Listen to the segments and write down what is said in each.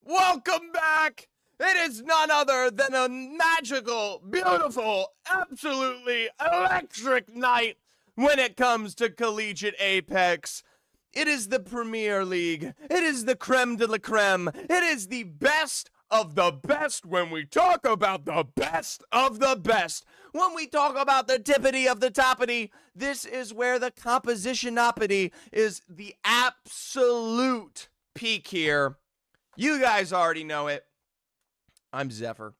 Welcome back! It is none other than a magical, beautiful, absolutely electric night when it comes to Collegiate Apex. It is the Premier League. It is the creme de la creme. It is the best of the best when we talk about the best of the best. When we talk about the tippity of the toppity, this is where the compositionopity is the absolute peak here. You guys already know it. I'm Zephyr.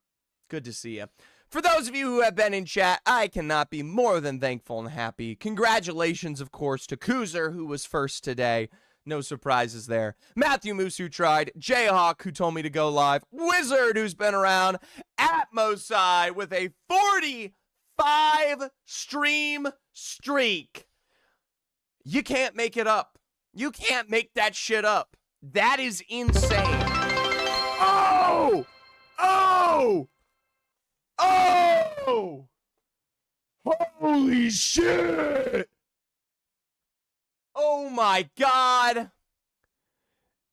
Good to see you. For those of you who have been in chat, I cannot be more than thankful and happy. Congratulations, of course, to Kuzer, who was first today. No surprises there. Matthew Moose, who tried. Jayhawk, who told me to go live. Wizard, who's been around. Atmosai with a 45 stream streak. You can't make it up. You can't make that shit up. That is insane. Oh! Oh! Oh! Holy shit! Oh my god!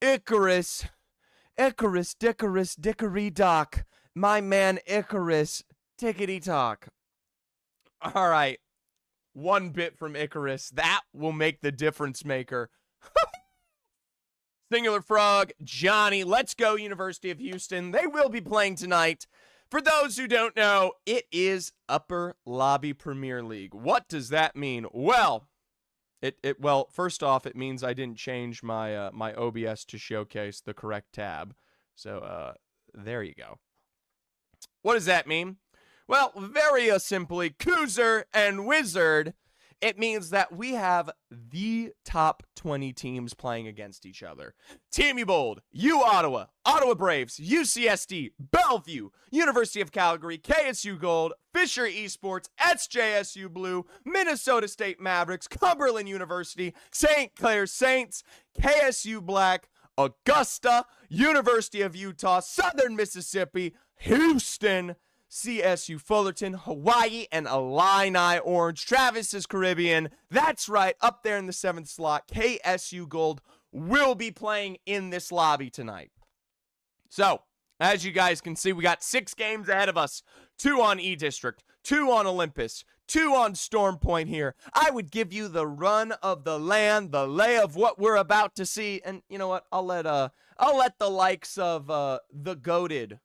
Icarus. Dickory Doc. My man Icarus. Tickety talk. Alright. 1 bit from Icarus. That will make the difference maker. Singular Frog, Johnny, let's go University of Houston. They will be playing tonight. For those who don't know, it is Upper Lobby Premier League. What does that mean? Well, well, first off, it means I didn't change my my OBS to showcase the correct tab. So, there you go. What does that mean? Well, very simply, Kuzer and Wizard, it means that we have the top 20 teams playing against each other. Team Bold, U Ottawa, Ottawa Braves, UCSD, Bellevue, University of Calgary, KSU Gold, Fisher Esports, SJSU Blue, Minnesota State Mavericks, Cumberland University, St. Clair Saints, KSU Black, Augusta, University of Utah, Southern Mississippi, Houston, CSU Fullerton, Hawaii, and Illini Orange. Travis is Caribbean. That's right, up there in the 7th slot. KSU Gold will be playing in this lobby tonight. So, as you guys can see, we got 6 games ahead of us. 2 on E-District, 2 on Olympus, 2 on Storm Point here. I would give you the run of the land, the lay of what we're about to see. And you know what? I'll let the likes of the goated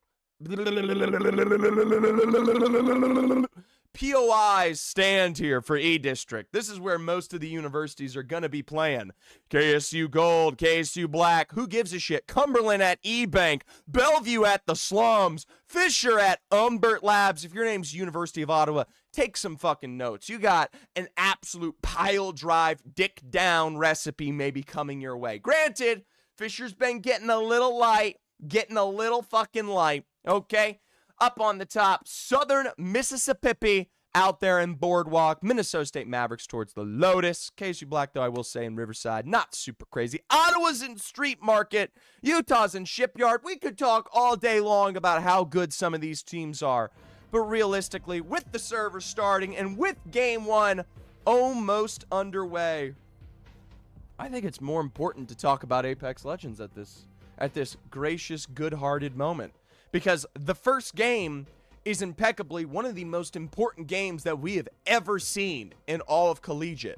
POIs stand here for E-District. This is where most of the universities are going to be playing. KSU Gold, KSU Black, who gives a shit? Cumberland at E-Bank, Bellevue at the Slums, Fisher at Umbert Labs. If your name's University of Ottawa, take some fucking notes. You got an absolute pile drive, dick down recipe maybe coming your way. Granted, Fisher's been getting a little light, getting a little fucking light. Okay, up on the top, Southern Mississippi out there in Boardwalk. Minnesota State Mavericks towards the Lotus. KSU Black, though, I will say, in Riverside. Not super crazy. Ottawa's in Street Market. Utah's in Shipyard. We could talk all day long about how good some of these teams are. But realistically, with the server starting and with Game 1 almost underway, I think it's more important to talk about Apex Legends at this gracious, good-hearted moment. Because the first game is impeccably one of the most important games that we have ever seen in all of Collegiate.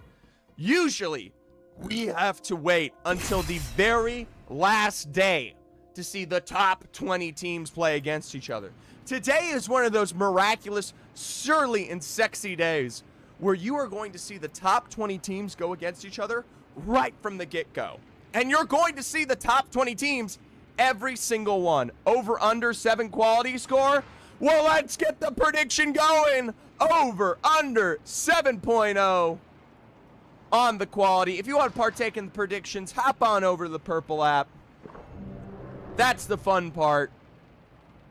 Usually, we have to wait until the very last day to see the top 20 teams play against each other. Today is one of those miraculous, surly, and sexy days where you are going to see the top 20 teams go against each other right from the get-go. And you're going to see the top 20 teams every single one. Over under 7 quality score? Well, let's get the prediction going. Over under 7.0 on the quality. If you want to partake in the predictions, hop on over to the purple app. That's the fun part.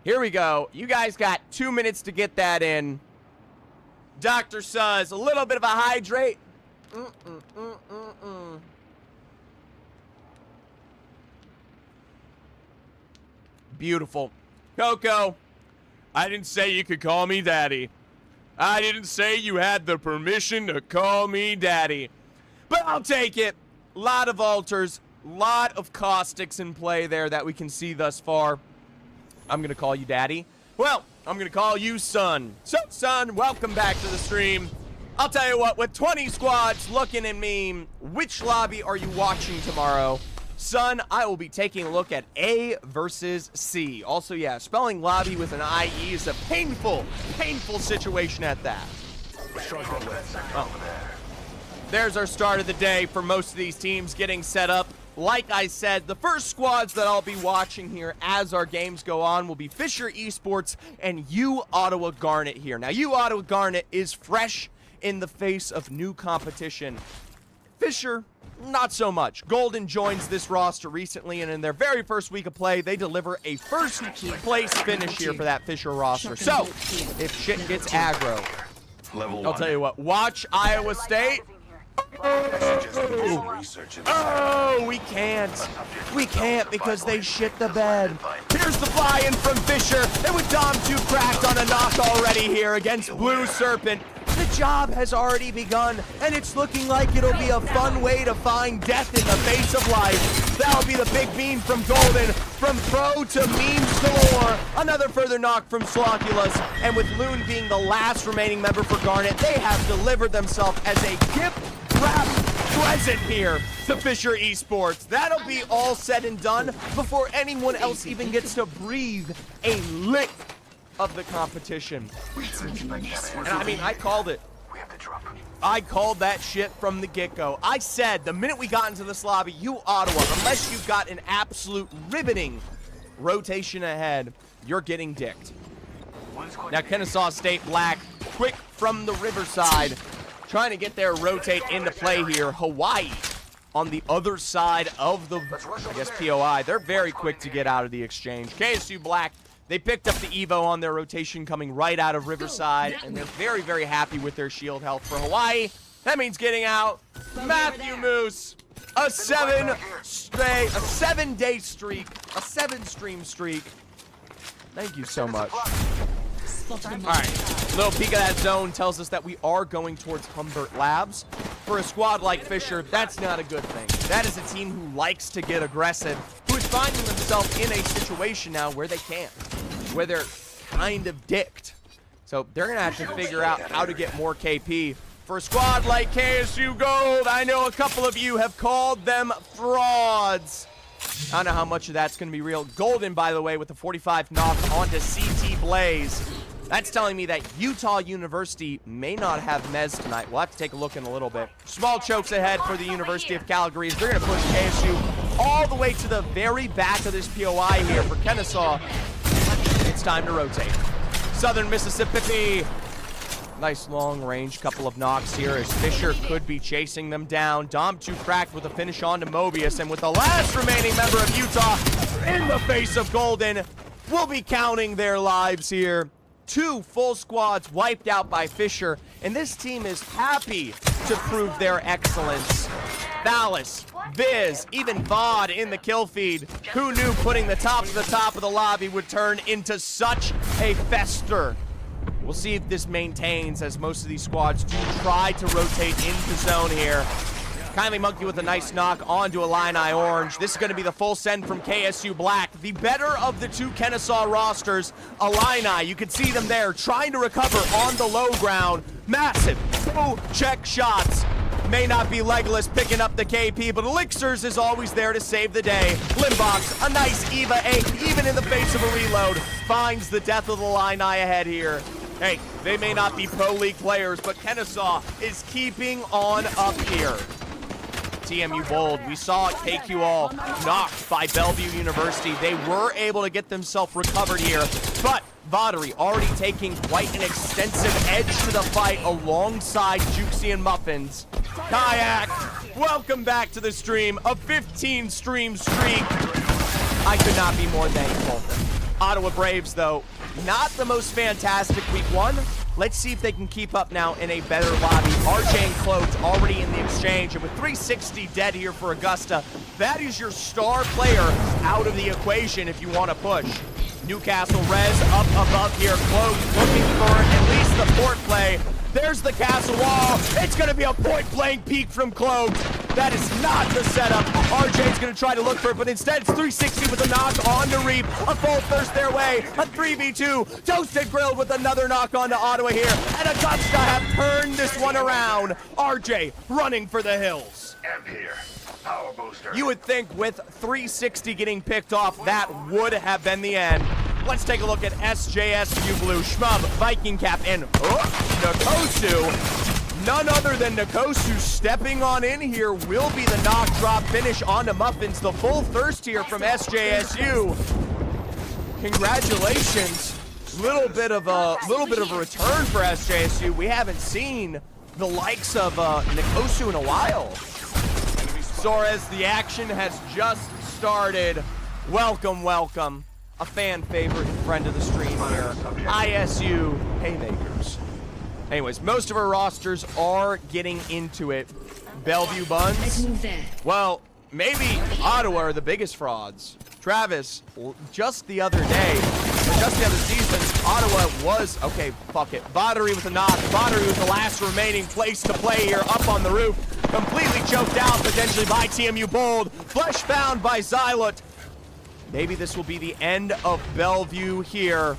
Here we go. You guys got 2 minutes to get that in. Dr. Suz, a little bit of a hydrate. Beautiful. Coco, I didn't say you could call me daddy. I didn't say you had the permission to call me daddy. But I'll take it. A lot of altars, Lot of caustics in play there that we can see thus far. I'm going to call you daddy. Well, I'm going to call you son. So, son, welcome back to the stream. I'll tell you what, with 20 squads looking at me, which lobby are you watching tomorrow? Son, I will be taking a look at A versus C. Also, yeah, spelling lobby with an IE is a painful, painful situation at that. Oh. There's our start of the day for most of these teams getting set up. Like I said, the first squads that I'll be watching here as our games go on will be Fisher Esports and U Ottawa Garnet here. Now, U Ottawa Garnet is fresh in the face of new competition. Fisher, not so much. Golden joins this roster recently, and in their very first week of play, they deliver a first place finish here for that Fisher roster. So, if shit gets aggro, I'll tell you what, watch Iowa State. Oh, we can't. We can't because they shit the bed. Here's the fly-in from Fisher. And with Dom 2 cracked on a knock already here against Blue Serpent. The job has already begun, and it's looking like it'll be a fun way to find death in the face of life. That'll be the big beam from Golden, from pro to memes galore. Another further knock from Slockulus, and with Loon being the last remaining member for Garnet, they have delivered themselves as a gift-wrapped present here to Fisher Esports. That'll be all said and done before anyone else even gets to breathe a lick of the competition. And I mean, I called it. I called that shit from the get-go. I said the minute we got into this lobby, you Ottawa, unless you've got an absolute riveting rotation ahead, you're getting dicked. Now Kennesaw State Black, quick from the Riverside, trying to get their rotate into play here. Hawaii on the other side of the, I guess, POI. They're very quick to get out of the exchange. KSU Black, they picked up the Evo on their rotation coming right out of Riverside, and they're very, very happy with their shield health. For Hawaii, that means getting out. Matthew Moose, a 7-day streak, a 7-stream streak. Thank you so much. All right, little peek of that zone tells us that we are going towards Humbert Labs. For a squad like Fisher, that's not a good thing. That is a team who likes to get aggressive, who is finding themselves in a situation now where they can't, where they're kind of dicked. So they're going to have to figure out how to get more KP. For a squad like KSU Gold, I know a couple of you have called them frauds. I don't know how much of that's going to be real. Golden, by the way, with the 45 knock onto CT Blaze. That's telling me that Utah University may not have Mez tonight. We'll have to take a look in a little bit. Small chokes ahead for the University of Calgary. They're going to push KSU all the way to the very back of this POI here for Kennesaw. It's time to rotate. Southern Mississippi. Nice long range couple of knocks here as Fisher could be chasing them down. Dom 2 cracked with a finish on to Mobius, and with the last remaining member of Utah in the face of Golden, we'll be counting their lives here. 2 full squads wiped out by Fisher, and this team is happy to prove their excellence. Valis, Viz, even Vod in the kill feed. Who knew putting the top of the lobby would turn into such a fester? We'll see if this maintains, as most of these squads do try to rotate into zone here. Kindly Monkey with a nice knock onto Illini Orange. This is going to be the full send from KSU Black. The better of the 2 Kennesaw rosters, Illini, you can see them there trying to recover on the low ground. Massive 2 check shots. May not be Legolas picking up the KP, but Elixirs is always there to save the day. Limbox, a nice Eva 8, even in the face of a reload, finds the death of the Illini ahead here. Hey, they may not be pro league players, but Kennesaw is keeping on up here. TMU Bold, we saw KQ all knocked by Bellevue University. They were able to get themselves recovered here, but Vatari already taking quite an extensive edge to the fight alongside Jukesy and Muffins. Kayak, welcome back to the stream. A 15-stream streak. I could not be more thankful. Ottawa Braves, though, not the most fantastic week 1. Let's see if they can keep up now in a better lobby. RJ and Cloaked already in the exchange, and with 360 dead here for Augusta, that is your star player out of the equation if you want to push. Newcastle Rez up above here. Cloaked looking for at least the port play. There's the castle wall. It's going to be a point-blank peek from Cloaked. That is not the setup. RJ's gonna try to look for it, but instead it's 360 with a knock on to Reap. A full thirst their way. A 3v2. Toasted Grilled with another knock on to Ottawa here. And Augusta have turned this one around. RJ running for the hills. M here. Power booster. You would think with 360 getting picked off, that would have been the end. Let's take a look at SJSU Blue, Shmub, Viking Cap, and Nakosu. None other than Nakosu stepping on in here will be the knock drop finish onto Muffins. The full thirst here from SJSU. Congratulations. Little bit of a return for SJSU. We haven't seen the likes of Nakosu in a while. So as the action has just started, welcome, welcome. A fan favorite and friend of the stream here. ISU Haymakers. Anyways, most of our rosters are getting into it. Bellevue Buns. Well, maybe Ottawa are the biggest frauds. Travis, just the other day, or just the other season, Ottawa was, okay, fuck it. Vatari with a knock. Vatari with the last remaining place to play here up on the roof. Completely choked out potentially by TMU Bold. Flesh found by Xylot. Maybe this will be the end of Bellevue here.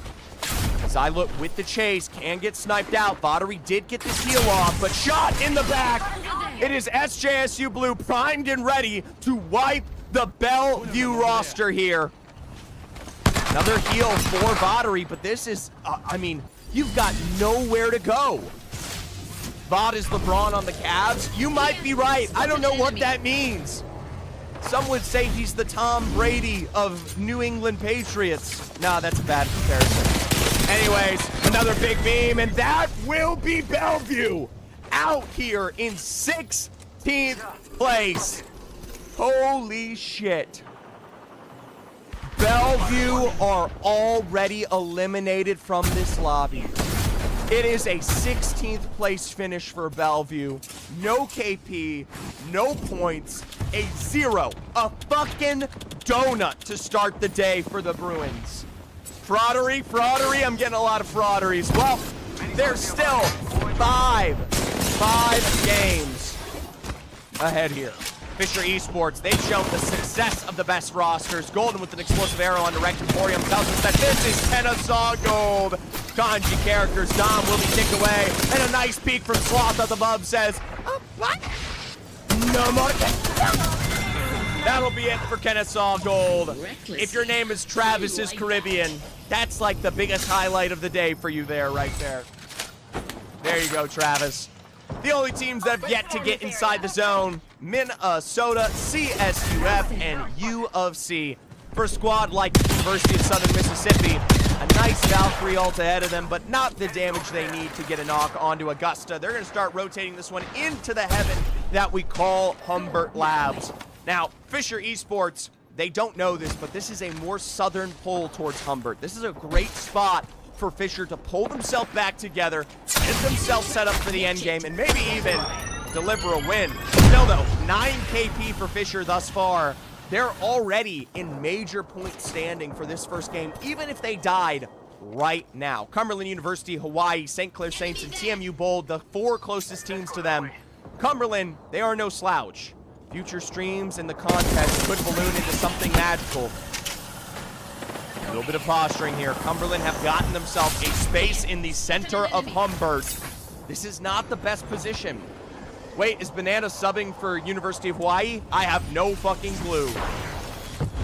Xylot with the chase, can get sniped out. Vatari did get this heal off, but shot in the back. It is SJSU Blue primed and ready to wipe the Bellevue roster here. Another heal for Vatari, but this is, I mean, you've got nowhere to go. Vod is LeBron on the Cavs. You might be right. I don't know what that means. Some would say he's the Tom Brady of New England Patriots. Nah, that's a bad comparison. Anyways, another big beam, and that will be Bellevue out here in 16th place. Holy shit. Bellevue are already eliminated from this lobby. It is a 16th place finish for Bellevue. No KP, no points, a 0. A fucking donut to start the day for the Bruins. Fraudery, I'm getting a lot of frauderies. Well, there's still five games ahead here. Fisher Esports, they've shown the success of the best rosters. Golden with an explosive arrow on direct Emporium tells us that this is Kennesaw Gold. Kanji characters, Dom will be kicked away. And a nice peek from Sloth up above says, oh, what? No more. That'll be it for Kennesaw Gold. If your name is Travis's Caribbean, that's like the biggest highlight of the day for you there, right there. There you go, Travis. The only teams that have yet to get inside the zone, Minnesota, CSUF, and U of C. For a squad like University of Southern Mississippi, a nice Valkyrie ult ahead of them, but not the damage they need to get a knock onto Augusta. They're going to start rotating this one into the heaven that we call Humbert Labs. Now, Fisher Esports, they don't know this, but this is a more southern pull towards Humbert. This is a great spot for Fisher to pull themselves back together, get themselves set up for the end game, and maybe even deliver a win. Still though, 9 KP for Fisher thus far. They're already in major point standing for this first game, even if they died right now. Cumberland University, Hawaii, St. Clair Saints, and TMU Bold, the 4 closest teams to them. Cumberland, they are no slouch. Future streams in the contest could balloon into something magical. A little bit of posturing here. Cumberland have gotten themselves a space in the center of Humbert. This is not the best position. Wait, is Banana subbing for University of Hawaii? I have no fucking clue.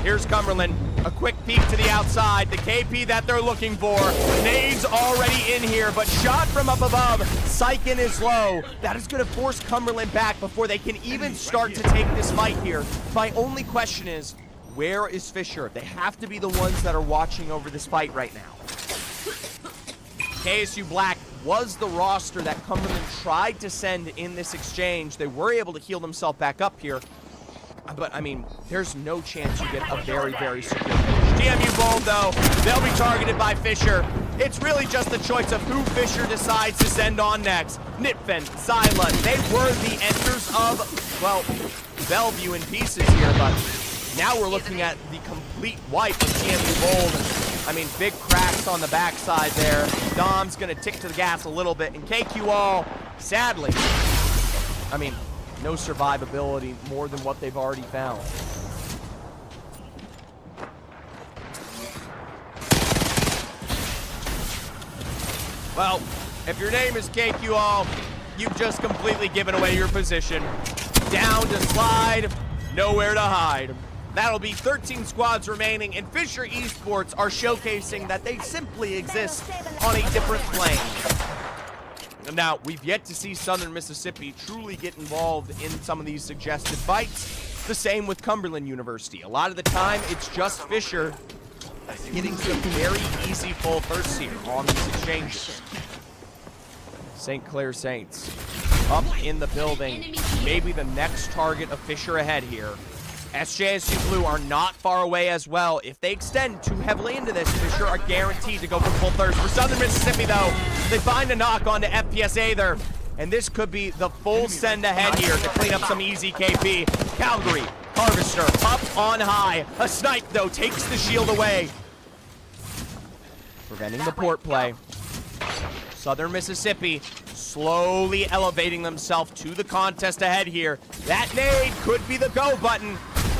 Here's Cumberland. A quick peek to the outside. The KP that they're looking for. Nades already in here, but shot from up above. Syken is low. That is going to force Cumberland back before they can even start to take this fight here. My only question is, where is Fisher? They have to be the ones that are watching over this fight right now. KSU Black was the roster that Cumberland tried to send in this exchange. They were able to heal themselves back up here. But, I mean, there's no chance you get a very, very secure finish. TMU Bold, though, they'll be targeted by Fisher. It's really just the choice of who Fisher decides to send on next. Nitfen, Xyla, they were the enters of, well, Bellevue in pieces here, but now we're looking at the complete wipe of TMU Bold. I mean, big cracks on the backside there. Dom's going to tick to the gas a little bit. And KQO, sadly, I mean, no survivability more than what they've already found. Well, if your name is KQall, you've just completely given away your position. Down to slide, nowhere to hide. That'll be 13 squads remaining, and Fisher Esports are showcasing that they simply exist on a different plane. Now, we've yet to see Southern Mississippi truly get involved in some of these suggested fights. The same with Cumberland University. A lot of the time, it's just Fisher getting some very easy full firsts here on these exchanges. St. Clair Saints up in the building. Maybe the next target of Fisher ahead here. SJSU Blue are not far away as well. If they extend too heavily into this, Fisher are guaranteed to go for full thirst. For Southern Mississippi, though, they find a knock onto FPSA there. And this could be the full send ahead here to clean up some easy KP. Calgary, Harvester, up on high. A snipe, though, takes the shield away, preventing the port play. Southern Mississippi slowly elevating themselves to the contest ahead here. That nade could be the go button.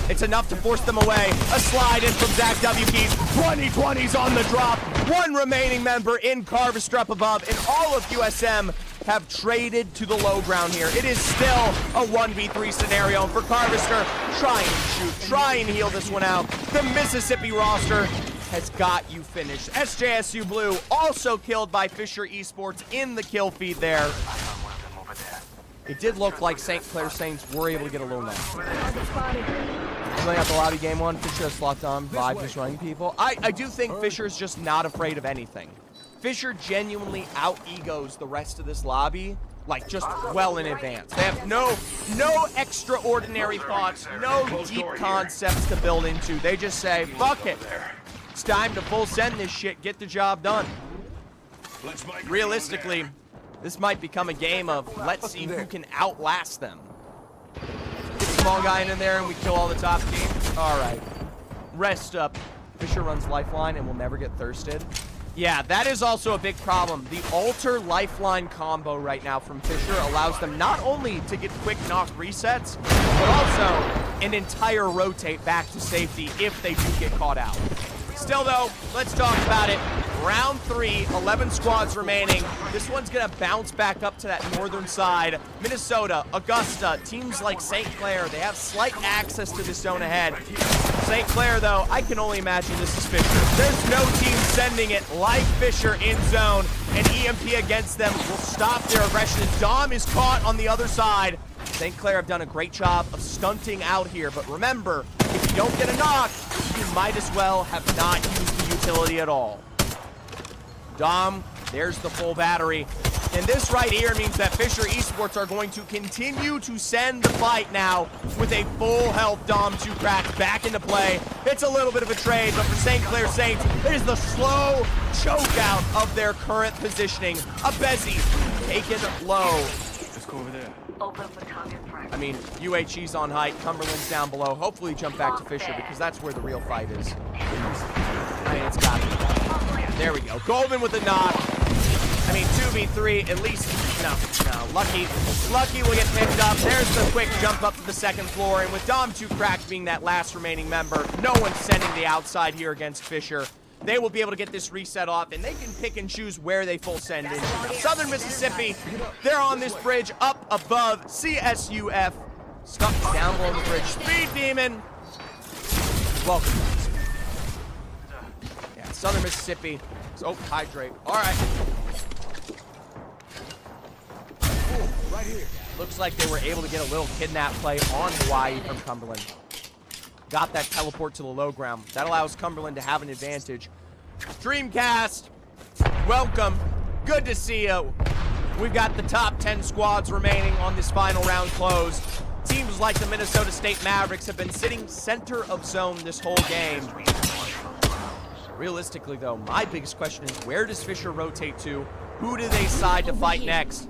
It's enough to force them away. A slide in from Zach W. Keys. 2020's on the drop. One remaining member in Carvester up above, and all of USM have traded to the low ground here. It is still a 1v3 scenario for Carvester. Try and shoot, try and heal this one out. The Mississippi roster has got you finished. SJSU Blue also killed by Fisher Esports in the kill feed there. It did look like St. Clair Saints were able to get a little knock. Playing out the lobby game one, Fisher has locked on, Vibe just running people. I do think Fisher's just not afraid of anything. Fisher genuinely out-egos the rest of this lobby, like just well in advance. They have no extraordinary thoughts, no deep concepts to build into. They just say, fuck it. It's time to full send this shit, get the job done. Realistically, this might become a game of let's see who can outlast them. Get the small guy in there and we kill all the top team. All right, rest up. Fisher runs Lifeline and will never get thirsted. Yeah, that is also a big problem. The Alter Lifeline combo right now from Fisher allows them not only to get quick knock resets, but also an entire rotate back to safety if they do get caught out. Still, though, let's talk about it. Round 3, 11 squads remaining. This one's going to bounce back up to that northern side. Minnesota, Augusta, teams like St. Clair, they have slight access to the zone ahead. St. Clair, though, I can only imagine this is Fisher. There's no team sending it like Fisher in zone, and EMP against them will stop their aggression. Dom is caught on the other side. St. Clair have done a great job of stunting out here, but remember, if you don't get a knock, you might as well have not used the utility at all. Dom, there's the full battery. And this right here means that Fisher Esports are going to continue to send the fight now with a full health Dom 2 crack back into play. It's a little bit of a trade, but for St. Clair Saints, it is the slow choke out of their current positioning. A Bezzy taken low. Let's go over there. I mean, UHE's on height, Cumberland's down below. Hopefully jump back to Fisher because that's where the real fight is. I mean, it's got to be. There we go. Goldman with the knock. I mean, 2v3, at least, no. Lucky will get picked up. There's the quick jump up to the second floor. And with Dom 2 cracked being that last remaining member, no one's sending the outside here against Fisher. They will be able to get this reset off, and they can pick and choose where they full send in. Southern Mississippi, they're on this bridge up above CSUF. Stuck down below the bridge. Speed Demon. Welcome. Yeah, Southern Mississippi. Oh, hydrate. All right. Ooh, right here. Looks like they were able to get a little kidnap play on Hawaii from Cumberland. Got that teleport to the low ground. That allows Cumberland to have an advantage. Dreamcast, welcome. Good to see you. We've got the top 10 squads remaining on this final round close. Teams like the Minnesota State Mavericks have been sitting center of zone this whole game. Realistically, though, my biggest question is where does Fisher rotate to? Who do they decide to fight next?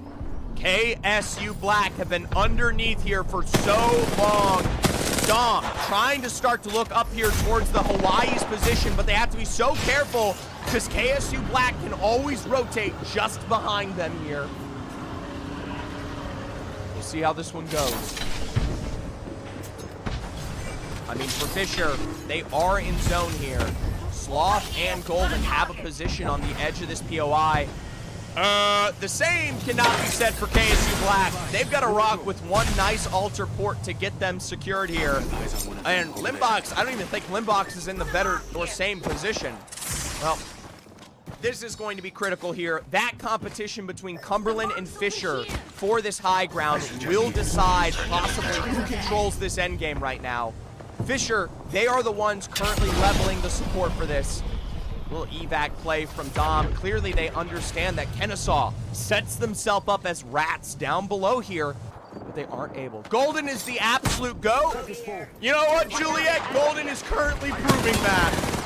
KSU Black have been underneath here for so long. Dom trying to start to look up here towards the Hawaii's position, but they have to be so careful because KSU Black can always rotate just behind them here. We'll see how this one goes. I mean, for Fisher, they are in zone here. Sloth and Golden have a position on the edge of this POI. The same cannot be said for KSU Black. They've got to rock with one nice altar port to get them secured here. And Limbox, I don't even think Limbox is in the better or same position. Well, this is going to be critical here. That competition between Cumberland and Fisher for this high ground will decide possibly who controls this endgame right now. Fisher, they are the ones currently leveling the support for this. Little evac play from Dom. Clearly they understand that Kennesaw sets themselves up as rats down below here, but they aren't able. Golden is the absolute go. You know what, Juliet? Golden is currently proving that.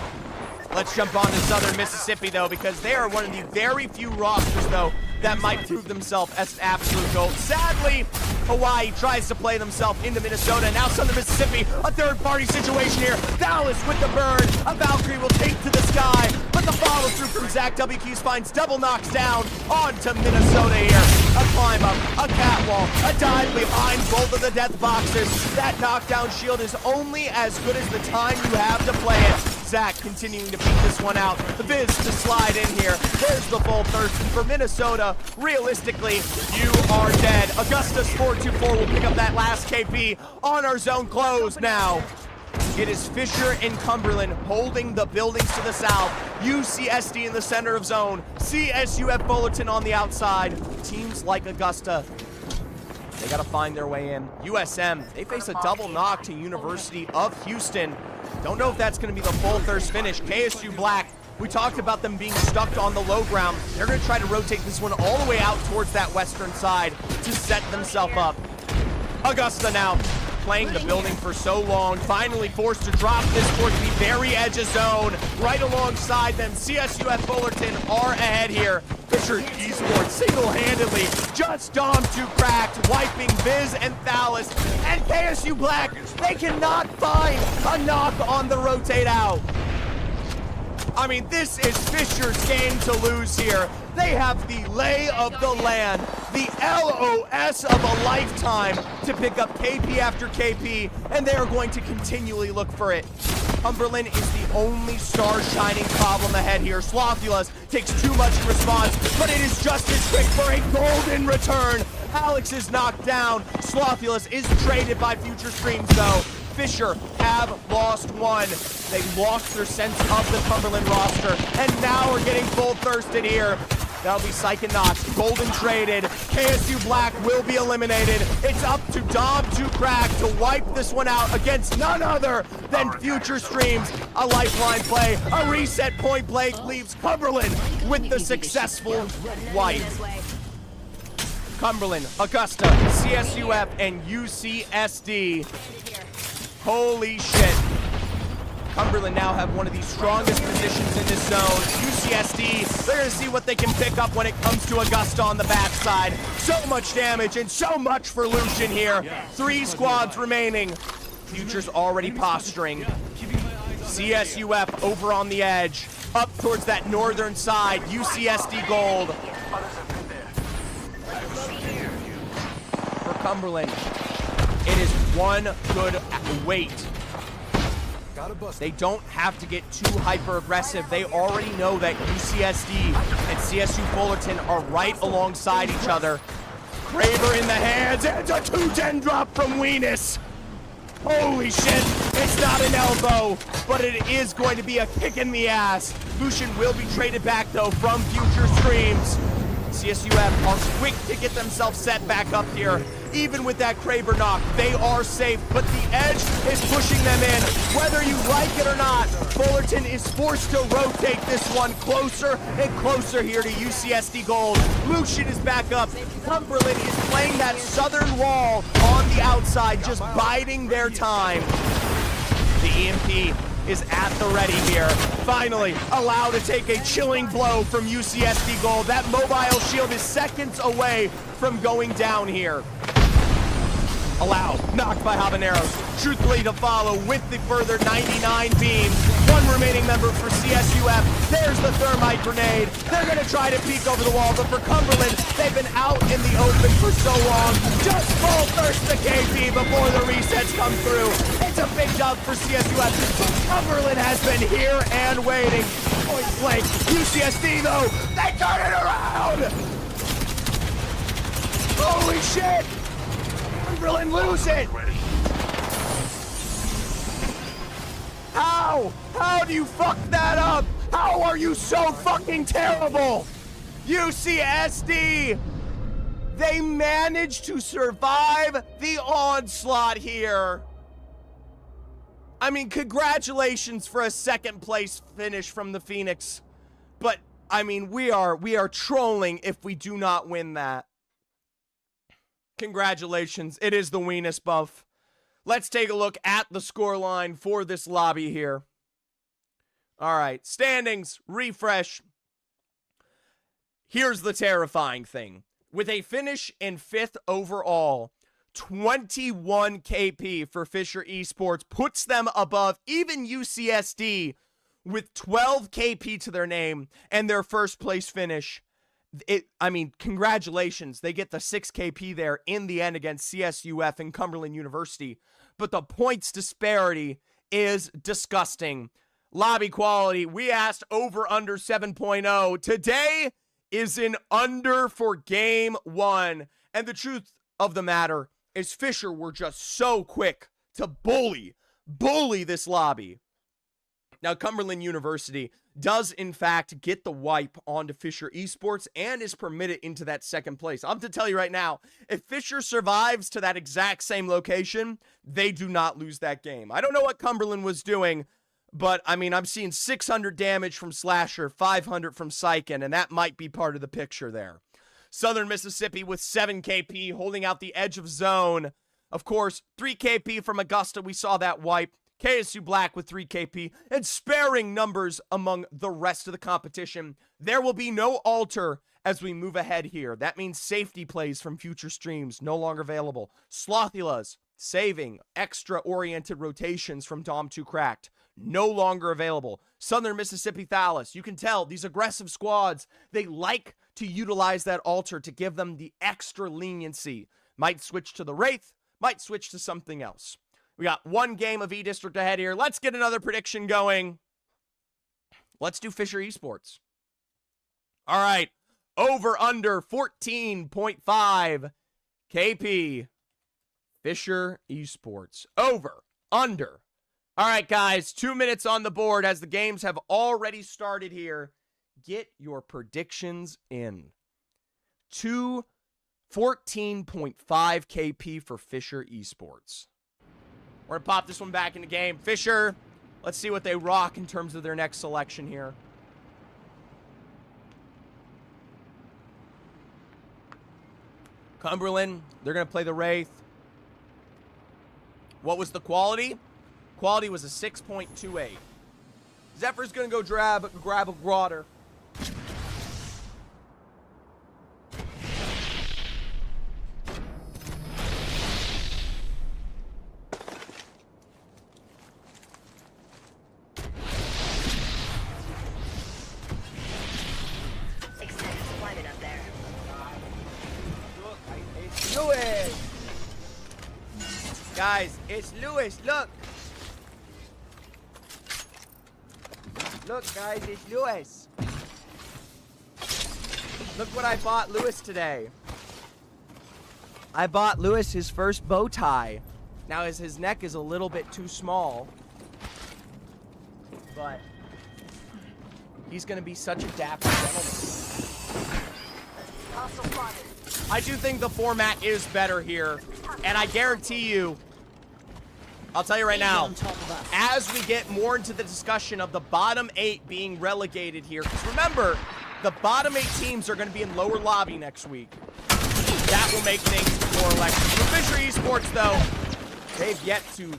Let's jump on to Southern Mississippi, though, because they are one of the very few rosters, though, that might prove themselves as absolute gold. Sadly, Hawaii tries to play themselves into Minnesota. Now Southern Mississippi, a third-party situation here. Dallas with the burn. A Valkyrie will take to the sky, but the follow-through from Zach W. Keys finds double knocks down onto Minnesota here. A climb up, a catwalk, a dive behind both of the death boxes. That knockdown shield is only as good as the time you have to play it. Zach continuing to beat this one out. The Viz to slide in here. There's the full thirst. And for Minnesota, realistically, you are dead. Augustus 424 will pick up that last KP on our zone close now. It is Fisher and Cumberland holding the buildings to the south. UCSD in the center of zone. CSUF Fullerton on the outside. Teams like Augusta, they got to find their way in. USM, they face a double knock to University of Houston. Don't know if that's going to be the full thirst finish. KSU Black, we talked about them being stuck on the low ground. They're going to try to rotate this one all the way out towards that western side to set themselves up. Augusta now playing the building for so long, finally forced to drop this towards the very edge of zone. Right alongside them, CSUF Fullerton are ahead here. Fisher Esports single-handedly just Dom 2 cracked, wiping Viz and Thalys. And KSU Black, they cannot find a knock on the rotate out. I mean, this is Fisher's game to lose here. They have the lay of the land, the LOS of a lifetime to pick up KP after KP, and they are going to continually look for it. Cumberland is the only star shining problem ahead here. Slothulus takes too much in response, but it is just as quick for a golden return. Alex is knocked down. Slothulus is traded by Future Streams, though. Fisher have lost one. They lost their sense of the Cumberland roster, and now we're getting full thirsted here. That'll be Psych and Knox. Golden traded. KSU Black will be eliminated. It's up to Dom 2 Crack to wipe this one out against none other than Future Streams. A lifeline play, a reset point blank leaves Cumberland with the successful wipe. Cumberland, Augusta, CSUF, and UCSD. Holy shit. Cumberland now have one of the strongest positions in this zone. UCSD, they're going to see what they can pick up when it comes to Augusta on the backside. So much damage and so much for Lucian here. 3 squads remaining. Future's already posturing. CSUF over on the edge. Up towards that northern side. UCSD gold. For Cumberland, it is one good wait. They don't have to get too hyper-aggressive. They already know that UCSD and CSU Fullerton are right alongside each other. Kraber in the hands, and a 210 drop from Weenus. Holy shit, it's not an elbow, but it is going to be a kick in the ass. Lucian will be traded back, though, from Future Streams. CSUF are quick to get themselves set back up here. Even with that Kraber knock, they are safe, but the edge is pushing them in. Whether you like it or not, Fullerton is forced to rotate this one closer and closer here to UCSD gold. Lucian is back up. Cumberland is playing that southern wall on the outside, just biding their time. The EMP is at the ready here. Finally allowed to take a chilling blow from UCSD gold. That mobile shield is seconds away from going down here. Allowed knocked by Habaneros. Truthfully to follow with the further 99 beams. One remaining member for CSUF. There's the thermite grenade. They're going to try to peek over the wall, but for Cumberland, they've been out in the open for so long. Just full thirst the KP before the resets come through. It's a big dub for CSUF. But Cumberland has been here and waiting. Point blank. UCSD, though, they turn it around. Holy shit. Cumberland lose it. How? How do you fuck that up? How are you so fucking terrible? UCSD! They managed to survive the onslaught here. I mean, congratulations for a second place finish from the Phoenix. But, I mean, we are trolling if we do not win that. Congratulations. It is the Weenus buff. Let's take a look at the scoreline for this lobby here. All right, standings, refresh. Here's the terrifying thing. With a finish in 5th overall, 21 KP for Fisher Esports puts them above even UCSD with 12 KP to their name and their first place finish. I mean, congratulations. They get the 6 KP there in the end against CSUF and Cumberland University. But the points disparity is disgusting. Lobby quality, we asked over under 7.0. Today is an under for game 1. And the truth of the matter is Fisher were just so quick to bully this lobby. Now, Cumberland University does, in fact, get the wipe onto Fisher Esports and is permitted into that second place. I'm to tell you right now, if Fisher survives to that exact same location, they do not lose that game. I don't know what Cumberland was doing, but, I mean, I'm seeing 600 damage from Slasher, 500 from Syken, and that might be part of the picture there. Southern Mississippi with 7 KP, holding out the edge of zone. Of course, 3 KP from Augusta, we saw that wipe. KSU Black with 3 KP, and sparing numbers among the rest of the competition. There will be no alter as we move ahead here. That means safety plays from future streams no longer available. Slothulas saving extra-oriented rotations from Dom 2 Cracked no longer available. Southern Mississippi Thales, you can tell these aggressive squads, they like to utilize that alter to give them the extra leniency. Might switch to the Wraith, might switch to something else. We got 1 game of E-District ahead here. Let's get another prediction going. Let's do Fisher Esports. All right. Over under 14.5 KP. Fisher Esports. Over. Under. All right, guys. 2 minutes on the board as the games have already started here. Get your predictions in. 14.5 KP for Fisher Esports. We're going to pop this one back in the game. Fisher, let's see what they rock in terms of their next selection here. Cumberland, they're going to play the Wraith. What was the quality? Quality was a 6.28. Zephyr's going to go grab a Grauder. Guys, it's Lewis, look! Look, guys, it's Lewis. Look what I bought Lewis today. I bought Lewis his first bow tie. Now, his neck is a little bit too small. But he's gonna be such a dapper gentleman. I do think the format is better here. And I guarantee you, I'll tell you right now, as we get more into the discussion of the bottom 8 being relegated here, because remember, the bottom 8 teams are going to be in lower lobby next week. That will make things more electric. For Fisher Esports, though, they've yet to,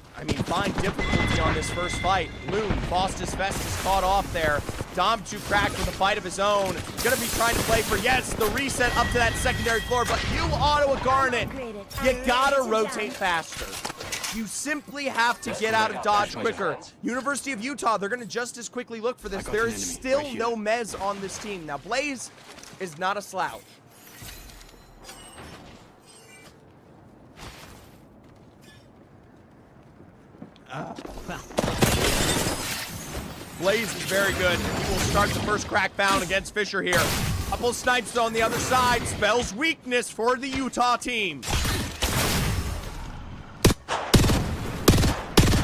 find difficulty on this first fight. Loon, Faustus Festus caught off there. Dom 2 cracked with a fight of his own. Gonna be trying to play for, yes, the reset up to that secondary floor, but you auto a Garnet. You gotta rotate faster. You simply have to get out of dodge quicker. University of Utah, they're gonna just as quickly look for this. There is still no Mez on this team. Now, Blaze is not a slouch. Blaze is very good. He will start the first crack bound against Fisher here. Couple snipes on the other side. Spells weakness for the Utah team.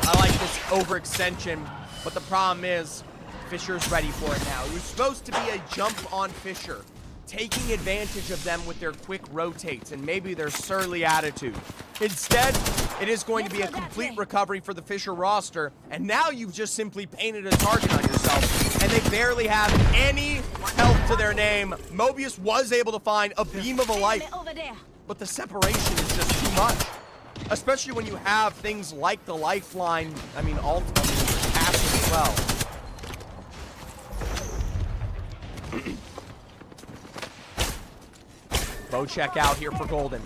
I like this overextension, but the problem is Fisher's ready for it now. It was supposed to be a jump on Fisher, taking advantage of them with their quick rotates and maybe their surly attitude. Instead, it is going to be a complete recovery for the Fisher roster, and now you've just simply painted a target on yourself, and they barely have any health to their name. Mobius was able to find a beam of a light, but the separation is just too much, especially when you have things like the lifeline, I mean, ultimately, passive as well. Bow check out here for Golden.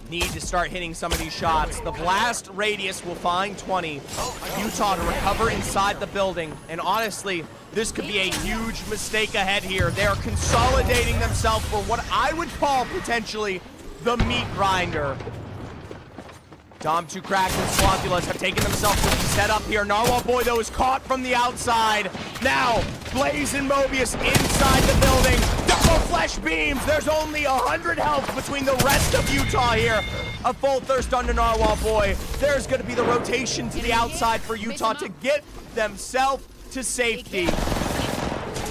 Need to start hitting some of these shots. The blast radius will find 20. Utah to recover inside the building. And honestly, this could be a huge mistake ahead here. They are consolidating themselves for what I would call potentially the meat grinder. Dom 2 Crack and Swampulas have taken themselves to the setup here. Narwhal Boy, though, is caught from the outside. Now, Blaze and Mobius inside the building. Double flesh beams. There's only 100 health between the rest of Utah here. A full thirst on the Narwhal Boy. There's going to be the rotation to the outside for Utah to get themselves to safety.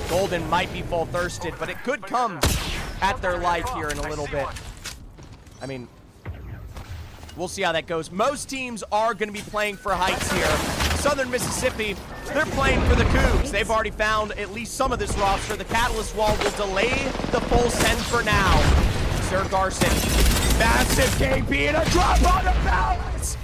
Golden might be full thirsted, but it could come at their life here in a little bit. I mean, we'll see how that goes. Most teams are going to be playing for heights here. Southern Mississippi, they're playing for the Cougs. They've already found at least some of this roster. The Catalyst Wall will delay the full send for now. Sir Garson, massive KP and a drop on the balance.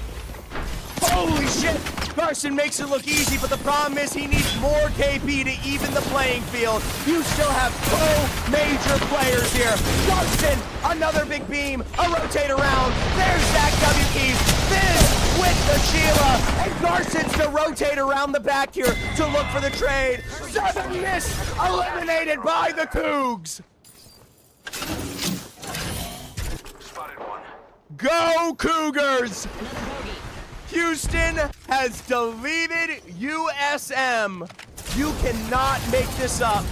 Holy shit. Garson makes it look easy, but the problem is he needs more KP to even the playing field. You still have two major players here. Garson, another big beam, a rotate around. There's Zach W. Fizz with the Sheila, and Garson's to rotate around the back here to look for the trade. Southern Miss eliminated by the Cougs. Spotted one. Go Cougars! Houston has deleted USM. You cannot make this up.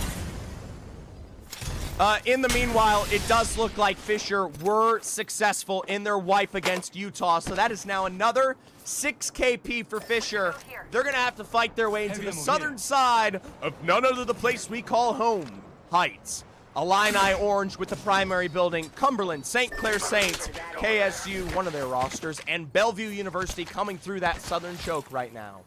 In the meanwhile, it does look like Fisher were successful in their wipe against Utah, so that is now another 6 KP for Fisher. They're gonna have to fight their way into the southern side of none other the place we call home, Heights. Illini Orange with the primary building, Cumberland, St. Clair Saints, KSU, one of their rosters, and Bellevue University coming through that southern choke right now.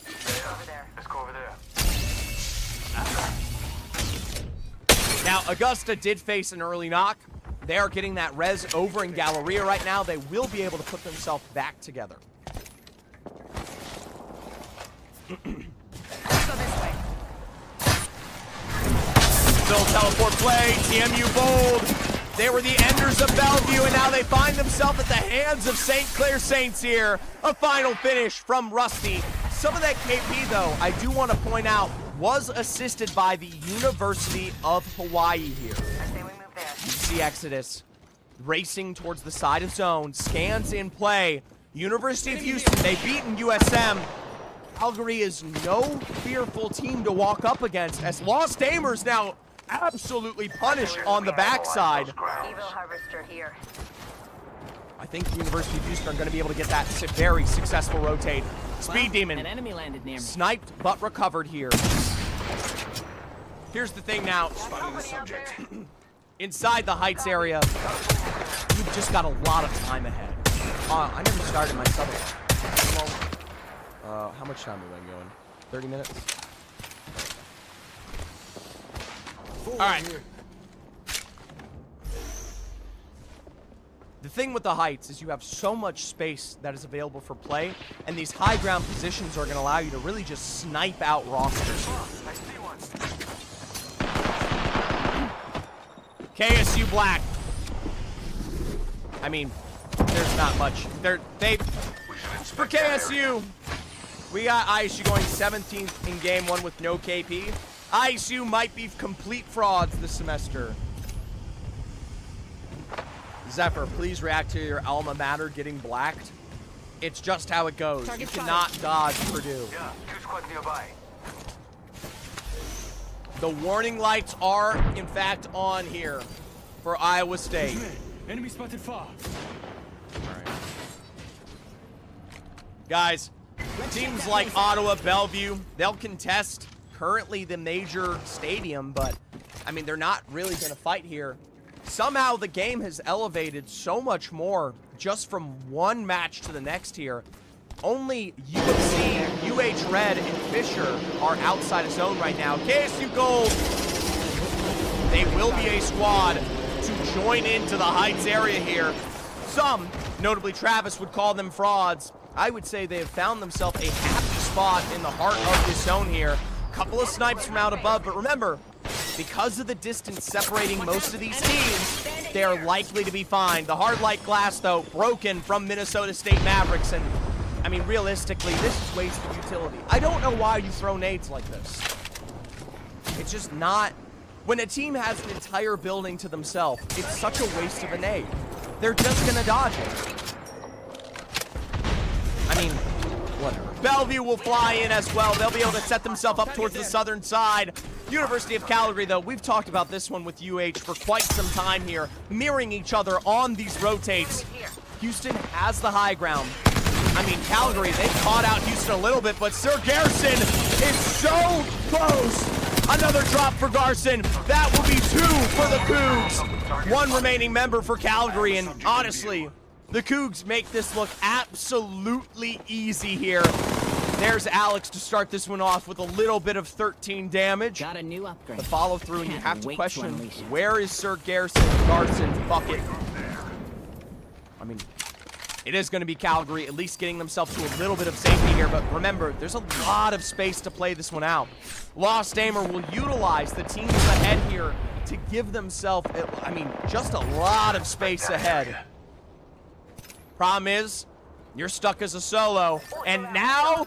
Over there. Let's go over there. Now, Augusta did face an early knock. They are getting that res over in Galleria right now. They will be able to put themselves back together. Let's go this way. Still teleport play, TMU bold. They were the enders of Bellevue, and now they find themselves at the hands of St. Clair Saints here. A final finish from Rusty. Some of that KP, though, I do want to point out, was assisted by the University of Hawaii here. I say we move there. You see Exodus racing towards the side of zone, scans in play. University of Houston, they've beaten USM. Calgary is no fearful team to walk up against, as Lost Aimers now absolutely punished on the backside. Evil Harvester here. I think the University of Houston are going to be able to get that very successful rotate. Speed Demon. An enemy landed near me. Sniped but recovered here. Here's the thing now. Spotted the subject. Inside the Heights area, you've just got a lot of time ahead. I never started my sub. How much time have we been going? 30 minutes? All right. The thing with the Heights is you have so much space that is available for play, and these high ground positions are going to allow you to really just snipe out rosters. I see one. KSU Black. I mean, there's not much. For KSU, we got ISU going 17th in game 1 with no KP. ISU might be complete frauds this semester. Zephyr, please react to your alma mater getting blacked. It's just how it goes. You cannot dodge Purdue. Yeah, 2 squads nearby. The warning lights are, in fact, on here for Iowa State. Enemy spotted far. Guys, teams like Ottawa, Bellevue, they'll contest currently the major stadium, but, I mean, they're not really going to fight here. Somehow the game has elevated so much more just from one match to the next here. Only UFC, UH Red, and Fisher are outside of zone right now. KSU Gold, they will be a squad to join into the Heights area here. Some, notably Travis, would call them frauds. I would say they have found themselves a happy spot in the heart of this zone here. Couple of snipes from out above, but remember, because of the distance separating most of these teams, they are likely to be fine. The hard light glass, though, broken from Minnesota State Mavericks, and I mean, realistically, this is wasted utility. I don't know why you throw nades like this. It's just not. When a team has an entire building to themselves, it's such a waste of a nade. They're just gonna dodge it. I mean, whatever. Bellevue will fly in as well. They'll be able to set themselves up towards the southern side. University of Calgary, though, we've talked about this one with UH for quite some time here, mirroring each other on these rotates. Houston has the high ground. I mean, Calgary, they caught out Houston a little bit, but Sir Garrison is so close. Another drop for Garson. That will be 2 for the Cougs. 1 remaining member for Calgary, and honestly, the Cougs make this look absolutely easy here. There's Alex to start this one off with a little bit of 13 damage. Got a new upgrade. The follow through, and you have to Wait question, unleash it. where is Sir Garson bucket? I mean, it is going to be Calgary at least getting themselves to a little bit of safety here, but remember, there's a lot of space to play this one out. Lost Aimer will utilize the teams ahead here to give themselves, I mean, just a lot of space ahead. Problem is, you're stuck as a solo, and now,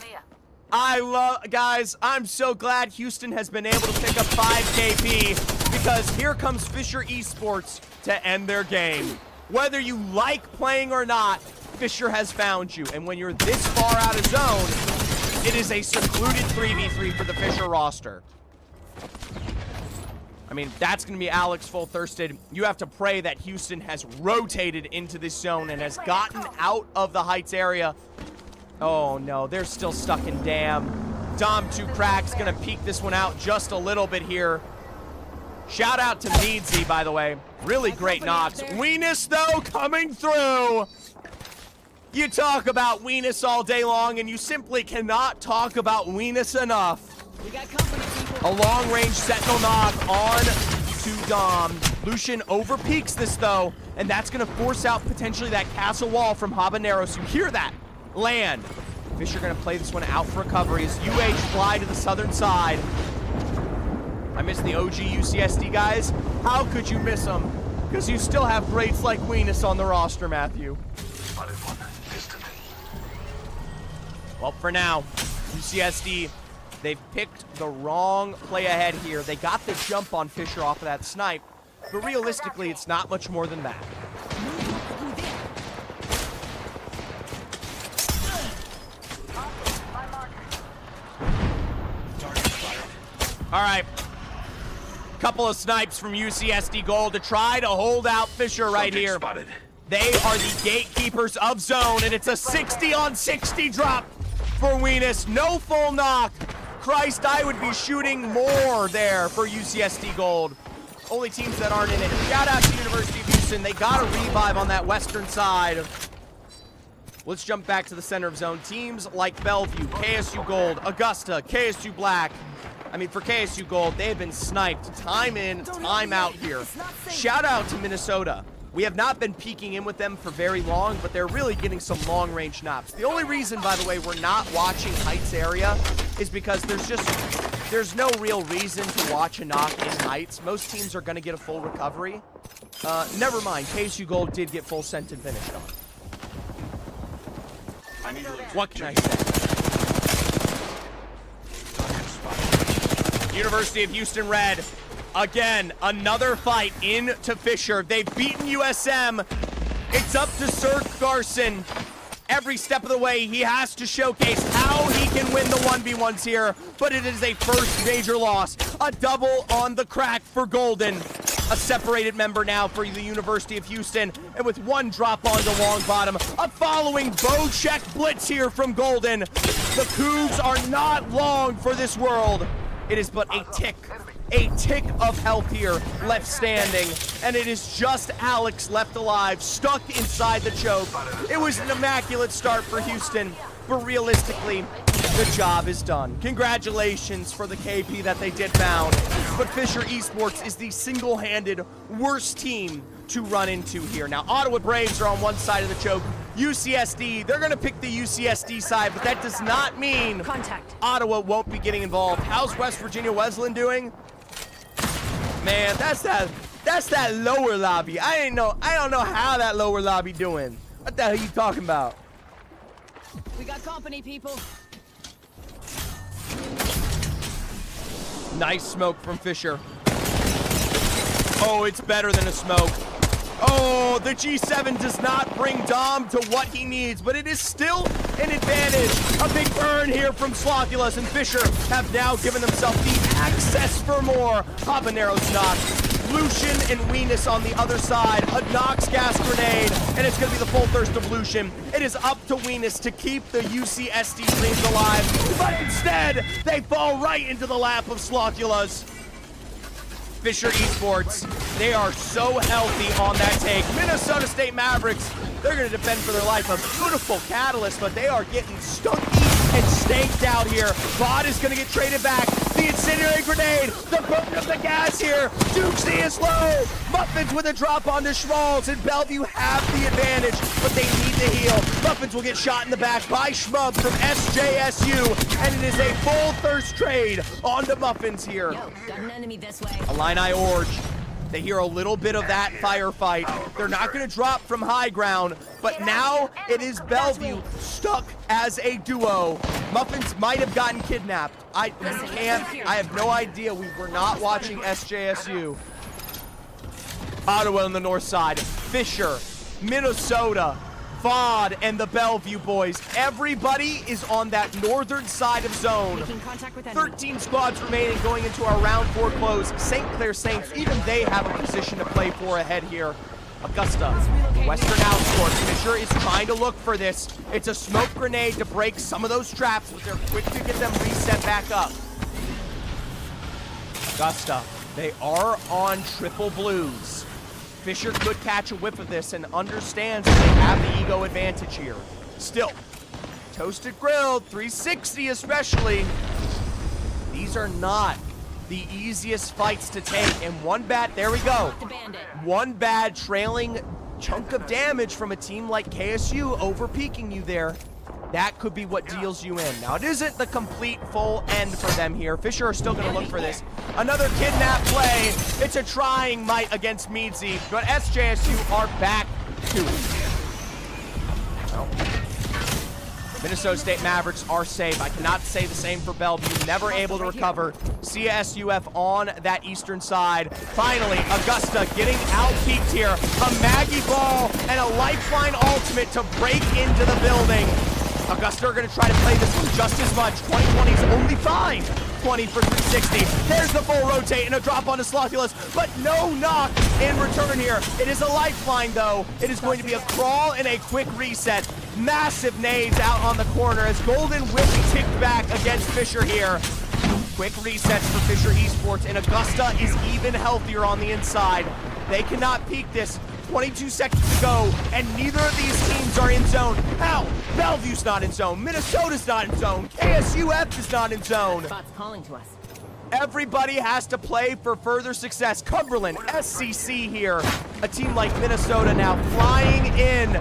guys, I'm so glad Houston has been able to pick up 5 KP, because here comes Fisher Esports to end their game. Whether you like playing or not, Fisher has found you, and when you're this far out of zone, it is a secluded 3v3 for the Fisher roster. I mean, that's going to be Alex full thirsted. You have to pray that Houston has rotated into this zone and has gotten out of the Heights area. Oh no, they're still stuck in Dam. Dom 2 Crack's going to peek this one out just a little bit here. Shout out to Meadsy, by the way. Really great knocks. Weenus, though, coming through. You talk about Weenus all day long, and you simply cannot talk about Weenus enough. We got company, people. A long-range sentinel knock on to Dom. Lucian overpeaks this, though, and that's going to force out potentially that castle wall from Habaneros. You hear that? Land. Fisher going to play this one out for recovery as UH fly to the southern side. I miss the OG UCSD guys. How could you miss them? Because you still have greats like Weenus on the roster, Matthew. Spotted one. Distant. Well, for now, UCSD, they've picked the wrong play ahead here. They got the jump on Fisher off of that snipe, but realistically, it's not much more than that. All right. Couple of snipes from UCSD Gold to try to hold out Fisher right here. Spotted. They are the gatekeepers of zone, and it's a 60-on-60 drop for Weenus. No full knock. Christ, I would be shooting more there for UCSD Gold. Only teams that aren't in it. Shout out to University of Houston. They got a revive on that western side. Let's jump back to the center of zone. Teams like Bellevue, KSU Gold, Augusta, KSU Black. I mean, for KSU Gold, they have been sniped time in, time out here. Shout out to Minnesota. We have not been peeking in with them for very long, but they're really getting some long-range knocks. The only reason, by the way, we're not watching Heights area is because there's no real reason to watch a knock in Heights. Most teams are going to get a full recovery. Never mind, KSU Gold did get full sent and finished on. What can I say? University of Houston Red. Again, another fight into Fisher. They've beaten USM. It's up to Sir Garson. Every step of the way, he has to showcase how he can win the 1v1s here, but it is a first major loss. A double on the crack for Golden. A separated member now for the University of Houston, and with one drop onto long bottom, a following bow check blitz here from Golden. The Cougs are not long for this world. It is but a tick of health here left standing, and it is just Alex left alive, stuck inside the choke. It was an immaculate start for Houston, but realistically, the job is done. Congratulations for the KP that they did found, but Fisher Esports is the single-handed worst team to run into here. Now, Ottawa Braves are on one side of the choke. UCSD, they're going to pick the UCSD side, but that does not mean Ottawa won't be getting involved. How's West Virginia Wesleyan doing? Man, that's that lower lobby. I don't know how that lower lobby doing. What the hell are you talking about? We got company, people. Nice smoke from Fisher. Oh, it's better than a smoke. Oh, the G7 does not bring Dom to what he needs, but it is still an advantage. A big burn here from Slothulus, and Fisher have now given themselves the access for more. Habanero's knocked. Lucian and Weenus on the other side. A Nox gas grenade, and it's going to be the full thirst of Lucian. It is up to Weenus to keep the UCSD dreams alive, but instead, they fall right into the lap of Slothulus. Fisher Esports, they are so healthy on that take. Minnesota State Mavericks, they're going to defend for their life. A beautiful catalyst, but they are getting stunky and stanked out here. Bod is going to get traded back. The incendiary grenade, the burn of the gas here. Duke C is low. Muffins with a drop onto Schmaltz, and Bellevue have the advantage, but they need to heal. Muffins will get shot in the back by Schmub from SJSU, and it is a full thirst trade onto Muffins here. Yo, got an enemy this way. Illini Orge, they hear a little bit of that firefight. They're not going to drop from high ground, but now it is Bellevue stuck as a duo. Muffins might have gotten kidnapped. I have no idea. We were not watching SJSU. Ottawa on the north side. Fisher, Minnesota, Vod, and the Bellevue boys. Everybody is on that northern side of zone. Making contact with enemy. 13 squads remaining going into our round 4 close. St. Clair Saints, even they have a position to play for ahead here. Augusta, Western outskirts. Fisher is trying to look for this. It's a smoke grenade to break some of those traps, but they're quick to get them reset back up. Augusta, they are on triple blues. Fisher could catch a whiff of this and understands that they have the ego advantage here. Still, toasted grilled, 360 especially. These are not the easiest fights to take, and one bad, there we go. One bad trailing chunk of damage from a team like KSU over-peaking you there. That could be what deals you in. Now, it isn't the complete full end for them here. Fisher are still going to look for this. Another kidnap play. It's a trying might against Meadsy, but SJSU are back to it. Well, Minnesota State Mavericks are safe. I cannot say the same for Bellevue. Never able to recover. CSUF on that eastern side. Finally, Augusta getting out-peaked here. A Maggie ball and a lifeline ultimate to break into the building. Augusta are going to try to play this one just as much. 2020 is only fine. 20 for 360. There's the full rotate and a drop onto Slothulus, but no knock in return here. It is a lifeline, though. It is going to be a crawl and a quick reset. Massive nades out on the corner as Golden will be ticked back against Fisher here. Quick resets for Fisher Esports, and Augusta is even healthier on the inside. They cannot peek this. 22 seconds to go, and neither of these teams are in zone. Hell, Bellevue's not in zone. Minnesota's not in zone. KSUF is not in zone. Spot's calling to us. Everybody has to play for further success. Cumberland, SCC here. a team like Minnesota now flying in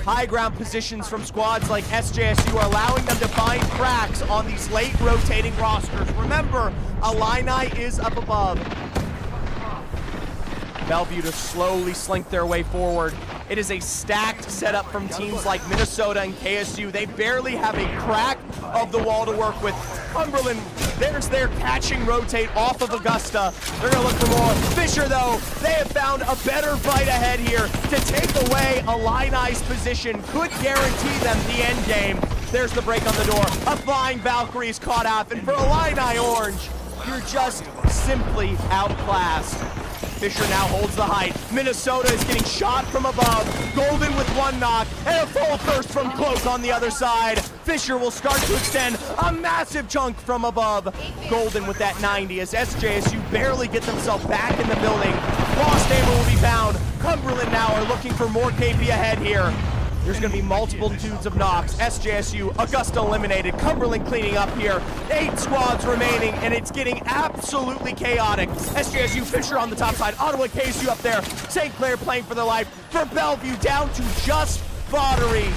high ground positions from squads like SJSU are allowing them to find cracks on these late rotating rosters. Remember, Illini is up above. Bellevue to slowly slink their way forward. It is a stacked setup from teams like Minnesota and KSU. They barely have a crack of the wall to work with. Cumberland, there's their catching rotate off of Augusta. They're gonna look for more. Fisher, though, they have found a better fight ahead here to take away Illini's position. Could guarantee them the end game. There's the break on the door. A flying Valkyrie is caught off, and for Illini Orange, you're just simply outclassed. Fisher now holds the height. Minnesota is getting shot from above. Golden with one knock and a full burst from Cloak on the other side. Fisher will start to extend a massive chunk from above. Golden with that 90 as SJSU barely get themselves back in the building. Lost Amber will be found. Cumberland now are looking for more KP ahead here. There's going to be multitudes of knocks. SJSU, Augusta eliminated. Cumberland cleaning up here. 8 squads remaining, and it's getting absolutely chaotic. SJSU, Fisher on the top side. Ottawa, KSU up there. St. Clair playing for their life. For Bellevue, down to just Foddery.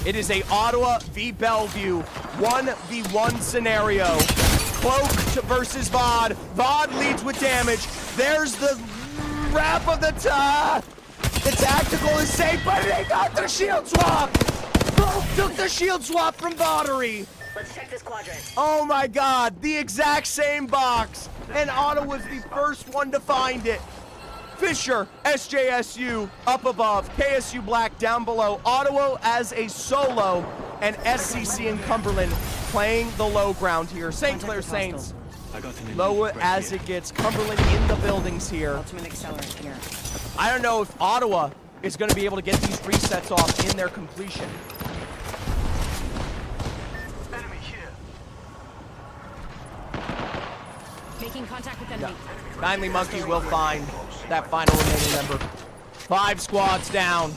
It is a Ottawa v. Bellevue 1v1 scenario. Cloak versus Vod. Vod leads with damage. There's the wrap of the tie. The tactical is safe, but they got the shield swap! Both took the shield swap from Bottery. Let's check this quadrant. Oh my god, the exact same box. And Ottawa's the first one to find it. Fisher, SJSU up above, KSU Black down below, Ottawa as a solo, and SCC and Cumberland playing the low ground here. St. Clair Saints, low as it gets. Cumberland in the buildings here. Ultimate accelerant here. I don't know if Ottawa is going to be able to get these resets off in their completion. Enemy here. Making contact with enemy. Kindly Monkey will find that final remaining member. 5 squads down.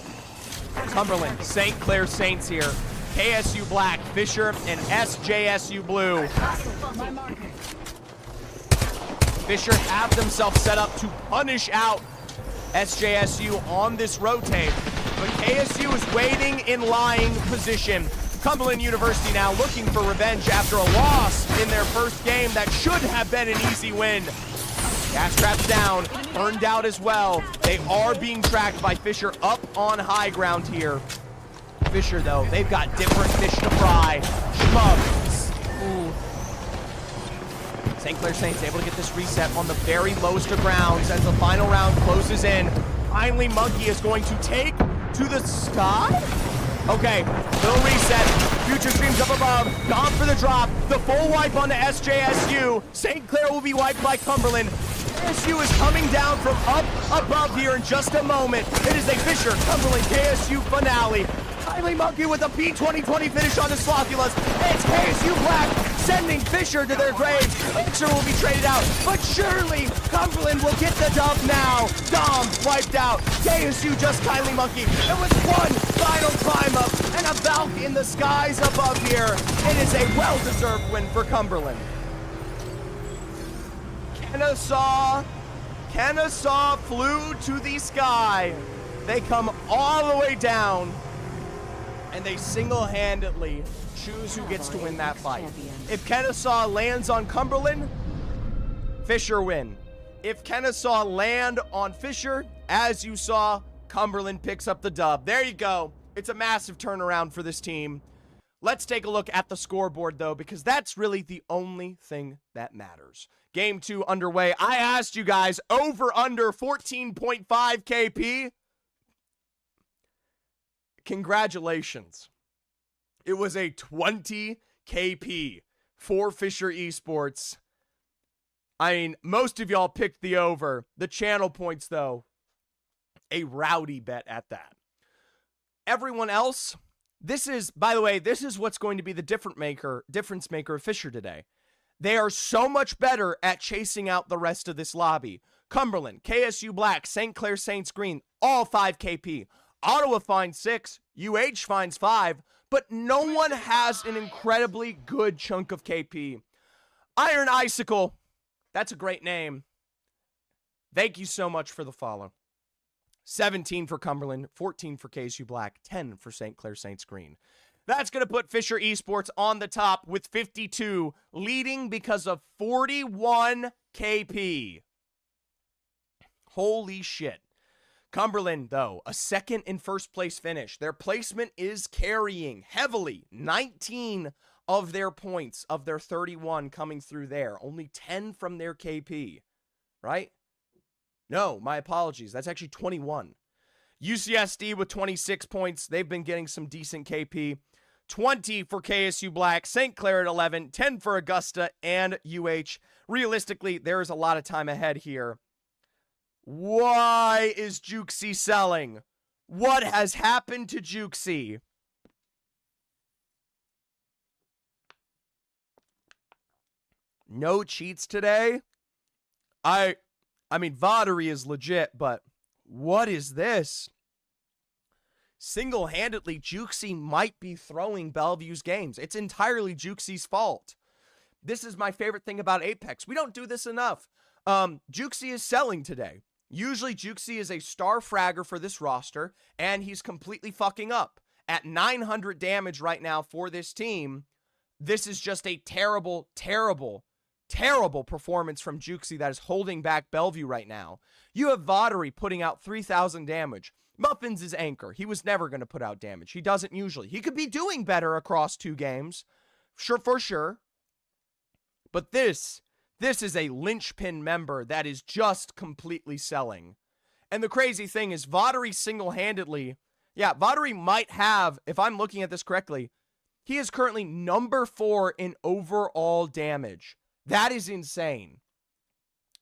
Cumberland, St. Clair Saints here. KSU Black, Fisher, and SJSU Blue. Fisher have themselves set up to punish out SJSU on this rotate, but KSU is waiting in lying position. Cumberland University now looking for revenge after a loss in their first game that should have been an easy win. Gas traps down, burned out as well. They are being tracked by Fisher up on high ground here. Fisher, though, they've got different fish to fry. Schmucks. Ooh. St. Clair Saints able to get this reset on the very lowest of grounds as the final round closes in. Finally, Monkey is going to take to the sky? Okay, little reset. Future Streams up above. Gone for the drop. The full wipe onto SJSU. St. Clair will be wiped by Cumberland. KSU is coming down from up above here in just a moment. It is a Fisher Cumberland KSU finale. Finally, Monkey with a P2020 finish on the Slothulas. It's KSU Black sending Fisher to their graves. Fisher will be traded out, but surely Cumberland will get the dub now. Dom wiped out. KSU just kindly Monkey. It was one final climb up and a Valk in the skies above here. It is a well-deserved win for Cumberland. Kennesaw flew to the sky. They come all the way down, and they single-handedly choose who gets to win that fight. If Kennesaw lands on Cumberland, Fisher win. If Kennesaw land on Fisher, as you saw, Cumberland picks up the dub. There you go. It's a massive turnaround for this team. Let's take a look at the scoreboard, though, because that's really the only thing that matters. Game 2 underway. I asked you guys, over under 14.5 KP. Congratulations. It was a 20 KP for Fisher Esports. I mean, most of y'all picked the over. The channel points, though, a rowdy bet at that. Everyone else, this is, by the way, this is what's going to be the difference maker of Fisher today. They are so much better at chasing out the rest of this lobby. Cumberland, KSU Black, St. Clair Saints Green, all 5 KP. Ottawa finds 6, UH finds 5, but no one has an incredibly good chunk of KP. Iron Icicle, that's a great name. Thank you so much for the follow. 17 for Cumberland, 14 for KSU Black, 10 for St. Clair Saints Green. That's going to put Fisher Esports on the top with 52, leading because of 41 KP. Holy shit. Cumberland, though, a second and first place finish. Their placement is carrying heavily. 19 of their points of their 31 coming through there. Only 10 from their KP, right? No, my apologies. That's actually 21. UCSD with 26 points. They've been getting some decent KP. 20 for KSU Black, St. Clair at 11, 10 for Augusta and UH. Realistically, there is a lot of time ahead here. Why is Jukesy selling? What has happened to Jukesy? No cheats today? I mean, Voddery is legit, but what is this? Single-handedly, Jukesy might be throwing Bellevue's games. It's entirely Jukesy's fault. This is my favorite thing about Apex. We don't do this enough. Jukesy is selling today. Usually, Jukesy is a star fragger for this roster, and he's completely fucking up. At 900 damage right now for this team, this is just a terrible, terrible, terrible performance from Jukesy that is holding back Bellevue right now. You have Voddery putting out 3,000 damage. Muffins is anchor. He was never going to put out damage. He doesn't usually. He could be doing better across 2 games. Sure, for sure. But this is a linchpin member that is just completely selling. And the crazy thing is Voddery single-handedly, yeah, Voddery might have, if I'm looking at this correctly, he is currently number 4 in overall damage. That is insane.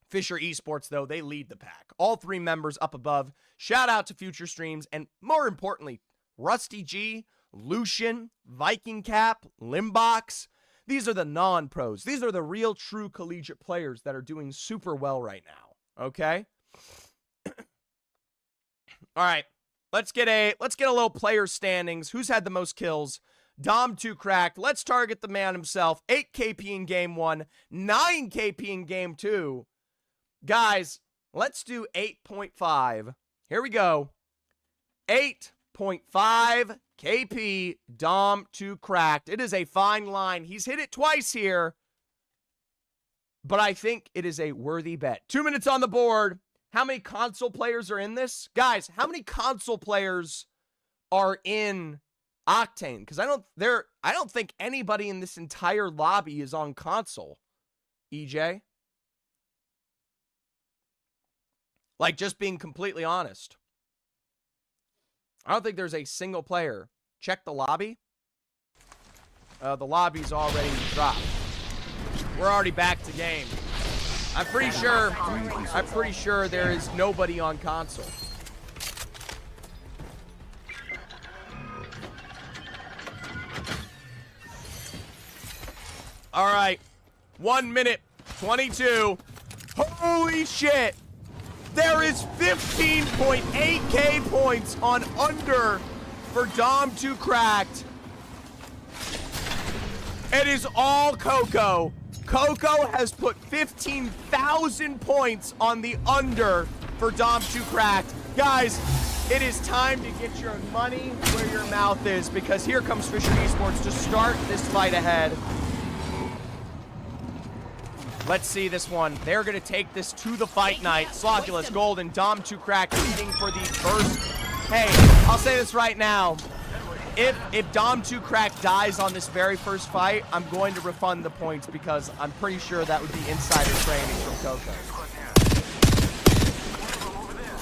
Fisher Esports, though, they lead the pack. All 3 members up above. Shout out to future streams. And more importantly, Rusty G, Lucian, Viking Cap, Limbox. These are the non-pros. These are the real true collegiate players that are doing super well right now. Okay? All right. Let's get a little player standings. Who's had the most kills? Dom 2 cracked. Let's target the man himself. 8 KP in game 1, 9 KP in game 2. Guys, let's do 8.5. Here we go. 8.5 KP, Dom 2 cracked. It is a fine line. He's hit it twice here, but I think it is a worthy bet. 2 minutes on the board. How many console players are in this? Guys, how many console players are in Octane? Because I don't think anybody in this entire lobby is on console. EJ? Like, just being completely honest. I don't think there's a single player. Check the lobby. The lobby's already dropped. We're already back to game. I'm pretty sure there is nobody on console. All right. 1 minute 22. Holy shit. There is 15.8k points on under for Dom 2 cracked. It is all Coco. Coco has put 15,000 points on the under for Dom 2 cracked. Guys, it is time to get your money where your mouth is, because here comes Fisher Esports to start this fight ahead. Let's see this one. They're going to take this to the fight night. Slocula's gold and Dom 2 crack leading for the first. Hey, I'll say this right now. If Dom 2 crack dies on this very first fight, I'm going to refund the points, because I'm pretty sure that would be insider training from Coco.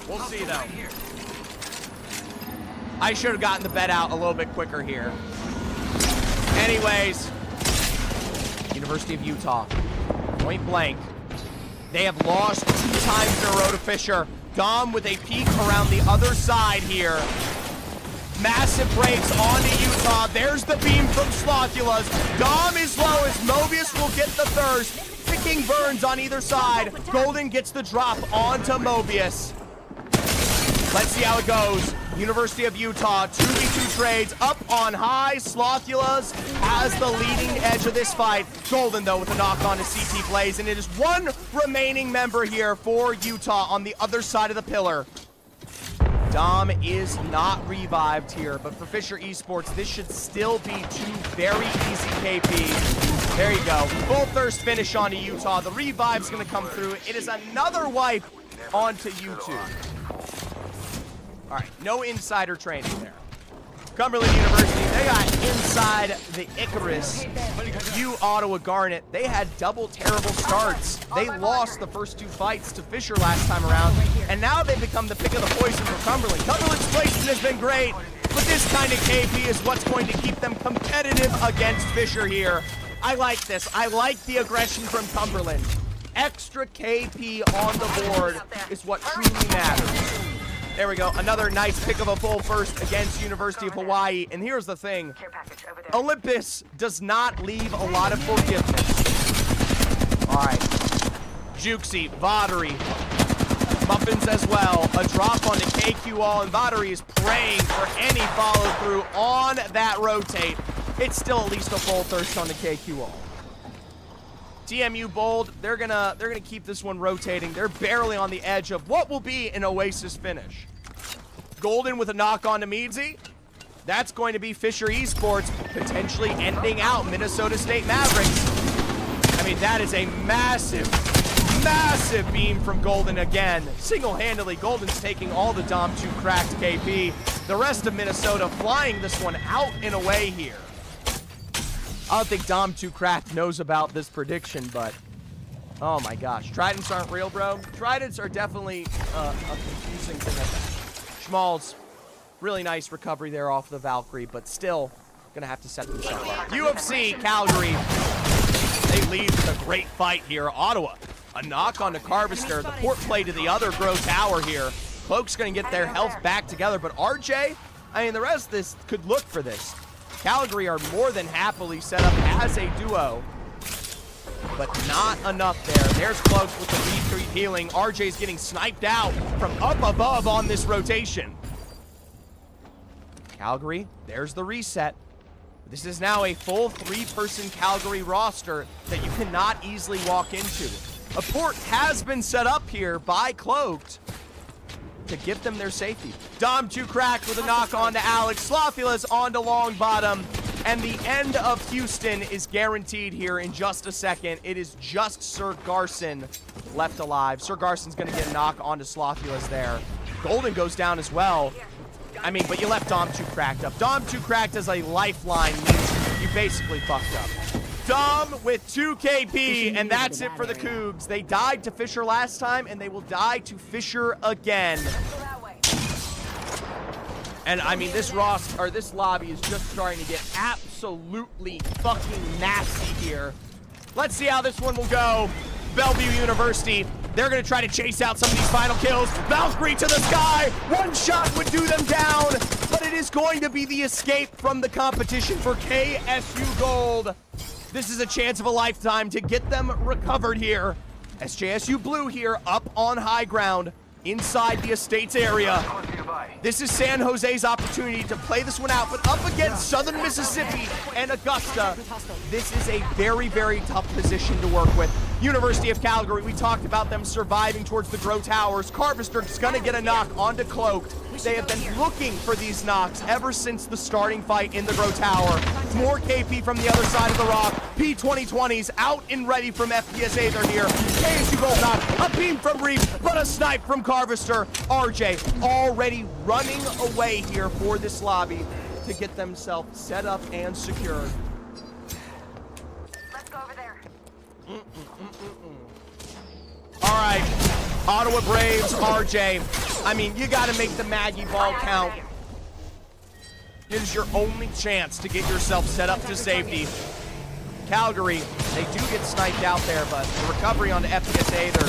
We'll see, though. I should have gotten the bet out a little bit quicker here. Anyways, University of Utah. Point blank. They have lost 2 times in a row to Fisher. Dom with a peek around the other side here. Massive breaks onto Utah. There's the beam from Slocula's. Dom is low as Mobius will get the thirst. Picking burns on either side. Golden gets the drop onto Mobius. Let's see how it goes. University of Utah, 2v2 trades up on high. Slothulas has the leading edge of this fight. Golden, though, with a knock on to CT plays, and it is one remaining member here for Utah on the other side of the pillar. Dom is not revived here, but for Fisher Esports, this should still be two very easy KPs. There you go. Full thirst finish onto Utah. The revive's going to come through. It is another wipe onto YouTube. All right, no insider training there. Cumberland University, they got inside the Icarus. Ottawa Garnet, they had double terrible starts. They lost the first two fights to Fisher last time around, and now they've become the pick of the poison for Cumberland. Cumberland's placement has been great, but this kind of KP is what's going to keep them competitive against Fisher here. I like this. I like the aggression from Cumberland. Extra KP on the board is what truly matters. There we go. Another nice pick of a full first against University of Hawaii. And here's the thing. Olympus does not leave a lot of forgiveness. All right. Juxi, Vatari, Muffins as well. A drop on the KQ all, and Vatari is praying for any follow through on that rotate. It's still at least a full thirst on the KQ all. TMU Bold, they're gonna keep this one rotating. They're barely on the edge of what will be an Oasis finish. Golden with a knock on to Meadsy. That's going to be Fisher Esports potentially ending out Minnesota State Mavericks. I mean, that is a massive, massive beam from Golden again. Single-handedly, Golden's taking all the Dom 2 cracked KP. The rest of Minnesota flying this one out and away here. I don't think Dom 2 Cracked knows about this prediction, but oh my gosh. Tridents aren't real, bro. Tridents are definitely a confusing thing like that. Schmalz, really nice recovery there off the Valkyrie, but still gonna have to set themselves up. UFC Calgary, they lead with a great fight here. Ottawa, a knock on to Carvister. The port play to the other Grow Tower here. Cloak's gonna get their health back together, but RJ, I mean, the rest of this could look for this. Calgary are more than happily set up as a duo, but not enough there. There's Cloak with the retreat healing. RJ's getting sniped out from up above on this rotation. Calgary, there's the reset. This is now a full three-person Calgary roster that you cannot easily walk into. A port has been set up here by Cloaked to give them their safety. Dom 2 Cracked with a knock on to Alex. Slothulus on to long bottom. And the end of Houston is guaranteed here in just a second. It is just Sir Garson left alive. Sir Garson's going to get a knock onto Slothulus there. Golden goes down as well. I mean, but you left Dom 2 Cracked up. Dom 2 Cracked as a lifeline means you basically fucked up. Dom with 2 KP, and that's it for the Cougs. They died to Fisher last time, and they will die to Fisher again. And I mean, this lobby is just starting to get absolutely fucking nasty here. Let's see how this one will go. Bellevue University, they're gonna try to chase out some of these final kills. Valkyrie to the sky, one shot would do them down, but it is going to be the escape from the competition for KSU Gold. This is a chance of a lifetime to get them recovered here. As JSU Blue here up on high ground inside the Estates area. This is San Jose's opportunity to play this one out, but up against Southern Mississippi and Augusta, this is a very, very tough position to work with. University of Calgary, we talked about them surviving towards the Grow Towers. Carvister's gonna get a knock onto Cloaked. They have been looking for these knocks ever since the starting fight in the Grow Tower. More KP from the other side of the rock. P2020's out and ready from FPS Aether here. KSU Gold knock, a beam from Reef, but a snipe from Carvister. RJ already running away here for this lobby to get themselves set up and secured. Let's go over there. All right, Ottawa Braves, RJ. I mean, you got to make the Maggie ball count. It is your only chance to get yourself set up to safety. Calgary, they do get sniped out there, but the recovery onto FPS Aether.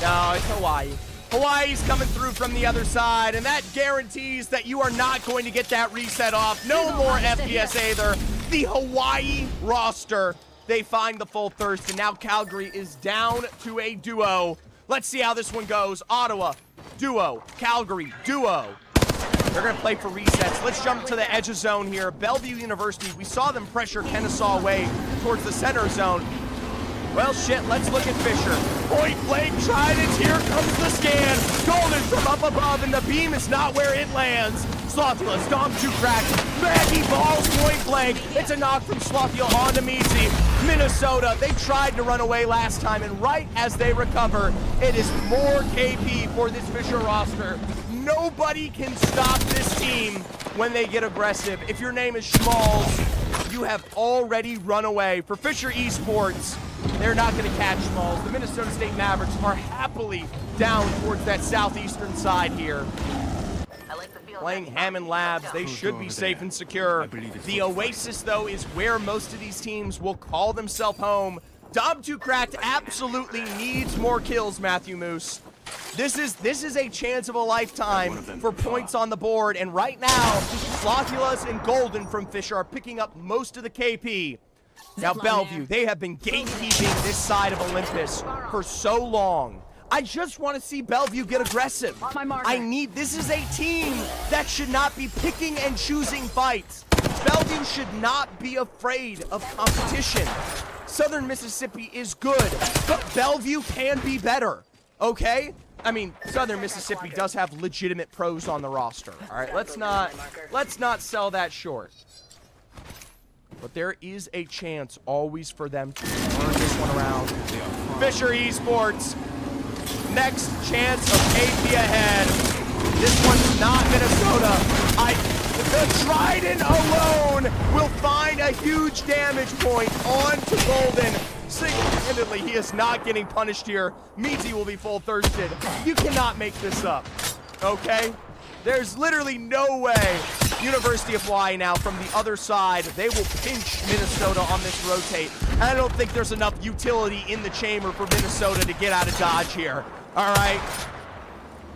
No, it's Hawaii. Hawaii's coming through from the other side, and that guarantees that you are not going to get that reset off. No more FPS Aether. The Hawaii roster, they find the full thirst, and now Calgary is down to a duo. Let's see how this one goes. Ottawa, duo. Calgary, duo. They're going to play for resets. Let's jump to the edge of zone here. Bellevue University, we saw them pressure Kennesaw away towards the center zone. Well, shit, let's look at Fisher. Point blank, Trident, here comes the scan. Golden from up above, and the beam is not where it lands. Slothula stomps to crack. Maggie balls point blank. It's a knock from Slothula on to Meadsy. Minnesota, they tried to run away last time, and right as they recover, it is more KP for this Fisher roster. Nobody can stop this team when they get aggressive. If your name is Schmalls, you have already run away. For Fisher Esports, they're not going to catch Schmalls. The Minnesota State Mavericks are happily down towards that southeastern side here. Playing Hammond Labs, they should be safe and secure. The Oasis, though, is where most of these teams will call themselves home. Dom2 Cracked absolutely needs more kills, Matthew Moose. This is a chance of a lifetime for points on the board, and right now, Slothulas and Golden from Fisher are picking up most of the KP. Now, Bellevue, they have been gatekeeping this side of Olympus for so long. I just want to see Bellevue get aggressive. This is a team that should not be picking and choosing fights. Bellevue should not be afraid of competition. Southern Mississippi is good, but Bellevue can be better, okay? I mean, Southern Mississippi does have legitimate pros on the roster, all right? Let's not sell that short. But there is a chance always for them to turn this one around. Fisher Esports, next chance of KP ahead. This one's not Minnesota. The Trident alone will find a huge damage point onto Golden. Single-handedly, he is not getting punished here. Meadsy will be full thirsted. You cannot make this up, okay? There's literally no way. University of Hawaii now from the other side. They will pinch Minnesota on this rotate. I don't think there's enough utility in the chamber for Minnesota to get out of dodge here. All right?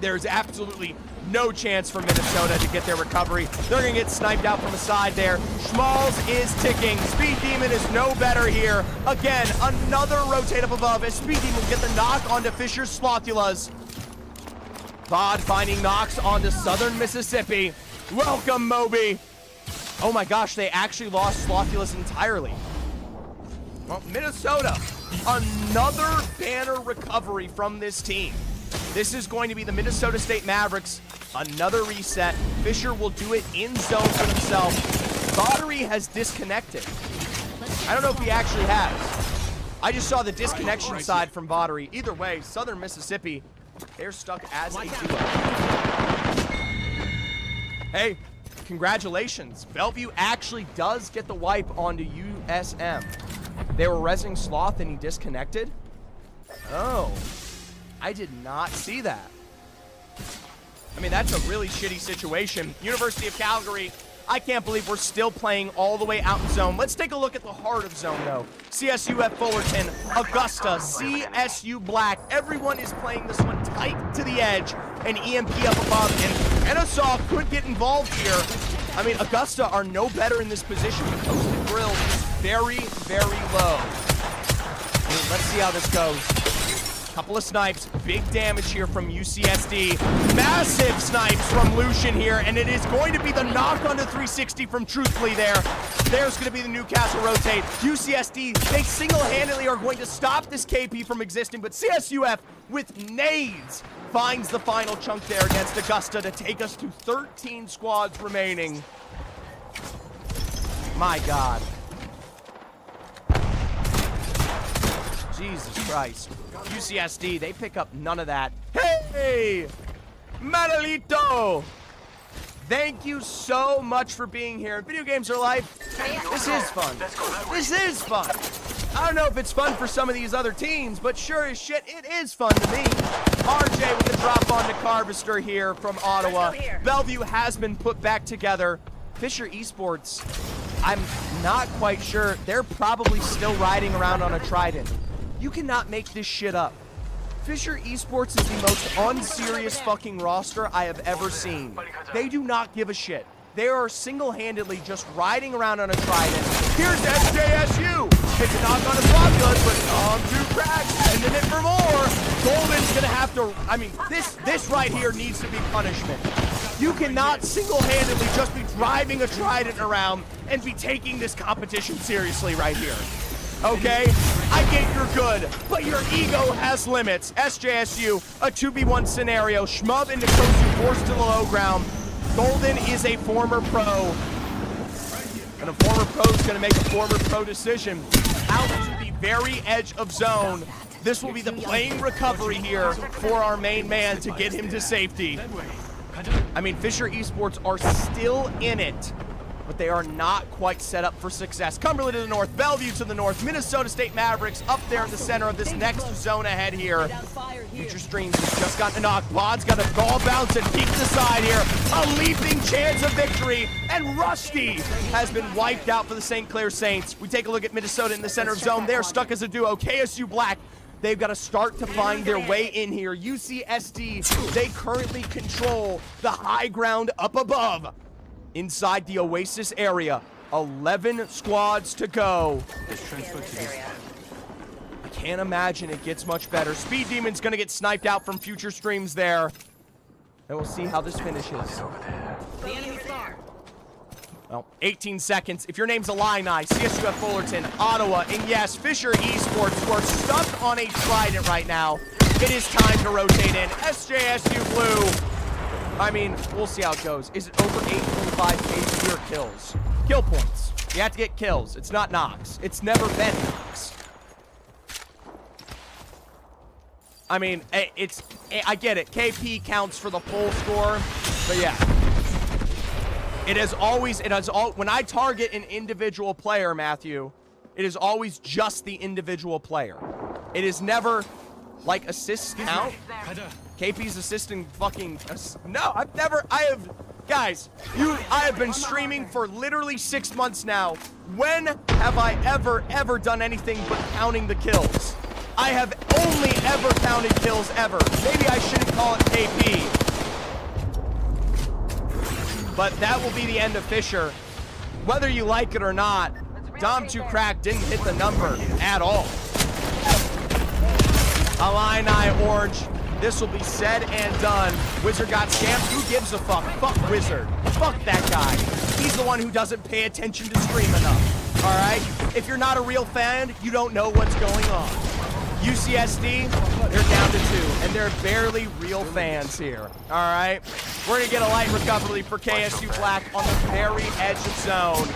There's absolutely no chance for Minnesota to get their recovery. They're going to get sniped out from the side there. Schmalls is ticking. Speed Demon is no better here. Again, another rotate up above as Speed Demon will get the knock onto Fisher's Slothulas. Vod finding knocks onto Southern Mississippi. Welcome, Moby. Oh my gosh, they actually lost Slothulas entirely. Well, Minnesota, another banner recovery from this team. This is going to be the Minnesota State Mavericks. Another reset. Fisher will do it in zone for himself. Voddery has disconnected. I don't know if he actually has. I just saw the disconnection side from Voddery. Either way, Southern Mississippi, they're stuck as a duo. Hey, congratulations. Bellevue actually does get the wipe onto USM. They were resing Sloth and he disconnected? Oh, I did not see that. I mean, that's a really shitty situation. University of Calgary, I can't believe we're still playing all the way out in zone. Let's take a look at the heart of zone, though. CSUF Fullerton, Augusta, CSU Black. Everyone is playing this one tight to the edge, and EMP up above, and Kennesaw could get involved here. I mean, Augusta are no better in this position. The Toasted Grill is very, very low. I mean, let's see how this goes. Couple of snipes, big damage here from UCSD. Massive snipes from Lucian here, and it is going to be the knock onto 360 from Truthfully there. There's going to be the Newcastle rotate. UCSD, they single-handedly are going to stop this KP from existing, but CSUF with nades finds the final chunk there against Augusta to take us to 13 squads remaining. My God. Jesus Christ. UCSD, they pick up none of that. Hey! Manuelito! Thank you so much for being here. Video games are life. This is fun. This is fun. I don't know if it's fun for some of these other teams, but sure as shit, it is fun to me. RJ with the drop on to Carvester here from Ottawa. Bellevue has been put back together. Fisher Esports, I'm not quite sure. They're probably still riding around on a Trident. You cannot make this shit up. Fisher Esports is the most unserious fucking roster I have ever seen. They do not give a shit. They are single-handedly just riding around on a trident. Here's SJSU. It's a knock on his populace, but 2 cracks, and then it for more. Golden's gonna have to, I mean, this right here needs to be punishment. You cannot single-handedly just be driving a trident around and be taking this competition seriously right here. Okay? I get you're good, but your ego has limits. SJSU, a 2v1 scenario. Shmub and Nikosu forced to the low ground. Golden is a former pro. And a former pro is going to make a former pro decision. Out to the very edge of zone. This will be the playing recovery here for our main man to get him to safety. I mean, Fisher Esports are still in it, but they are not quite set up for success. Cumberland to the north, Bellevue to the north, Minnesota State Mavericks up there in the center of this next zone ahead here. Future Streams has just gotten a knock. Bod's got a ball bounce and peek the side here. A leaping chance of victory, and Rusty has been wiped out for the St. Clair Saints. We take a look at Minnesota in the center of zone. They're stuck as a duo. KSU Black, they've got to start to find their way in here. UCSD, they currently control the high ground up above. Inside the Oasis area, 11 squads to go. I can't imagine it gets much better. Speed Demon's gonna get sniped out from Future Streams there. And we'll see how this finishes. The enemy's far. Well, 18 seconds. If your name's Illini, CSUF Fullerton, Ottawa, and yes, Fisher Esports, who are stuck on a trident right now, it is time to rotate in. SJSU Blue. I mean, we'll see how it goes. Is it over 8.5 KP or kills? Kill points. You have to get kills. It's not knocks. It's never been knocks. I mean, I get it. KP counts for the full score, but yeah. When I target an individual player, Matthew, it is always just the individual player. It is never like assists count. KP's assisting fucking, no, guys, I have been streaming for literally 6 months now. When have I ever done anything but counting the kills? I have only ever counted kills ever. Maybe I shouldn't call it KP. But that will be the end of Fisher. Whether you like it or not, Dom2Crack didn't hit the number at all. Illini Orange. This will be said and done. Wizard got scammed. Who gives a fuck? Fuck Wizard. Fuck that guy. He's the one who doesn't pay attention to stream enough. All right? If you're not a real fan, you don't know what's going on. UCSD, they're down to 2, and they're barely real fans here. All right? We're going to get a light recovery for KSU Black on the very edge of zone.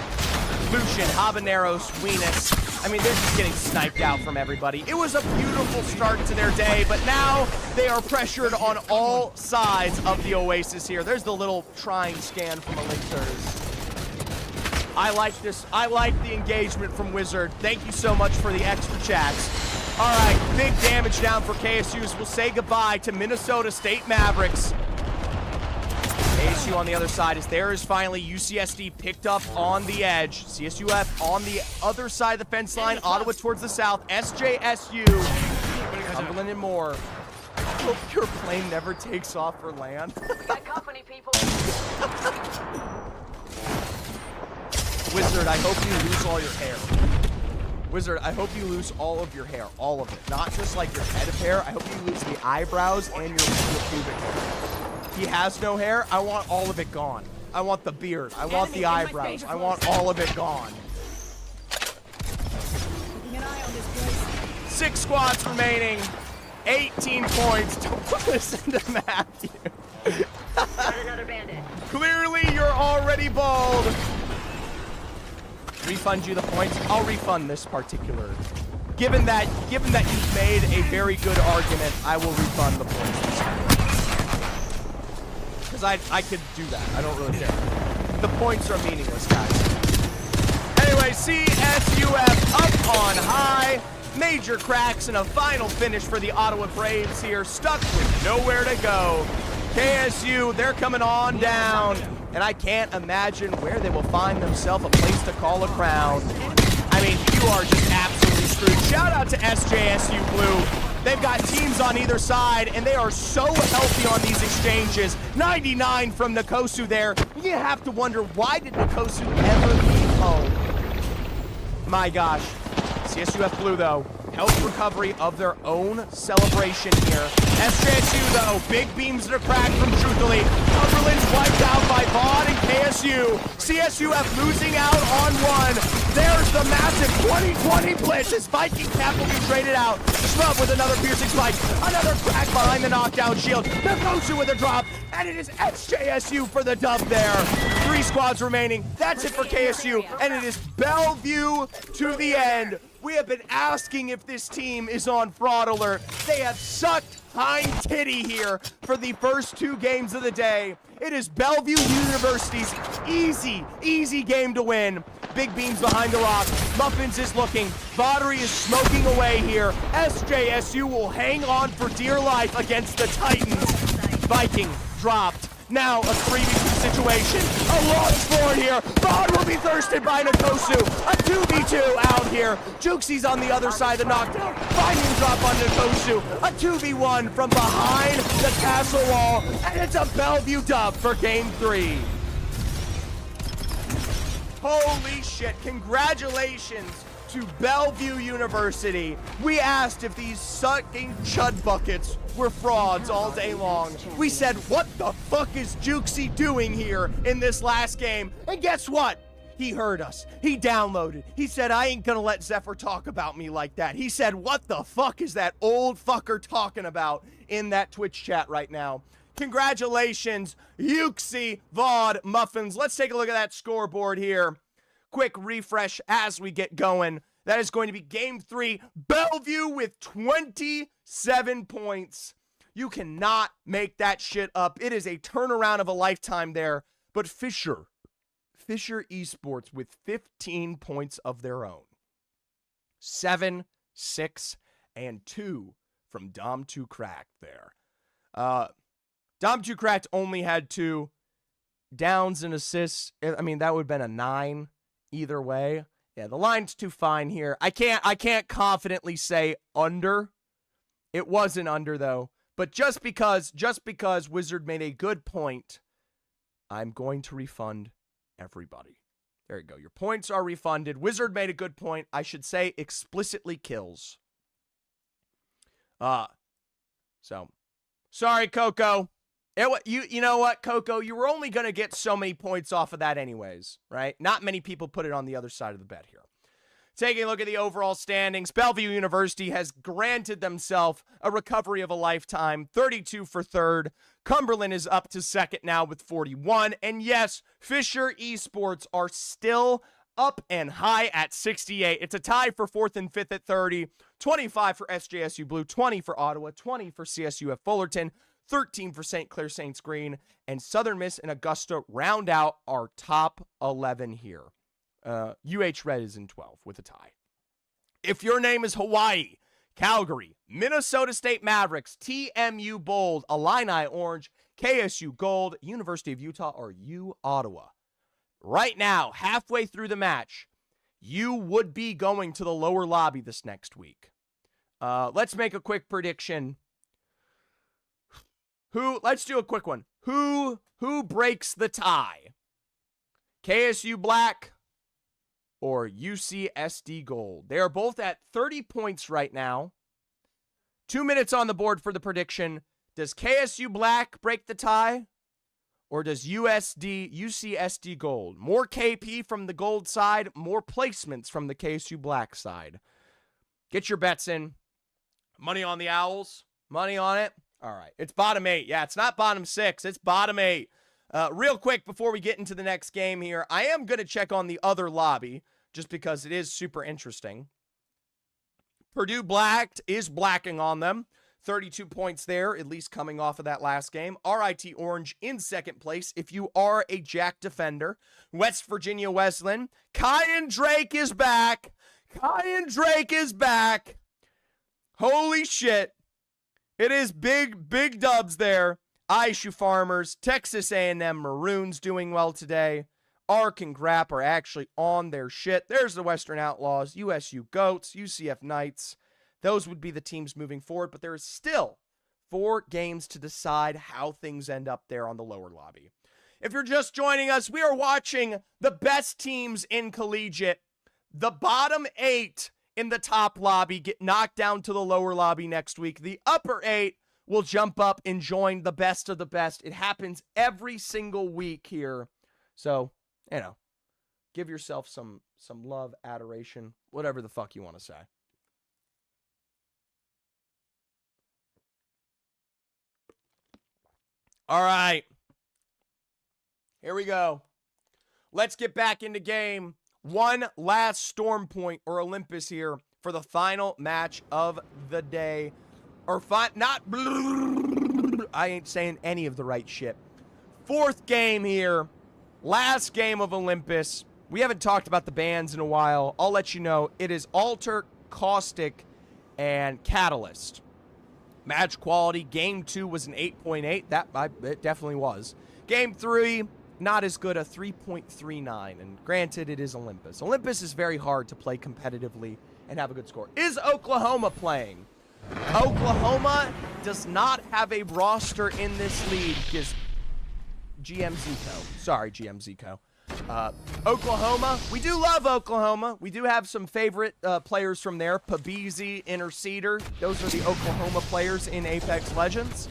Lucian, Habaneros, Weenus. I mean, they're just getting sniped out from everybody. It was a beautiful start to their day, but now they are pressured on all sides of the Oasis here. There's the little trying scan from Elixirs. I like this. I like the engagement from Wizard. Thank you so much for the extra chats. All right, big damage down for KSU's. We'll say goodbye to Minnesota State Mavericks. KSU on the other side as there is finally UCSD picked up on the edge. CSUF on the other side of the fence line. Ottawa towards the south. SJSU. Cumberland and more. I hope your plane never takes off for land. Got company, people. Wizard, I hope you lose all your hair. Wizard, I hope you lose all of your hair. All of it. Not just like your head of hair. I hope you lose the eyebrows and your pubic hair. He has no hair. I want all of it gone. I want the beard. I want the eyebrows. I want all of it gone. Keeping an eye on this place. 6 squads remaining. 18 points. Don't listen to Matthew. Got another bandit. Clearly, you're already bald. Refund you the points. I'll refund this particular. Given that you've made a very good argument, I will refund the points this time. Because I could do that. I don't really care. The points are meaningless, guys. Anyway, CSUF up on high. Major cracks and a final finish for the Ottawa Braves here. Stuck with nowhere to go. KSU, they're coming on down. And I can't imagine where they will find themselves a place to call a crown. I mean, you are just absolutely screwed. Shout out to SJSU Blue. They've got teams on either side, and they are so healthy on these exchanges. 99 from Nkosu there. You have to wonder, why did Nkosu ever leave home? My gosh. CSUF Blue, though. Health recovery of their own celebration here. SJSU, though, big beams that are cracked from Truthfully. Cumberland's wiped out by Vaughn and KSU. CSUF losing out on one. There's the massive 2020 blitz as Viking Cap will be traded out. Scrub with another piercing spike. Another crack behind the knockdown shield. Nkosu with a drop. And it is SJSU for the dub there. 3 squads remaining. That's it for KSU. And it is Bellevue to the end. We have been asking if this team is on fraud alert. They have sucked hind titty here for the first 2 games of the day. It is Bellevue University's easy game to win. Big beams behind the rock. Muffins is looking. Vattery is smoking away here. SJSU will hang on for dear life against the Titans. Viking dropped. Now a 3v2 situation. A launch for here. Vaughn will be thirsted by Nkosu. A 2v2 out here. Juxie's on the other side of the knockdown. Finding drop on Nkosu. A 2v1 from behind the castle wall. And it's a Bellevue dub for game 3. Holy shit. Congratulations to Bellevue University. We asked if these sucking chud buckets were frauds all day long. We said, what the fuck is Juxie doing here in this last game? And guess what? He heard us. He downloaded. He said, I ain't gonna let Zephyr talk about me like that. He said, what the fuck is that old fucker talking about in that Twitch chat right now? Congratulations, Juxie, Vaughn, Muffins. Let's take a look at that scoreboard here. Quick refresh as we get going. That is going to be game 3. Bellevue with 27 points. You cannot make that shit up. It is a turnaround of a lifetime there. But Fisher Esports with 15 points of their own. 7, 6, and 2 from Dom2 Cracked there. Dom2 Cracked only had 2 downs and assists. I mean, that would have been a 9 either way. Yeah, the line's too fine here. I can't confidently say under. It wasn't under though. But just because Wizard made a good point, I'm going to refund everybody. There you go. Your points are refunded. Wizard made a good point. I should say explicitly kills. So sorry, Coco. You know what, Coco? You were only going to get so many points off of that anyways, right? Not many people put it on the other side of the bet here. Taking a look at the overall standings, Bellevue University has granted themselves a recovery of a lifetime, 32 for 3rd. Cumberland is up to 2nd now with 41. And yes, Fisher Esports are still up and high at 68. It's a tie for 4th and 5th at 30. 25 for SJSU Blue, 20 for Ottawa, 20 for CSUF Fullerton, 13 for St. Clair Saints Green, and Southern Miss and Augusta round out our top 11 here. UH Red is in 12 with a tie. If your name is Hawaii, Calgary, Minnesota State Mavericks, TMU Bold, Illini Orange, KSU Gold, University of Utah, or U Ottawa, right now, halfway through the match, you would be going to the lower lobby this next week. Let's make a quick prediction. Let's do a quick one. Who breaks the tie? KSU Black or UCSD Gold? They are both at 30 points right now. 2 minutes on the board for the prediction. Does KSU Black break the tie? Or does UCSD Gold? More KP from the Gold side, more placements from the KSU Black side. Get your bets in. Money on the Owls. Money on it. All right, it's bottom 8. Yeah, it's not bottom 6. It's bottom 8. Real quick, before we get into the next game here, I am going to check on the other lobby, just because it is super interesting. Purdue Black is blacking on them. 32 points there, at least coming off of that last game. RIT Orange in 2nd place if you are a Jack defender. West Virginia Wesleyan. Kyan Drake is back. Kyan Drake is back. Holy shit. It is big dubs there. ISU Farmers, Texas A&M Maroons doing well today. Ark and Grapp are actually on their shit. There's the Western Outlaws, USU Goats, UCF Knights. those would be the teams moving forward, but there is still 4 games to decide how things end up there on the lower lobby. If you're just joining us, we are watching the best teams in Collegiate. The bottom 8 in the top lobby get knocked down to the lower lobby next week. The upper 8 will jump up and join the best of the best. It happens every single week here. So, you know, give yourself some love, adoration, whatever the fuck you want to say. All right. Here we go. Let's get back into game. One last Storm Point or Olympus here for the final match of the day. Or I ain't saying any of the right shit. 4th game here. Last game of Olympus. We haven't talked about the bans in a while. I'll let you know. It is Alter, Caustic, and Catalyst. Match quality. Game 2 was an 8.8. It definitely was. Game 3, not as good, a 3.39. And granted, it is Olympus. Olympus is very hard to play competitively and have a good score. Is Oklahoma playing? Oklahoma does not have a roster in this league because GM Zico. Sorry, GM Zico. Oklahoma, we do love Oklahoma. We do have some favorite players from there. Pabezi, Interceder. Those are the Oklahoma players in Apex Legends.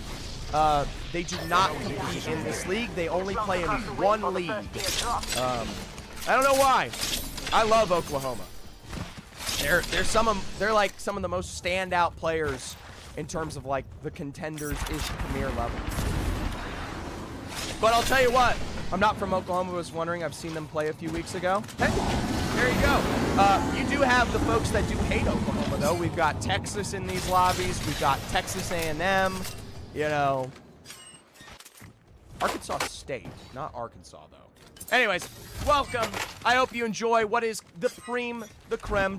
They do not compete in this league. They only play in one league. I don't know why. I love Oklahoma. They're like some of the most standout players in terms of like the contenders-ish premier level. But I'll tell you what, I'm not from Oklahoma. I was wondering. I've seen them play a few weeks ago. Hey, there you go. You do have the folks that do hate Oklahoma, though. We've got Texas in these lobbies. We've got Texas A&M. You know, Arkansas State, not Arkansas, though. Anyways, welcome. I hope you enjoy what is the creme de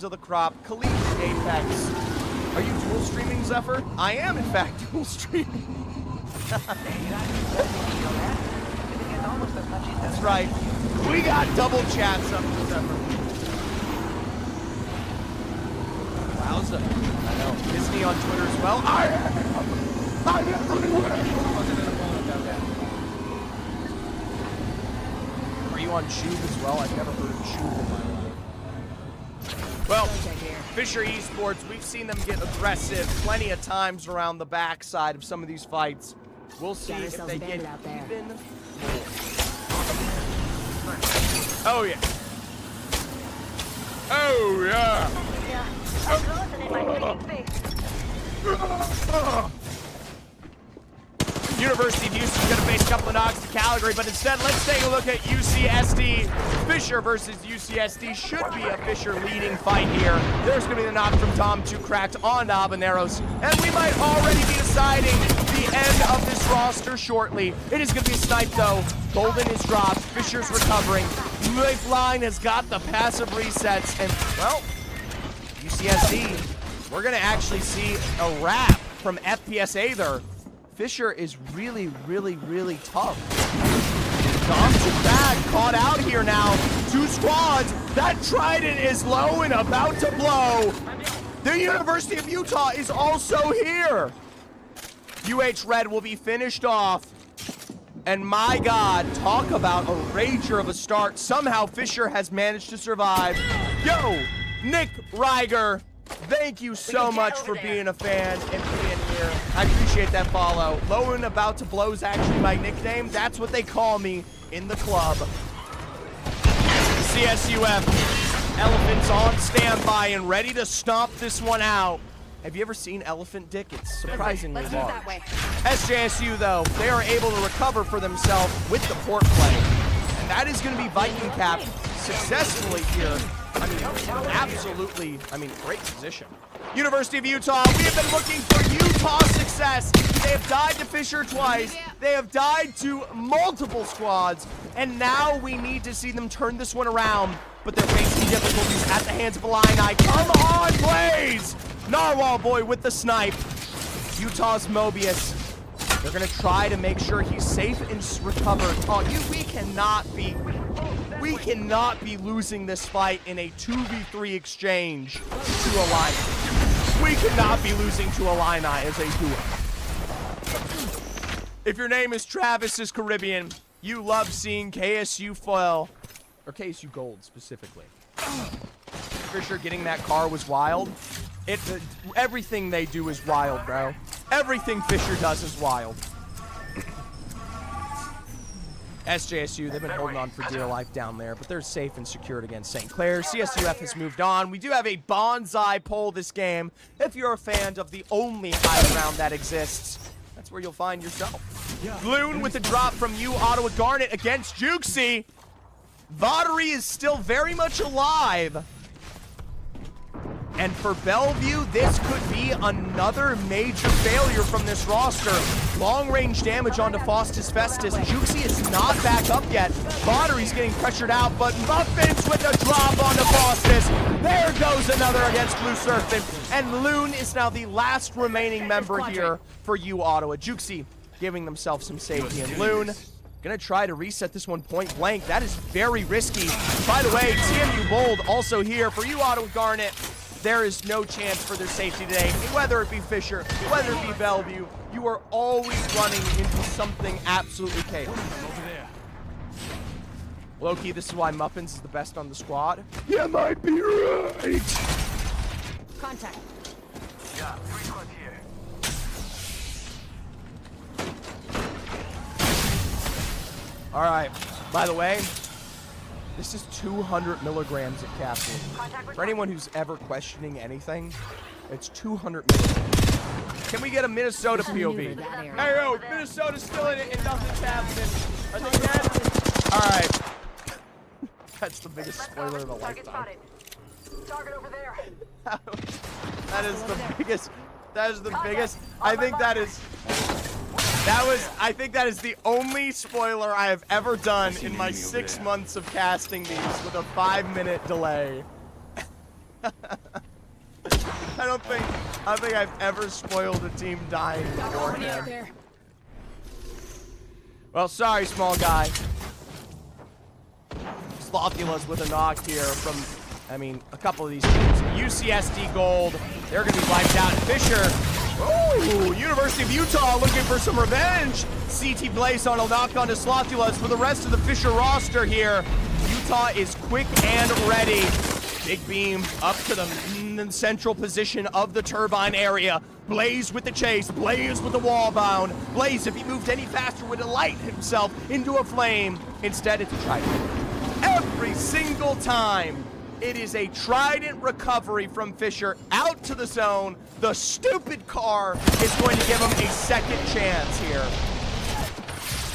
la crop, Collegiate Apex. Are you dual streaming, Zephyr? I am, in fact, dual streaming. That's right. We got double chats up with Zephyr. Wowza. I know. Disney on Twitter as well. I am everywhere. Are you on Shube as well? I've never heard of Shube in my life. Well, Fisher Esports, we've seen them get aggressive plenty of times around the backside of some of these fights. We'll see if they get even more. Oh, yeah. Oh, yeah. University of Houston's going to face a couple of knocks to Calgary, but instead, let's take a look at UCSD. Fisher versus UCSD should be a Fisher leading fight here. There's going to be the knock from Tom 2 cracked on Habaneros, and we might already be deciding the end of this roster shortly. It is going to be a snipe, though. Golden is dropped. Fisher's recovering. Lifeline has got the passive resets, and, well, UCSD, we're going to actually see a wrap from FPSA there. Fisher is really, really, really tough. Tom 2 bad, caught out here now. 2 squads. That Trident is low and about to blow. The University of Utah is also here. UH Red will be finished off. And my God, talk about a rager of a start. Somehow Fisher has managed to survive. Yo, Nick Reiger, thank you so much for being a fan and being here. I appreciate that follow. Low and about to blow is actually my nickname. That's what they call me in the club. CSUF, Elephants on standby and ready to stomp this one out. Have you ever seen elephant dick? It's surprisingly large. SJSU, though, they are able to recover for themselves with the port play. And that is going to be Viking Cap successfully here. I mean, absolutely, great position. University of Utah, we have been looking for Utah success. They have died to Fisher twice. They have died to multiple squads. And now we need to see them turn this one around. But they're facing difficulties at the hands of Illini. Come on, Blaze! Narwhal Boy with the snipe. Utah's Mobius. They're going to try to make sure he's safe and recovered. Oh, we cannot be losing this fight in a 2v3 exchange to Alliance. We cannot be losing to Illini as a duo. If your name is Travis is Caribbean, you love seeing KSU foil, or KSU gold specifically. Fisher getting that car was wild. Everything they do is wild, bro. Everything Fisher does is wild. SJSU, they've been holding on for dear life down there, but they're safe and secured against St. Clair. CSUF has moved on. We do have a bonsai poll this game. If you're a fan of the only high ground that exists, that's where you'll find yourself. Loon with a drop from you, Ottawa Garnet against Juxie. Vattery is still very much alive. And for Bellevue, this could be another major failure from this roster. Long-range damage onto Faustus Festus. Juxie is not back up yet. Vattery's getting pressured out, but Muffins with a drop onto Faustus. There goes another against Blue Serpent. And Loon is now the last remaining member here for you, Ottawa. Juxie giving themselves some safety. And Loon gonna try to reset this one point blank. That is very risky. By the way, TMU Bold also here for you, Ottawa Garnet. There is no chance for their safety today. Whether it be Fisher, whether it be Bellevue, you are always running into something absolutely chaotic. Low-key, this is why Muffins is the best on the squad. You might be right. Contact. Yeah, 3 squads here. All right. By the way, this is 200 milligrams of caffeine. For anyone who's ever questioning anything, it's 200 milligrams. Can we get a Minnesota POV? Hey, yo, Minnesota's still in it and nothing's happening. Are they dead? All right. That's the biggest spoiler of a lifetime. Target over there. That is the biggest. That is the biggest. I think that is the only spoiler I have ever done in my 6 months of casting these with a 5-minute delay. I don't think I've ever spoiled a team dying beforehand. Well, sorry, small guy. Slothulus with a knock here from, I mean, a couple of these teams. UCSD Gold, they're going to be wiped out. Fisher, ooh, University of Utah looking for some revenge. CT Blaze on a knock onto Slothulus. For the rest of the Fisher roster here, Utah is quick and ready. Big beam up to the central position of the turbine area. Blaze with the chase, Blaze with the wall bound. Blaze, if he moved any faster, would light himself into a flame. Instead, it's a trident. Every single time, it is a trident recovery from Fisher out to the zone. The stupid car is going to give him a second chance here.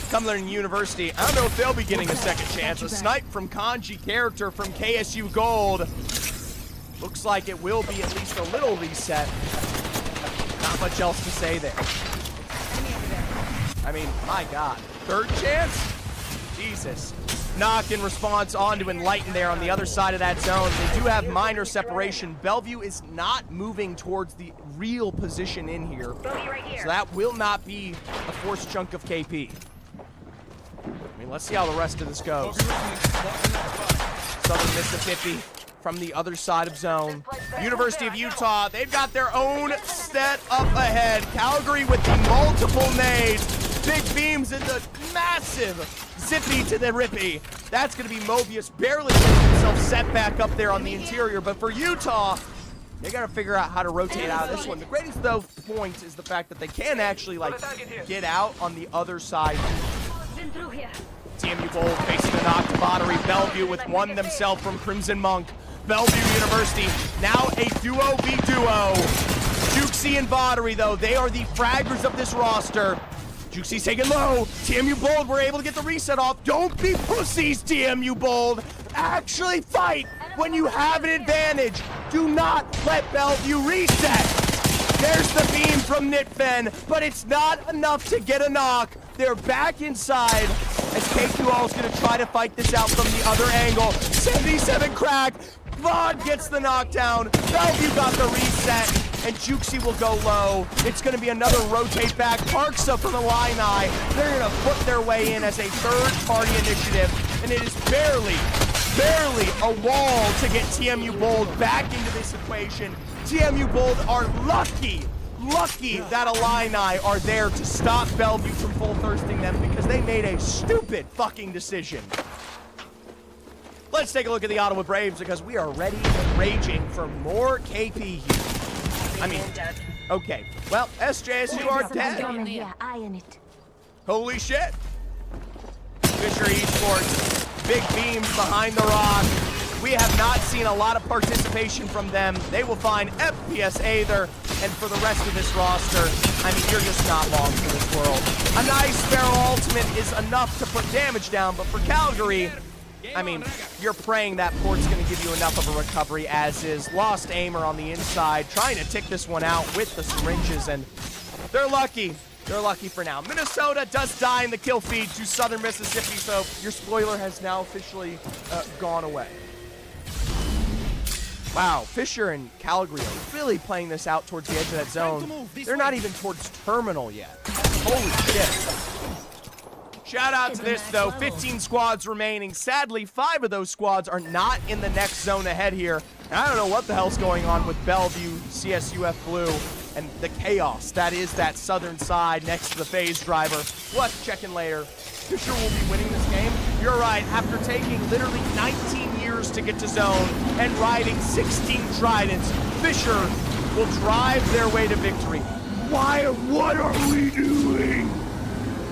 Cumberland University, I don't know if they'll be getting a second chance. A snipe from Kanji character from KSU Gold. Looks like it will be at least a little reset. Not much else to say there. I mean, my God. Third chance? Jesus. Knock in response on to Enlighten there on the other side of that zone. They do have minor separation. Bellevue is not moving towards the real position in here. So that will not be a forced chunk of KP. I mean, let's see how the rest of this goes. Southern Mississippi from the other side of zone. University of Utah, they've got their own set up ahead. Calgary with the multiple nades. Big beams in the massive zippy to the rippy. That's going to be Mobius barely getting himself set back up there on the interior. But for Utah, they got to figure out how to rotate out of this one. The greatest, though, point is the fact that they can actually, like, get out on the other side. TMU Gold facing a knock to Vattery. Bellevue with one themselves from Crimson Monk. Bellevue University now a duo v duo. Juxie and Vattery, though, they are the fraggers of this roster. Juxie's taken low. TMU Bold were able to get the reset off. Don't be pussies, TMU Bold. Actually fight when you have an advantage. Do not let Bellevue reset. There's the beam from Nitfen, but it's not enough to get a knock. They're back inside as K2O is going to try to fight this out from the other angle. 77 crack. Vaughn gets the knockdown. Bellevue got the reset, and Juxie will go low. It's going to be another rotate back. Parksa from Illini. They're going to put their way in as a third-party initiative, and it is barely a wall to get TMU Bold back into this equation. TMU Bold are lucky that Illini are there to stop Bellevue from full thirsting them because they made a stupid fucking decision. Let's take a look at the Ottawa Braves because we are ready and raging for more KP here. I mean, okay. Well, SJSU are dead. Yeah, eyeing it. Holy shit. Fisher Esports, big beams behind the rock. We have not seen a lot of participation from them. They will find FPS Aether, and for the rest of this roster, I mean, you're just not long for this world. A nice Sparrow Ultimate is enough to put damage down, but for Calgary, I mean, you're praying that port's going to give you enough of a recovery, as is Lost Aimer on the inside, trying to tick this one out with the syringes, and they're lucky. They're lucky for now. Minnesota does die in the kill feed to Southern Mississippi, so your spoiler has now officially gone away. Wow, Fisher and Calgary are really playing this out towards the edge of that zone. They're not even towards terminal yet. Holy shit. Shout out to this, though. 15 squads remaining. Sadly, 5 of those squads are not in the next zone ahead here. And I don't know what the hell's going on with Bellevue, CSUF Blue, and the chaos that is that southern side next to the phase driver. We'll have to check in later. Fisher will be winning this game. You're right. After taking literally 19 years to get to zone and riding 16 tridents, Fisher will drive their way to victory. What are we doing?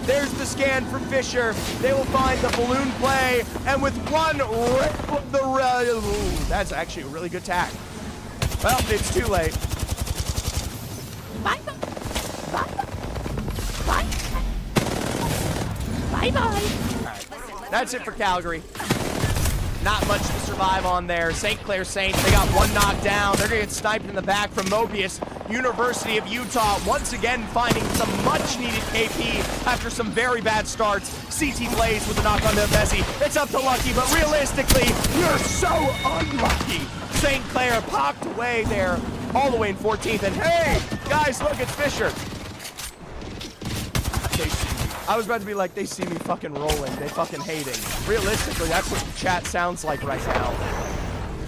There's the scan from Fisher. They will find the balloon play, and with one rip of the that's actually a really good tack. Well, it's too late. Bye-bye. Bye. Bye-bye. That's it for Calgary. Not much to survive on there. St. Clair Saints, they got one knocked down. They're going to get sniped in the back from Mobius. University of Utah once again finding some much-needed KP after some very bad starts. CT Blaze with a knock on the Bessie. It's up to Lucky, but realistically, you're so unlucky. St. Clair popped away there all the way in 14th. And hey, guys, look, it's Fisher. I was about to be like, they see me fucking rolling. They fucking hating. Realistically, that's what the chat sounds like right now.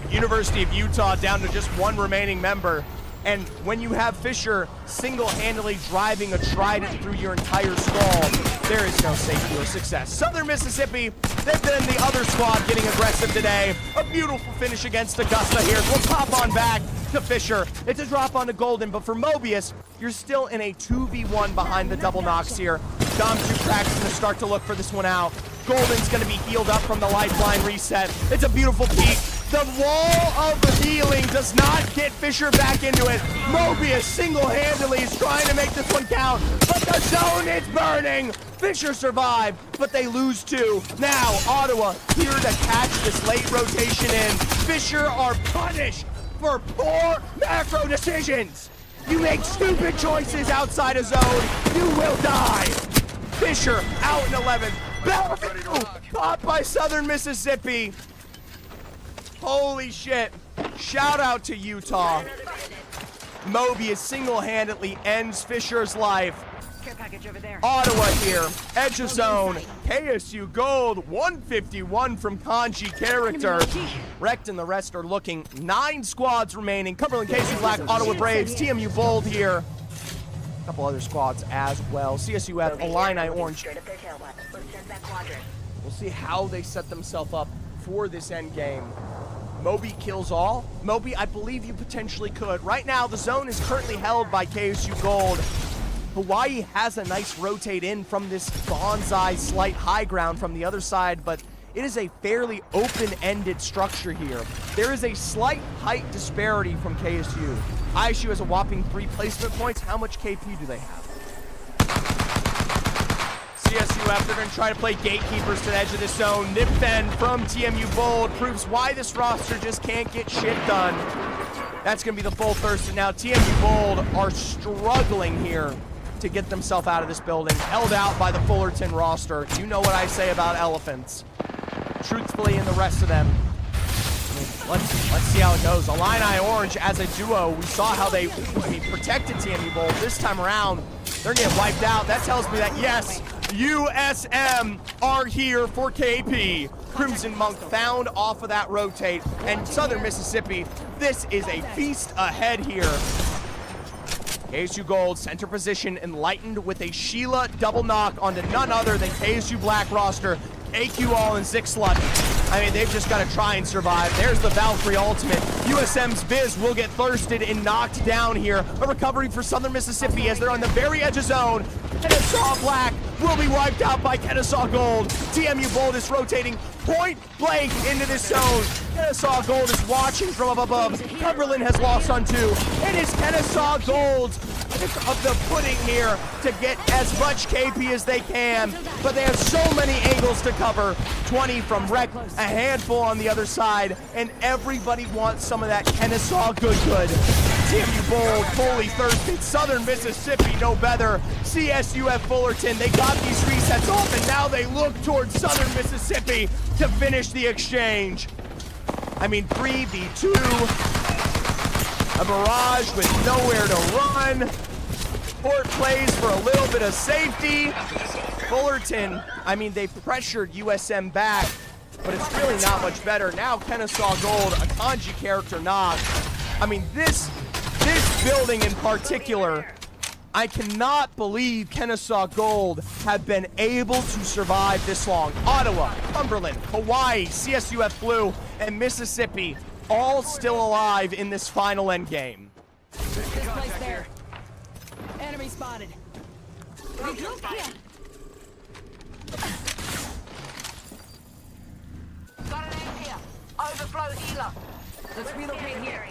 University of Utah down to just one remaining member. And when you have Fisher single-handedly driving a trident through your entire skull, there is no safety or success. Southern Mississippi, they've been the other squad getting aggressive today. A beautiful finish against Augusta here. We'll pop on back to Fisher. It's a drop onto Golden, but for Mobius, you're still in a 2v1 behind the double knocks here. Dom 2 Crack's gonna start to look for this one out. Golden's gonna be healed up from the lifeline reset. It's a beautiful peek. The wall of healing does not get Fisher back into it. Mobius single-handedly is trying to make this one count, but the zone is burning. Fisher survived, but they lose 2. Now, Ottawa here to catch this late rotation in. Fisher are punished for poor macro decisions. You make stupid choices outside of zone, you will die. Fisher out in 11th. Bellevue caught by Southern Mississippi. Holy shit. Shout out to Utah. Mobius single-handedly ends Fisher's life. Care package over there. Ottawa here, edge of zone. KSU Gold, 151 from Kanji character. Wrecked and the rest are looking. 9 squads remaining. Cumberland KSU Black, Ottawa Braves, TMU Bold here. A couple other squads as well. CSUF, Illini Orange. We'll see how they set themselves up for this end game. Moby kills all. Moby, I believe you potentially could. Right now, the zone is currently held by KSU Gold. Hawaii has a nice rotate in from this bonsai slight high ground from the other side, but it is a fairly open-ended structure here. There is a slight height disparity from KSU. ISU has a whopping 3 placement points. How much KP do they have? CSUF, they're going to try to play gatekeepers to the edge of this zone. Nip bend from TMU Bold proves why this roster just can't get shit done. That's going to be the full thirst. And now TMU Bold are struggling here to get themselves out of this building. Held out by the Fullerton roster. You know what I say about elephants. Truthfully, and the rest of them. Let's see how it goes. Illini Orange as a duo. We saw how they protected TMU Bold. This time around, they're going to get wiped out. That tells me that, yes, USM are here for KP. Crimson Monk found off of that rotate, and Southern Mississippi, this is a feast ahead here. KSU Gold, center position, enlightened with a Sheila double knock onto none other than KSU Black roster, AQ All and Zixslut. I mean, they've just got to try and survive. There's the Valkyrie ultimate. USM's Viz will get thirsted and knocked down here. A recovery for Southern Mississippi as they're on the very edge of zone. Kennesaw Black will be wiped out by Kennesaw Gold. TMU Bold is rotating point blank into this zone. Kennesaw Gold is watching from up above. Cumberland has lost on 2. It is Kennesaw Gold's of the pudding here to get as much KP as they can, but they have so many angles to cover. 20 from Rec, a handful on the other side, and everybody wants some of that Kennesaw good. TMU Bold, fully thirsted. Southern Mississippi, no better. CSUF Fullerton, they got these resets off, and now they look towards Southern Mississippi to finish the exchange. I mean, 3v2. A barrage with nowhere to run. Fort plays for a little bit of safety. Fullerton, I mean, they've pressured USM back, but it's really not much better. Now Kennesaw Gold, a kanji character knock. I mean, this building in particular, I cannot believe Kennesaw Gold have been able to survive this long. Ottawa, Cumberland, Hawaii, CSUF Blue, and Mississippi all still alive in this final end game. This place there. Enemy spotted. Regroup here. Got an aim here. Overflow healer. Let's relocate here.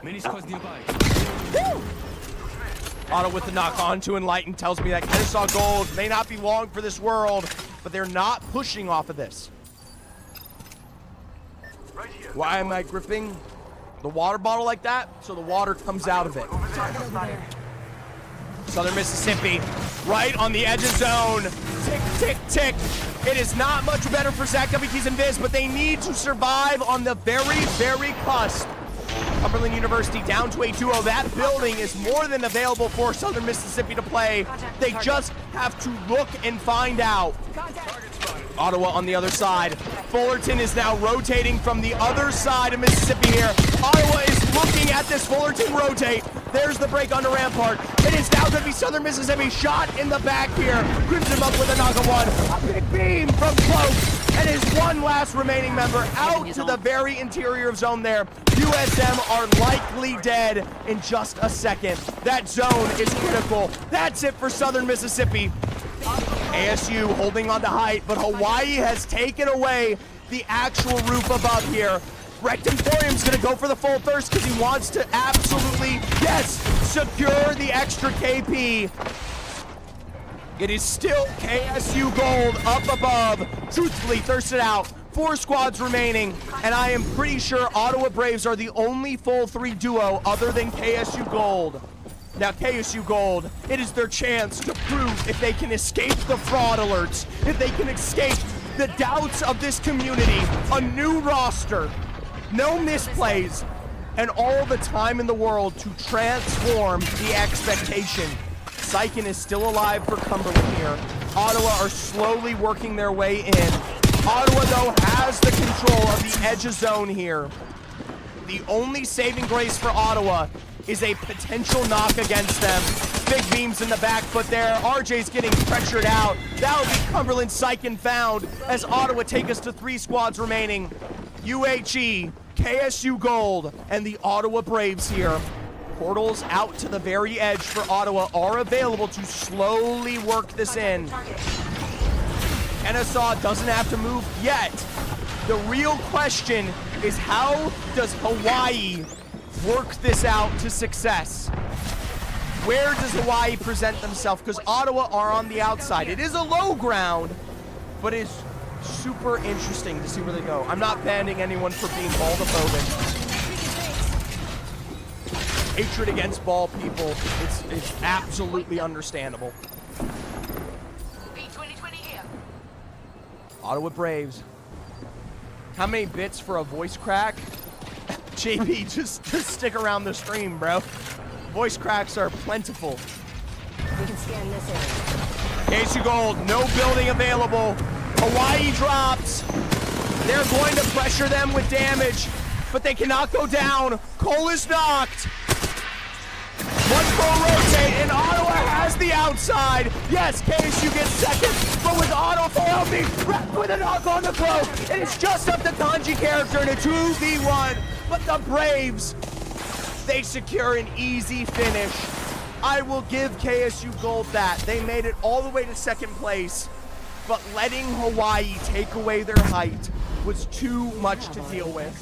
Many squads nearby. Otto with the knock on to Enlighten tells me that Kennesaw Gold may not be long for this world, but they're not pushing off of this. Right here. Why am I gripping the water bottle like that? So the water comes out of it. Southern Mississippi, right on the edge of zone. Tick, tick, tick. It is not much better for Zach WTs and Viz, but they need to survive on the very, very cusp. Cumberland University down to a 2-0. That building is more than available for Southern Mississippi to play. They just have to look and find out. Ottawa on the other side. Fullerton is now rotating from the other side of Mississippi here. Ottawa is looking at this Fullerton rotate. There's the break onto Rampart. It is now going to be Southern Mississippi shot in the back here. Crimson up with a knock on one. A big beam from Cloak. And his one last remaining member out to the very interior of zone there. USM are likely dead in just a second. That zone is critical. That's it for Southern Mississippi. ASU holding on to height, but Hawaii has taken away the actual roof above here. Rectemporium's gonna go for the full thirst because he wants to absolutely, yes, secure the extra KP. It is still KSU Gold up above. Truthfully, thirsted out. 4 squads remaining, and I am pretty sure Ottawa Braves are the only full 3 duo other than KSU Gold. Now, KSU Gold, it is their chance to prove if they can escape the fraud alerts, if they can escape the doubts of this community, a new roster, no misplays, and all the time in the world to transform the expectation. Sycan is still alive for Cumberland here. Ottawa are slowly working their way in. Ottawa, though, has the control of the edge of zone here. The only saving grace for Ottawa is a potential knock against them. Big beams in the back foot there. RJ's getting pressured out. That'll be Cumberland Sycan found as Ottawa take us to 3 squads remaining. UHE, KSU Gold, and the Ottawa Braves here. Portals out to the very edge for Ottawa are available to slowly work this in. Kennesaw doesn't have to move yet. The real question is, how does Hawaii work this out to success? Where does Hawaii present themselves? Because Ottawa are on the outside. It is a low ground, but it's super interesting to see where they go. I'm not banning anyone for being ball-to-phobic. Hatred against ball people, it's absolutely understandable. P2020 here. Ottawa Braves. How many bits for a voice crack? JP, just stick around the stream, bro. Voice cracks are plentiful. We can scan this area. KSU Gold, no building available. Hawaii drops. They're going to pressure them with damage, but they cannot go down. Cole is knocked. One full rotate, and Ottawa has the outside. Yes, KSU gets second, but with Otto Fayomi wrapped with a knock on the cloak, it is just up the Kanji character in a 2v1. But the Braves, they secure an easy finish. I will give KSU Gold that. They made it all the way to second place, but letting Hawaii take away their height was too much to deal with.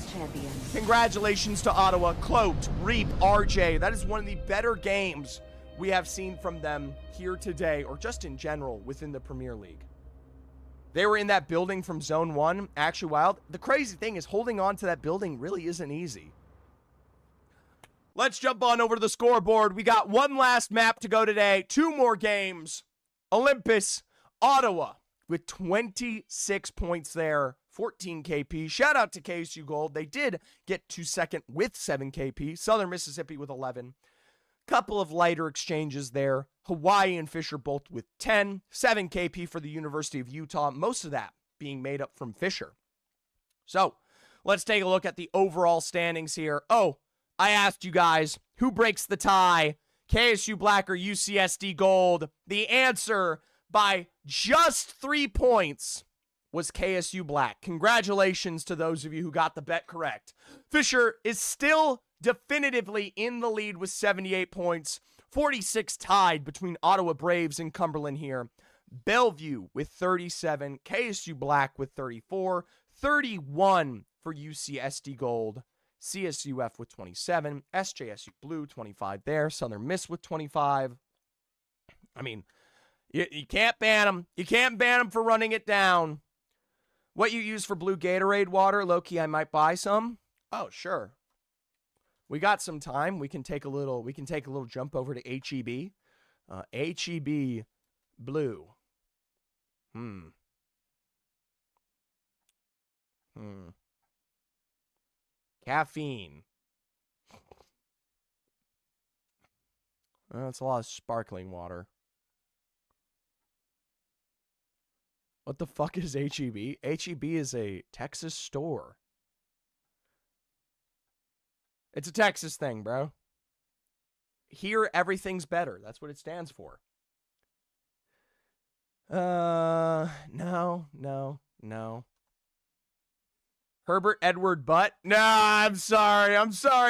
Congratulations to Ottawa, Cloaked, Reap, RJ. That is one of the better games we have seen from them here today, or just in general within the Premier League. They were in that building from Zone 1, actually wild. The crazy thing is holding on to that building really isn't easy. Let's jump on over to the scoreboard. We got one last map to go today. 2 more games. Olympus, Ottawa with 26 points there. 14 KP. Shout out to KSU Gold. They did get to second with 7 KP. Southern Mississippi with 11. Couple of lighter exchanges there. Hawaii and Fisher both with 10. 7 KP for the University of Utah. Most of that being made up from Fisher. So let's take a look at the overall standings here. Oh, I asked you guys, who breaks the tie? KSU Black or UCSD Gold? The answer by just 3 points was KSU Black. Congratulations to those of you who got the bet correct. Fisher is still definitively in the lead with 78 points. 46 tied between Ottawa Braves and Cumberland here. Bellevue with 37. KSU Black with 34. 31 for UCSD Gold. CSUF with 27. SJSU Blue 25 there. Southern Miss with 25. I mean, you can't ban them. You can't ban them for running it down. What you use for blue Gatorade water, low-key, I might buy some. Oh, sure. We got some time. We can take a little jump over to HEB. HEB blue. Caffeine. That's a lot of sparkling water. What the fuck is HEB? HEB is a Texas store. It's a Texas thing, bro. Here, everything's better. That's what it stands for. No. Herbert Edward Butt? Nah, I'm sorry,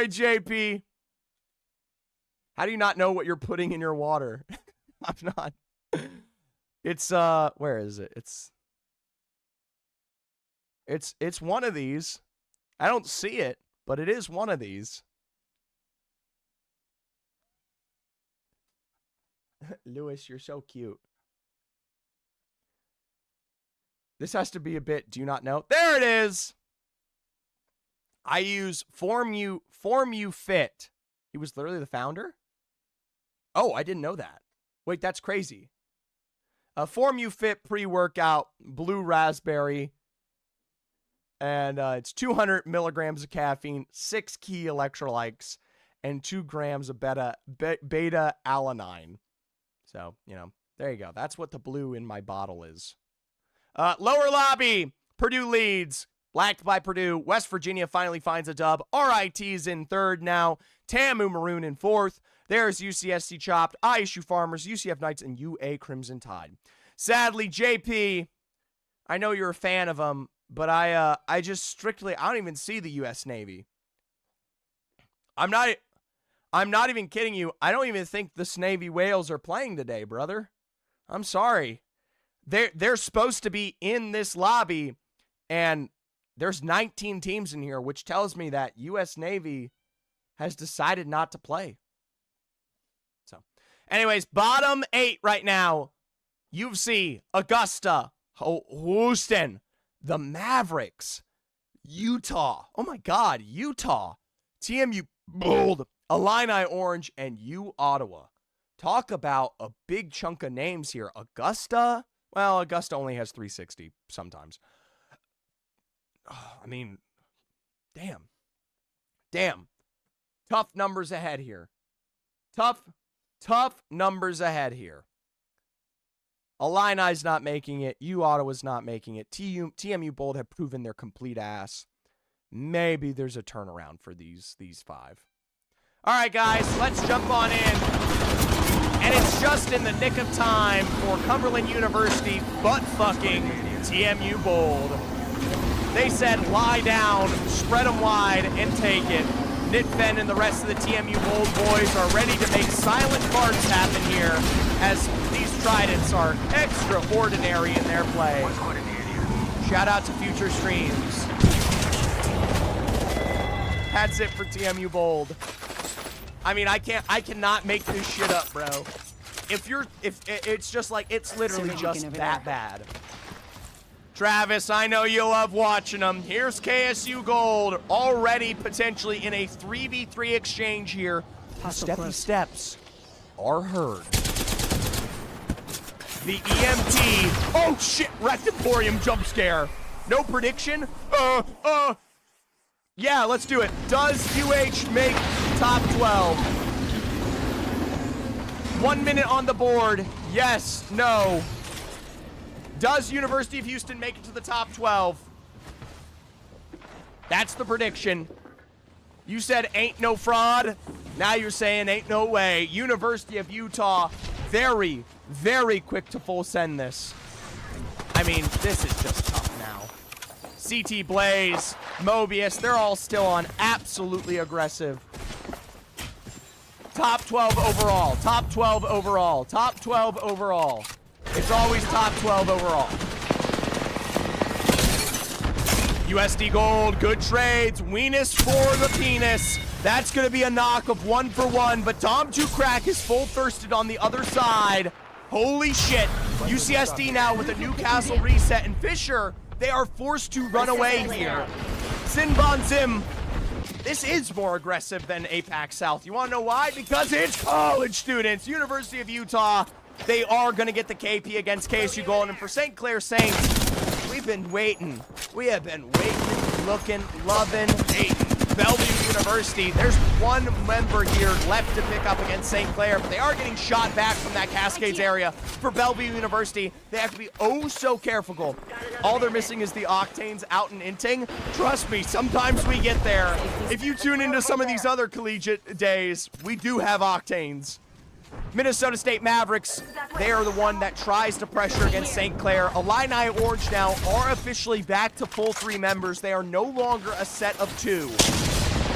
JP. How do you not know what you're putting in your water? I'm not. It's, where is it? It's one of these. I don't see it, but it is one of these. Lewis, you're so cute. This has to be a bit, do you not know? There it is! I use Form You Fit. He was literally the founder? Oh, I didn't know that. Wait, that's crazy. Form You Fit pre-workout, blue raspberry. And it's 200 milligrams of caffeine, 6 key electrolytes, and 2 grams of beta-alanine. So, you know, there you go. That's what the blue in my bottle is. Lower lobby, Purdue leads. Blacked by Purdue. West Virginia finally finds a dub. RIT's in third now. TAMU Maroon in fourth. There's UCSC Chopped, ISU Farmers, UCF Knights, and UA Crimson Tide. Sadly, JP, I know you're a fan of them, but I don't even see the U.S. Navy. I'm not even kidding you. I don't even think the Navy Whales are playing today, brother. I'm sorry. They're supposed to be in this lobby, and there's 19 teams in here, which tells me that U.S. Navy has decided not to play. So, anyways, bottom 8 right now. UFC, Augusta, Houston, the Mavericks, Utah. Oh my God, Utah. TMU Bold, Illini Orange, and U Ottawa. Talk about a big chunk of names here. Augusta. Well, Augusta only has 360 sometimes. I mean, damn. Tough numbers ahead here. Tough numbers ahead here. Illini's not making it. U Ottawa's not making it. TMU Bold have proven their complete ass. Maybe there's a turnaround for these 5. All right, guys, let's jump on in. And it's just in the nick of time for Cumberland University butt-fucking TMU Bold. They said lie down, spread them wide, and take it. Nitfen and the rest of the TMU Bold boys are ready to make silent farts happen here as these Tridents are extraordinary in their play. Shout out to future streams. That's it for TMU Bold. I mean, I cannot make this shit up, bro. If it's just like, it's literally just that bad. Travis, I know you love watching them. Here's KSU Gold, already potentially in a 3v3 exchange here. Steppy steps are heard. The EMT, oh shit, Rectemporium jump scare. No prediction? Yeah, let's do it. Does UH make top 12? 1 minute on the board. Yes, no. Does University of Houston make it to the top 12? That's the prediction. You said ain't no fraud. Now you're saying ain't no way. University of Utah, very, very quick to full send this. I mean, this is just tough now. CT Blaze, Mobius, they're all still on absolutely aggressive. Top 12 overall, top 12 overall, top 12 overall. It's always top 12 overall. USD Gold, good trades. Weenus for the penis. That's going to be a knock of 1 for 1, but Dom 2 Crack is full thirsted on the other side. Holy shit. UCSD now with a Newcastle reset, and Fisher, they are forced to run away here. Sinbon Sim, this is more aggressive than APAC South. You want to know why? Because it's college students. University of Utah, they are going to get the KP against KSU Gold. And for St. Clair Saints, we've been waiting. We have been waiting, looking, loving, hating. Bellevue University, there's one member here left to pick up against St. Clair, but they are getting shot back from that Cascades area. For Bellevue University, they have to be oh so careful. All they're missing is the Octanes out in Inting. Trust me, sometimes we get there. If you tune into some of these other collegiate days, we do have Octanes. Minnesota State Mavericks, they are the one that tries to pressure against St. Clair. Illini Orange now are officially back to full 3 members. They are no longer a set of 2.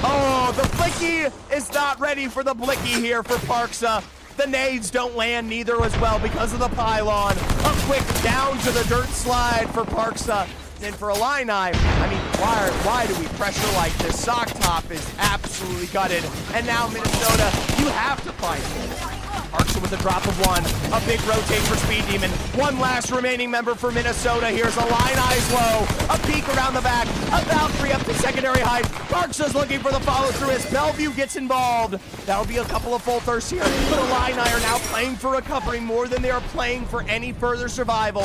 Oh, the Blicky is not ready for the Blicky here for Parksa. The nades don't land neither as well because of the pylon. A quick down to the dirt slide for Parksa. And for Illini, I mean, why do we pressure like this? Sock Top is absolutely gutted. And now Minnesota, you have to fight it. Parksa with a drop of 1. A big rotate for Speed Demon. One last remaining member for Minnesota. Here's Illini's low. A peek around the back. A Valkyrie up to secondary height. Parksa's looking for the follow-through as Bellevue gets involved. That'll be a couple of full thirsts here. But Illini are now playing for recovery more than they are playing for any further survival.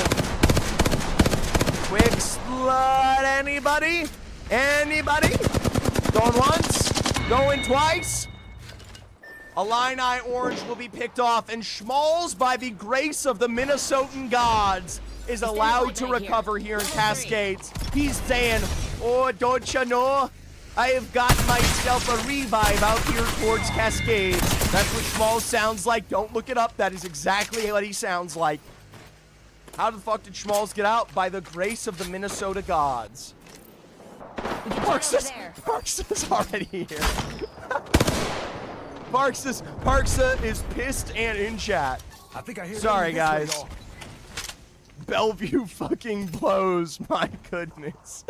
Quick slut, anybody? Anybody? Going once? Going twice? Illini Orange will be picked off, and Schmalls, by the grace of the Minnesotan gods, is allowed to recover here in Cascades. He's saying, oh, don't you know? I have got myself a revive out here towards Cascades. That's what Schmalls sounds like. Don't look it up. That is exactly what he sounds like. How the fuck did Schmalls get out? By the grace of the Minnesota gods. Parksa's already here. Parksa is pissed and in chat. I think I hear. Sorry, guys. Bellevue fucking blows. My goodness.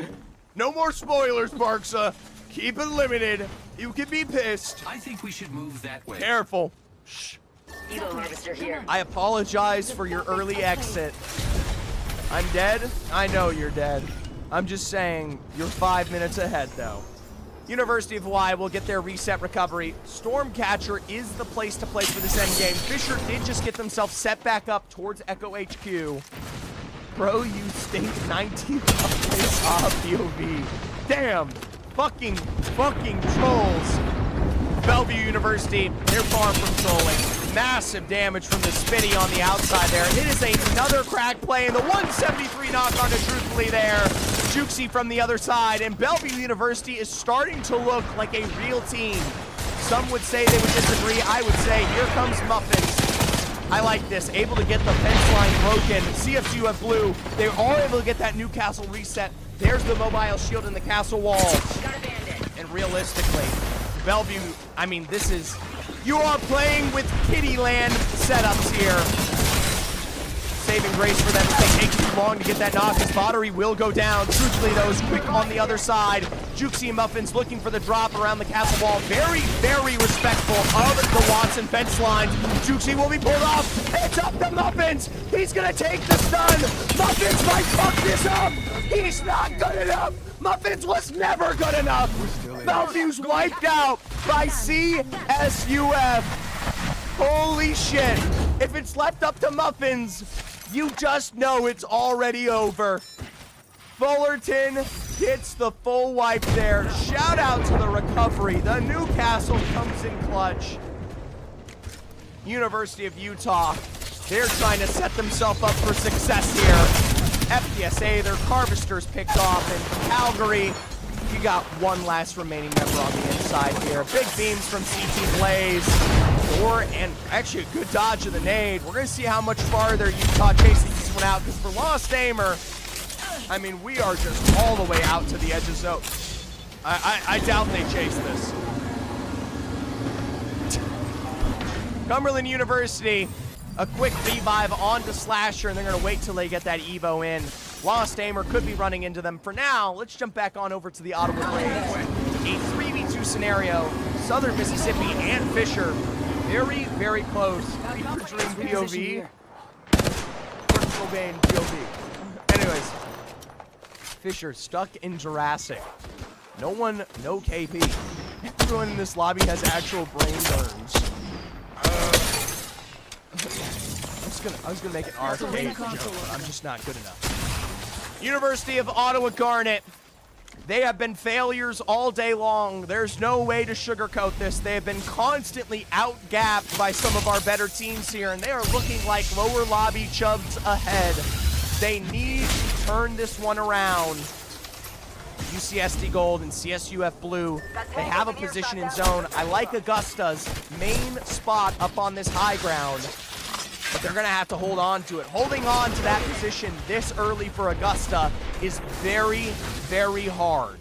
No more spoilers, Parksa. Keep it limited. You can be pissed. I think we should move that way. Careful. Shh. I apologize for your early exit. I'm dead? I know you're dead. I'm just saying, you're 5 minutes ahead, though. University of Hawaii will get their reset recovery. Stormcatcher is the place to play for this endgame. Fisher did just get themselves set back up towards Echo HQ. Bro, you stink. 19 is off POV. Damn. Fucking trolls. Bellevue University, they're far from trolling. Massive damage from the Spitty on the outside there. It is another crack play, and the 173 knock on to Truthfully there. Jukesy from the other side, and Bellevue University is starting to look like a real team. Some would say they would disagree. I would say, here comes Muffins. I like this. Able to get the fence line broken. CSUF Blue, they are able to get that Newcastle reset. There's the mobile shield in the castle wall. And realistically, Bellevue, I mean, this is... You are playing with Kittyland setups here. Saving grace for them if they take too long to get that knock. His battery will go down. Truthfully, though, is quick on the other side. Jukesy and Muffins looking for the drop around the castle wall. Very, very respectful of the Watson fence lines. Jukesy will be pulled off. It's up to Muffins. He's going to take the stun. Muffins might fuck this up. He's not good enough. Muffins was never good enough. Bellevue's wiped out by CSUF. Holy shit. If it's left up to Muffins, you just know it's already over. Fullerton gets the full wipe there. Shout out to the recovery. The Newcastle comes in clutch. University of Utah, they're trying to set themselves up for success here. FPSA, their Harvesters picked off, and Calgary, you got one last remaining member on the inside here. Big beams from CT Blaze. And actually a good dodge of the nade. We're going to see how much farther Utah chases this one out, because for Lost Aimer, I mean, we are just all the way out to the edge of zone. I doubt they chase this. Cumberland University, a quick revive onto Slasher, and they're going to wait till they get that Evo in. Lost Aimer could be running into them. For now, let's jump back on over to the Ottawa Braves. A 3v2 scenario. Southern Mississippi and Fisher. Very, very close. Featuring POV. Cobain POV. Anyways. Fisher stuck in Jurassic. No KP. Everyone in this lobby has actual brain burns. I was gonna make an arcade joke, but I'm just not good enough. University of Ottawa Garnet. They have been failures all day long. There's no way to sugarcoat this. They have been constantly outgapped by some of our better teams here, and they are looking like lower lobby chubs ahead. They need to turn this one around. UCSD Gold and CSUF Blue, they have a position in zone. I like Augusta's main spot up on this high ground, but they're going to have to hold on to it. Holding on to that position this early for Augusta is very, very hard.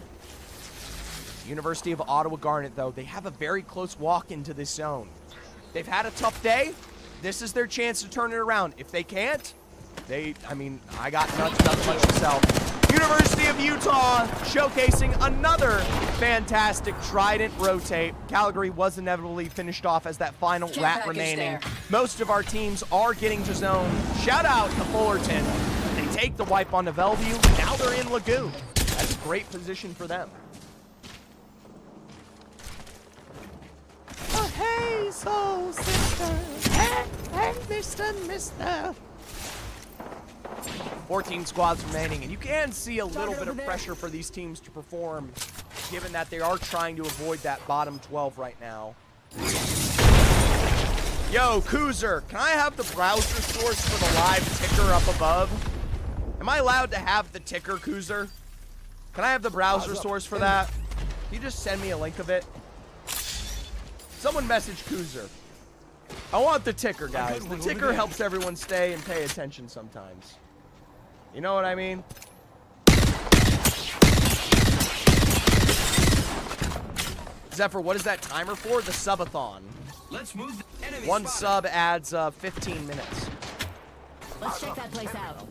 University of Ottawa Garnet, though, they have a very close walk into this zone. They've had a tough day. This is their chance to turn it around. If they can't, I got nothing much to sell. University of Utah showcasing another fantastic Trident rotate. Calgary was inevitably finished off as that final rat remaining. Most of our teams are getting to zone. Shout out to Fullerton. They take the wipe onto Bellevue. Now they're in Lagoon. That's a great position for them. Oh, hey, soul sister. Hey, mister. 14 squads remaining, and you can see a little bit of pressure for these teams to perform, given that they are trying to avoid that bottom 12 right now. Yo, Coozer, can I have the browser source for the live ticker up above? Am I allowed to have the ticker, Coozer? Can I have the browser source for that? Can you just send me a link of it? Someone message Coozer. I want the ticker, guys. The ticker helps everyone stay and pay attention sometimes. You know what I mean? Zephyr, what is that timer for? The subathon. Let's move. Enemy One spotted. sub adds 15 minutes. Let's check that place out.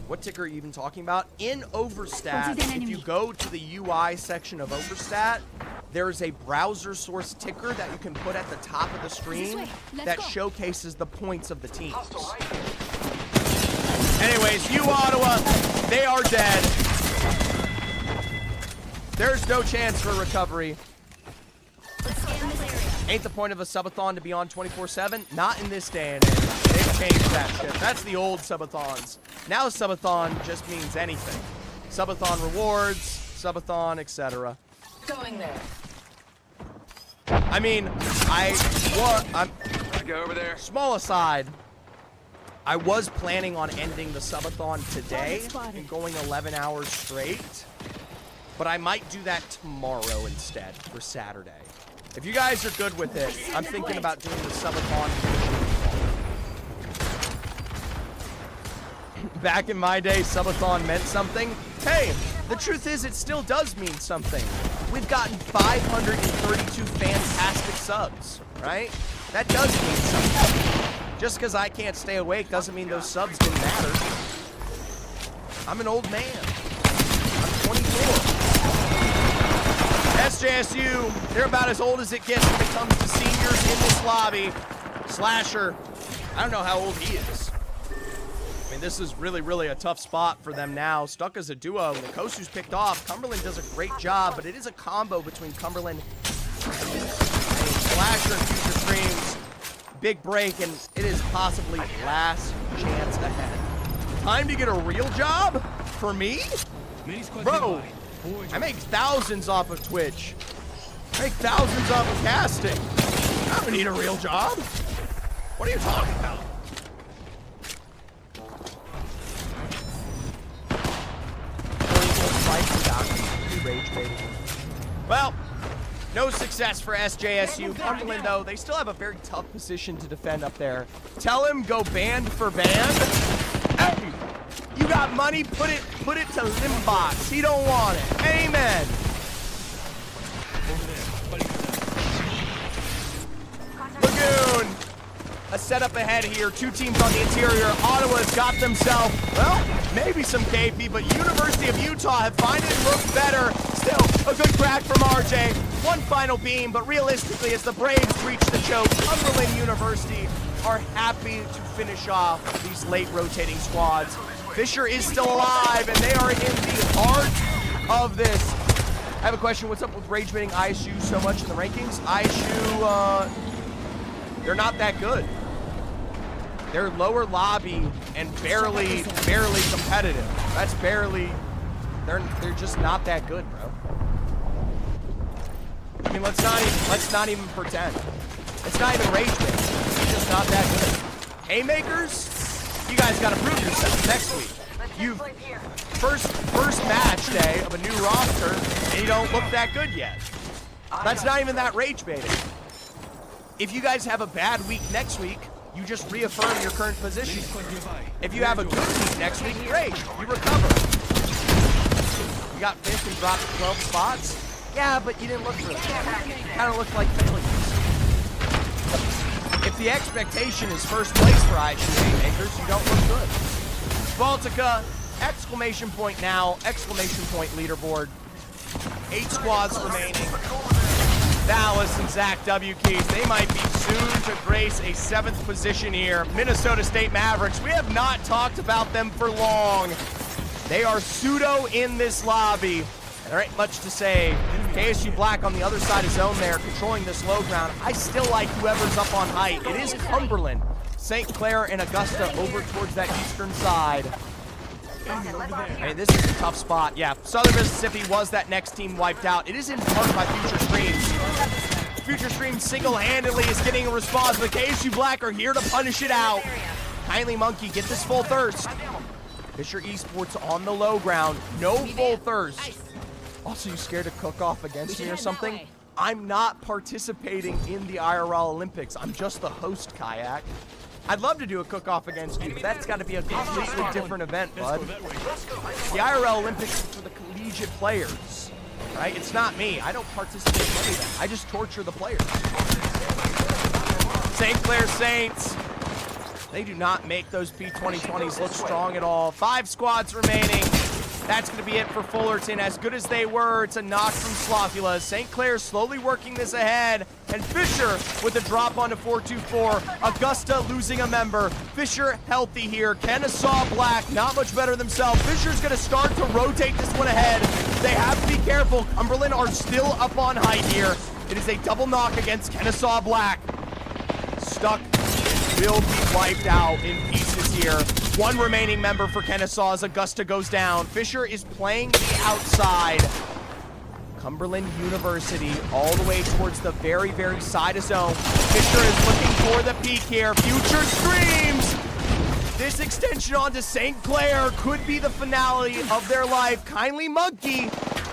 What ticker are you even talking about? In Overstat, if you go to the UI section of Overstat, there is a browser source ticker that you can put at the top of the screen that showcases the points of the teams. Anyways, Ottawa, they are dead. There's no chance for recovery. Ain't the point of a subathon to be on 24/7? Not in this day and age. They've changed that shit. That's the old subathons. Now subathon just means anything. Subathon rewards, subathon, etc. Going there. I mean, I'm Go over there. small aside. I was planning on ending the subathon today and going 11 hours straight, but I might do that tomorrow instead for Saturday. If you guys are good with it, I'm thinking about doing the subathon. Back in my day, subathon meant something. Hey, the truth is it still does mean something. We've gotten 532 fantastic subs, right? That does mean something. Just because I can't stay awake doesn't mean those subs didn't matter. I'm an old man. I'm 24. SJSU, they're about as old as it gets when it comes to seniors in this lobby. Slasher, I don't know how old he is. I mean, this is really a tough spot for them now. Stuck as a duo. Nikosu's picked off. Cumberland does a great job, but it is a combo between Cumberland and Slasher and Future Streams. Big break, and it is possibly last chance ahead. Time to get a real job? For me? Bro, I make thousands off of Twitch. I make thousands off of casting. I don't need a real job. What are you talking about? Well, no success for SJSU. Cumberland, though, they still have a very tough position to defend up there. Tell him go band for band. Hey, you got money, put it to Limbox. He don't want it. Amen. Lagoon. A setup ahead here. Two teams on the interior. Ottawa's got themselves, well, maybe some KP, but University of Utah have finally looked better. Still, a good crack from RJ. One final beam, but realistically, as the Braves reach the choke, Cumberland University are happy to finish off these late rotating squads. Fisher is still alive, and they are in the heart of this. I have a question. What's up with rage baiting ISU so much in the rankings? ISU, they're not that good. They're lower lobby and barely competitive. That's barely, they're just not that good, bro. I mean, let's not even pretend. It's not even rage bait. It's just not that good. Haymakers, you guys got to prove yourself next week. You've first match day of a new roster, and you don't look that good yet. That's not even that rage baiting. If you guys have a bad week next week, you just reaffirm your current position. If you have a good week next week, great, you recover. You got fifth and dropped 12 spots. Yeah, but you didn't look really good. Kind of looked like failures. If the expectation is first place for ISU Haymakers, you don't look good. Baltica, exclamation point now, exclamation point leaderboard. 8 squads remaining. Dallas and Zach W. Keys, they might be soon to grace a 7th position here. Minnesota State Mavericks, we have not talked about them for long. They are pseudo in this lobby. There ain't much to say. KSU Black on the other side of zone there, controlling this low ground. I still like whoever's up on height. It is Cumberland, St. Clair, and Augusta over towards that eastern side. I mean, this is a tough spot. Yeah, Southern Mississippi was that next team wiped out. It is in part by Future Streams. Future Streams single-handedly is getting a response, but KSU Black are here to punish it out. Kindly Monkey, get this full thirst. Fisher Esports on the low ground. No full thirst. Also, you scared to cook off against me or something? I'm not participating in the IRL Olympics. I'm just the host, Kayak. I'd love to do a cook-off against you, but that's got to be a completely different event, bud. The IRL Olympics is for the collegiate players, right? It's not me. I don't participate in any of that. I just torture the players. St. Clair Saints. They do not make those P2020s look strong at all. 5 squads remaining. That's going to be it for Fullerton. As good as they were, it's a knock from Slothula. St. Clair slowly working this ahead. And Fisher with a drop onto 424. Augusta losing a member. Fisher healthy here. Kennesaw Black, not much better themselves. Fisher's going to start to rotate this one ahead. They have to be careful. Cumberland are still up on height here. It is a double knock against Kennesaw Black. Stuck will be wiped out in pieces here. 1 remaining member for Kennesaw as Augusta goes down. Fisher is playing the outside. Cumberland University all the way towards the very, very side of zone. Fisher is looking for the peak here. Future Streams! This extension onto St. Clair could be the finale of their life. Kindly Monkey,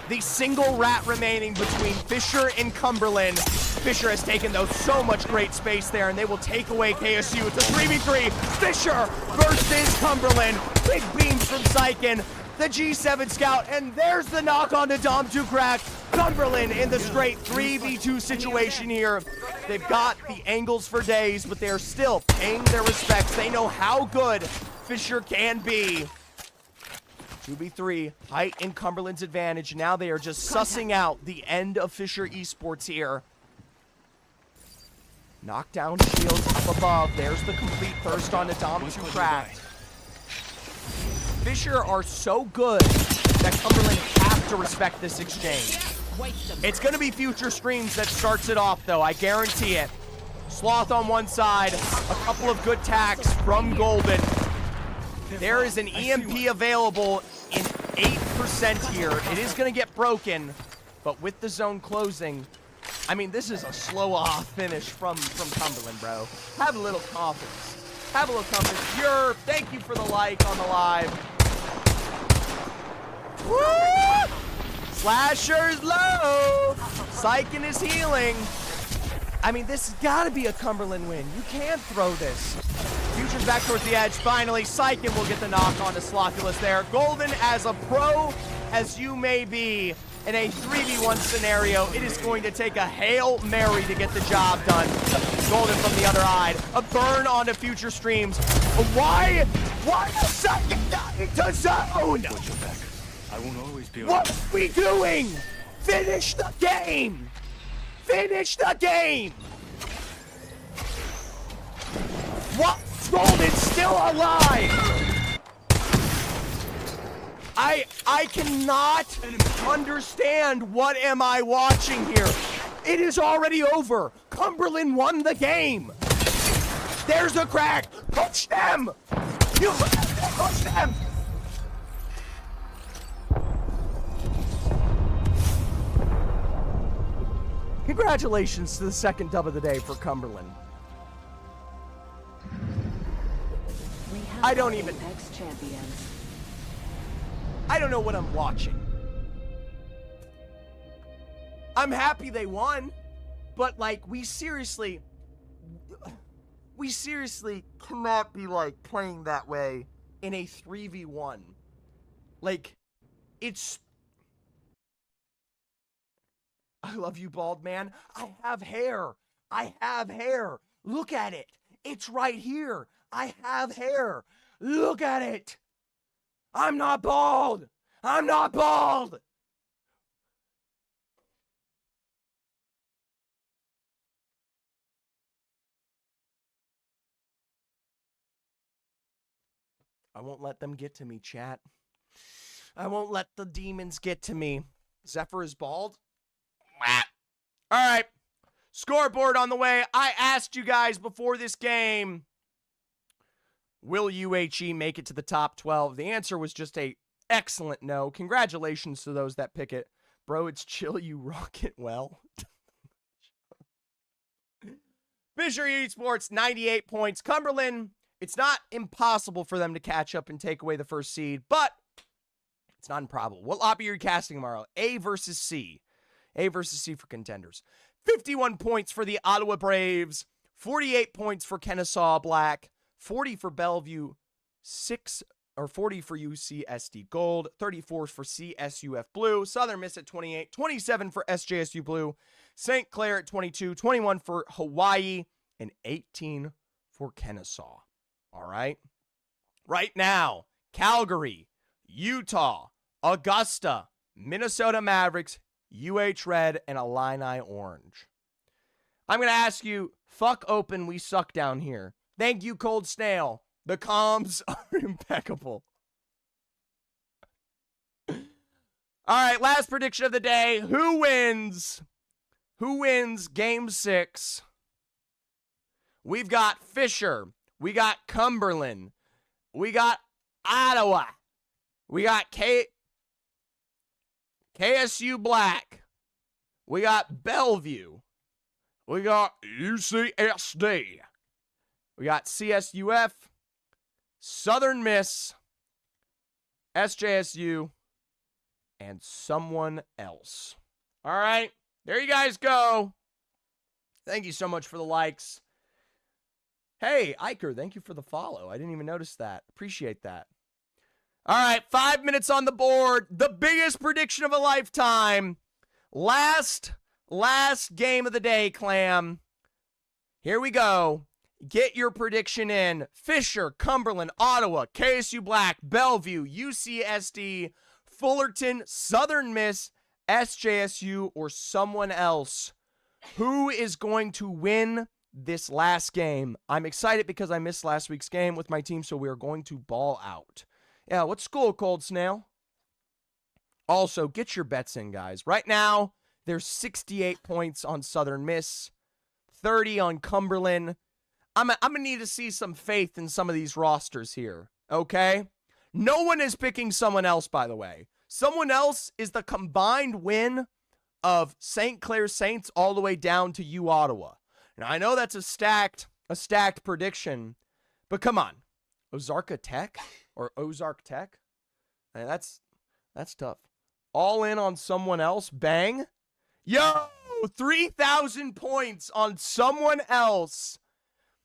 the single rat remaining between Fisher and Cumberland. Fisher has taken, though, so much great space there, and they will take away KSU. It's a 3v3. Fisher versus Cumberland. Big beams from Sykin. The G7 Scout, and there's the knock on to Dom to crack. Cumberland in the straight 3v2 situation here. They've got the angles for days, but they're still paying their respects. They know how good Fisher can be. 2v3, height in Cumberland's advantage. Now they are just sussing out the end of Fisher Esports here. Knockdown shields up above. There's the complete thirst on to Dom to crack. Fisher are so good that Cumberland have to respect this exchange. It's going to be Future Streams that starts it off, though. I guarantee it. Sloth on one side. A couple of good tacks from Golden. There is an EMP available in 8% here. It is going to get broken, but with the zone closing, I mean, this is a slow-off finish from Cumberland, bro. Have a little confidence. Have a little confidence. Pure, thank you for the like on the live. Woo! Slasher's low. Sykin is healing. I mean, this has got to be a Cumberland win. You can't throw this. Future's back towards the edge. Finally, Sykin will get the knock on to Slothulus there. Golden, as a pro as you may be, in a 3v1 scenario, it is going to take a Hail Mary to get the job done. Golden from the other side. A burn onto Future Streams. Why is Sykin dying to zone? I won't always be What are we doing? Finish the game! Finish the game! What? Golden's still alive! I cannot understand what am I watching here. It is already over. Cumberland won the game. There's a crack. Push them! You push them! Congratulations to the second dub of the day for Cumberland. I don't even... Ex-champions. I don't know what I'm watching. I'm happy they won, but like we seriously cannot be like playing that way in a 3v1. Like, it's... I love you, bald man. I have hair. I have hair. Look at it. It's right here. I have hair. Look at it. I'm not bald. I'm not bald. I won't let them get to me, chat. I won't let the demons get to me. Zephyr is bald? All right. Scoreboard on the way. I asked you guys before this game, will UHE make it to the top 12? The answer was just a excellent no. Congratulations to those that pick it. Bro, it's chill, you rock it well. Fisher Esports, 98 points. Cumberland, it's not impossible for them to catch up and take away the first seed, but it's not improbable. What lobby are you casting tomorrow? A versus C. A versus C for contenders. 51 points for the Ottawa Braves. 48 points for Kennesaw Black. 40 for Bellevue. 40 for UCSD Gold. 34 for CSUF Blue. Southern Miss at 28. 27 for SJSU Blue. St. Clair at 22. 21 for Hawaii. And 18 for Kennesaw. All right. Right now, Calgary, Utah, Augusta, Minnesota Mavericks, UH Red, and Illini Orange. I'm going to ask you, fuck open, we suck down here. Thank you, Cold Snail. The comms are impeccable. All right, last prediction of the day. Who wins? Who wins Game 6? We've got Fisher. We got Cumberland. We got Ottawa. We got KSU Black. We got Bellevue. We got UCSD. We got CSUF, Southern Miss, SJSU, and someone else. All right, there you guys go. Thank you so much for the likes. Hey, Iker, thank you for the follow. I didn't even notice that. Appreciate that. All right, 5 minutes on the board. The biggest prediction of a lifetime. Last game of the day, Clam. Here we go. Get your prediction in. Fisher, Cumberland, Ottawa, KSU Black, Bellevue, UCSD, Fullerton, Southern Miss, SJSU, or someone else. Who is going to win this last game? I'm excited because I missed last week's game with my team, so we are going to ball out. Yeah, what school, Cold Snail? Also, get your bets in, guys. Right now, there's 68 points on Southern Miss, 30 on Cumberland. I'm going to need to see some faith in some of these rosters here, okay? No one is picking someone else, by the way. Someone else is the combined win of St. Clair Saints all the way down to U Ottawa. Now, I know that's a stacked prediction, but come on. Ozarka Tech or Ozark Tech? Man, that's tough. All in on someone else? Bang. Yo, 3,000 points on someone else.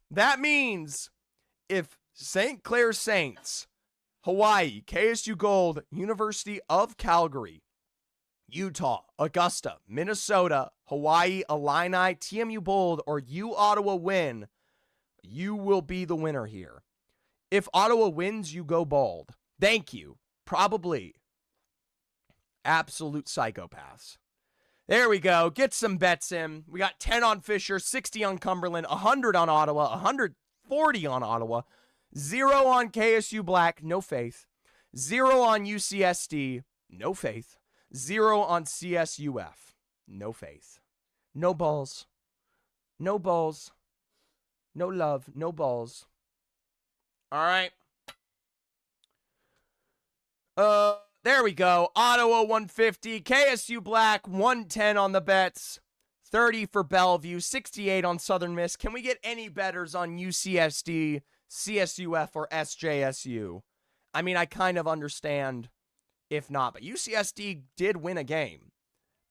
That means if St. Clair Saints, Hawaii, KSU Gold, University of Calgary, Utah, Augusta, Minnesota, Hawaii, Illini, TMU Bold, or U Ottawa win, you will be the winner here. If Ottawa wins, you go Bold. Thank you. Probably. Absolute psychopaths. There we go. Get some bets in. We got 10 on Fisher, 60 on Cumberland, 100 on Ottawa, 140 on Ottawa, 0 on KSU Black, no faith, 0 on UCSD, no faith, 0 on CSUF, no faith. No balls. No balls. No love. No balls. All right. There we go. Ottawa 150, KSU Black 110 on the bets, 30 for Bellevue, 68 on Southern Miss. Can we get any betters on UCSD, CSUF, or SJSU? I mean, I kind of understand if not, but UCSD did win a game.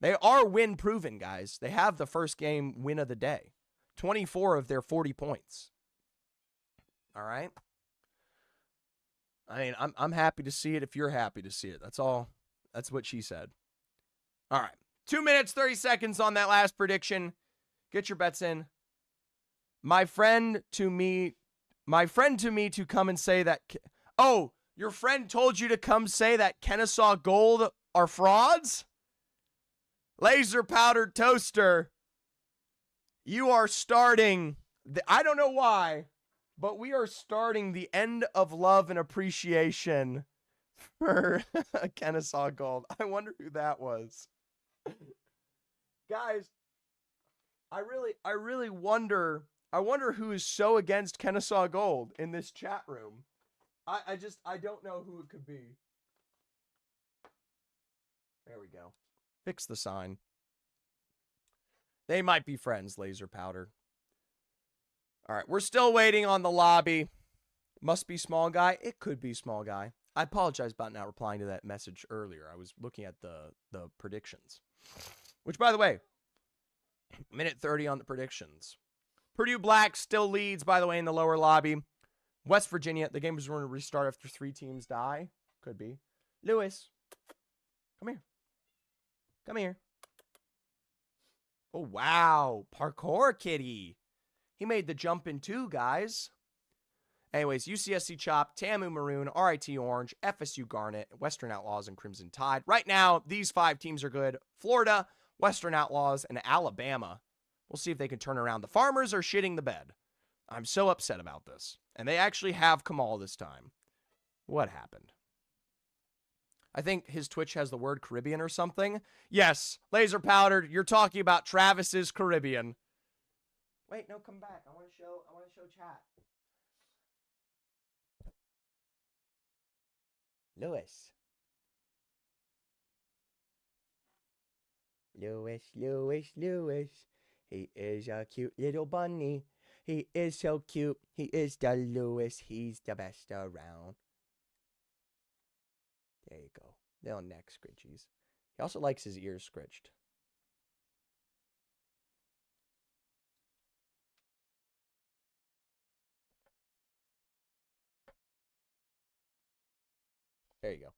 They are win proven, guys. They have the first game win of the day. 24 of their 40 points. All right. I mean, I'm happy to see it if you're happy to see it. That's all. That's what she said. All right. 2 minutes, 30 seconds on that last prediction. Get your bets in. My friend to me to come and say that. Oh, your friend told you to come say that Kennesaw Gold are frauds? Laser powdered toaster. You are starting. I don't know why. But we are starting the end of love and appreciation for Kennesaw Gold. I wonder who that was. Guys, I really wonder who is so against Kennesaw Gold in this chat room. I don't know who it could be. There we go. Fix the sign. They might be friends, Laser Powder. All right, we're still waiting on the lobby. Must be small guy. It could be small guy. I apologize about not replying to that message earlier. I was looking at the predictions. Which, by the way, minute 30 on the predictions. Purdue Black still leads, by the way, in the lower lobby. West Virginia, the game was going to restart after 3 teams die. Could be. Lewis, come here. Come here. Oh, wow. Parkour kitty. He made the jump in 2, guys. Anyways, UCSC Chop, TAMU Maroon, RIT Orange, FSU Garnet, Western Outlaws, and Crimson Tide. Right now, these 5 teams are good. Florida, Western Outlaws, and Alabama. We'll see if they can turn around. The Farmers are shitting the bed. I'm so upset about this. And they actually have Kamal this time. What happened? I think his Twitch has the word Caribbean or something. Yes, Laser Powdered, you're talking about Travis's Caribbean. Wait, no, come back. I want to show chat. Lewis. Louis, Louis, Louis. He is a cute little bunny. He is so cute. He is the Louis. He's the best around. There you go. Little neck scritchies. He also likes his ears scritched. There you go.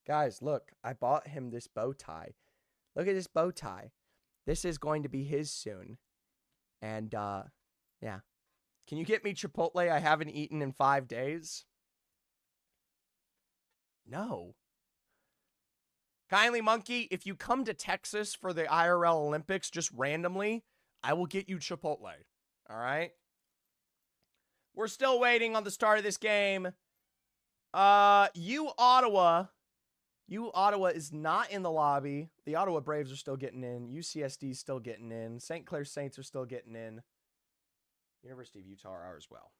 Guys, look. I bought him this bow tie. Look at this bow tie. This is going to be his soon. And, yeah. Can you get me Chipotle I haven't eaten in 5 days? No. Kindly Monkey, if you come to Texas for the IRL Olympics just randomly, I will get you Chipotle. All right? We're still waiting on the start of this game. Ottawa is not in the lobby. The Ottawa Braves are still getting in. UCSD is still getting in. St. Clair Saints are still getting in. University of Utah are as well.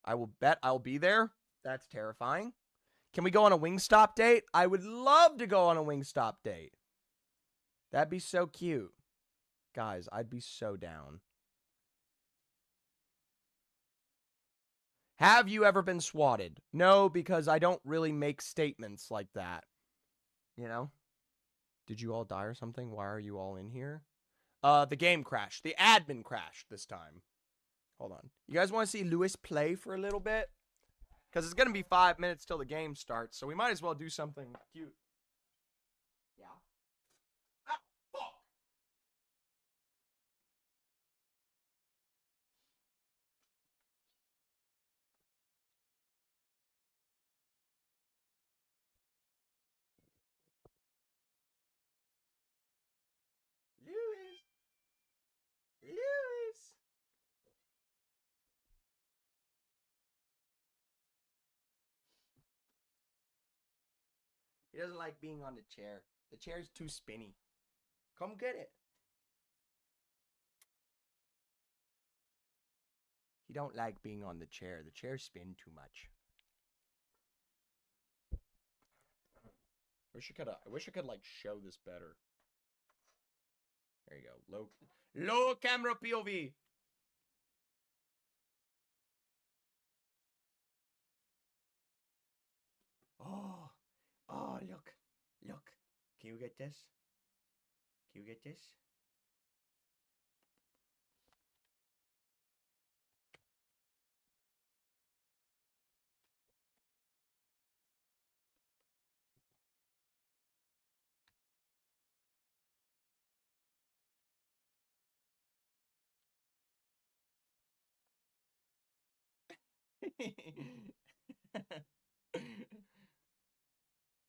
I will bet I'll be there. That's terrifying. Can we go on a Wingstop date? I would love to go on a Wingstop date. That'd be so cute. Guys, I'd be so down. Have you ever been swatted? No, because I don't really make statements like that. You know? Did you all die or something? Why are you all in here? The game crashed. The admin crashed this time. Hold on. You guys want to see Lewis play for a little bit? Because it's going to be 5 minutes till the game starts, so we might as well do something cute. Yeah. Ah, fuck. Lewis. Lewis. He doesn't like being on the chair. The chair's too spinny. Come get it. He don't like being on the chair. The chair spin too much. I wish I could like show this better. There you go. Low camera POV. Oh, look. Can you get this? Can you get this?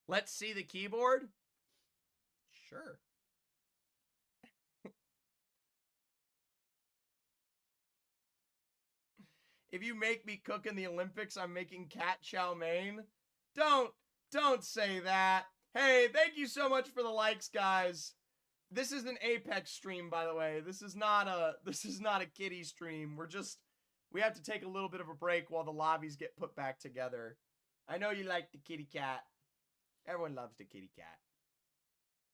Let's see the keyboard. Sure. If you make me cook in the Olympics, I'm making cat chow mein. Don't say that. Hey, thank you so much for the likes, guys. This is an Apex stream, by the way. This is not a kitty stream. We have to take a little bit of a break while the lobbies get put back together. I know you like the kitty cat. Everyone loves the kitty cat.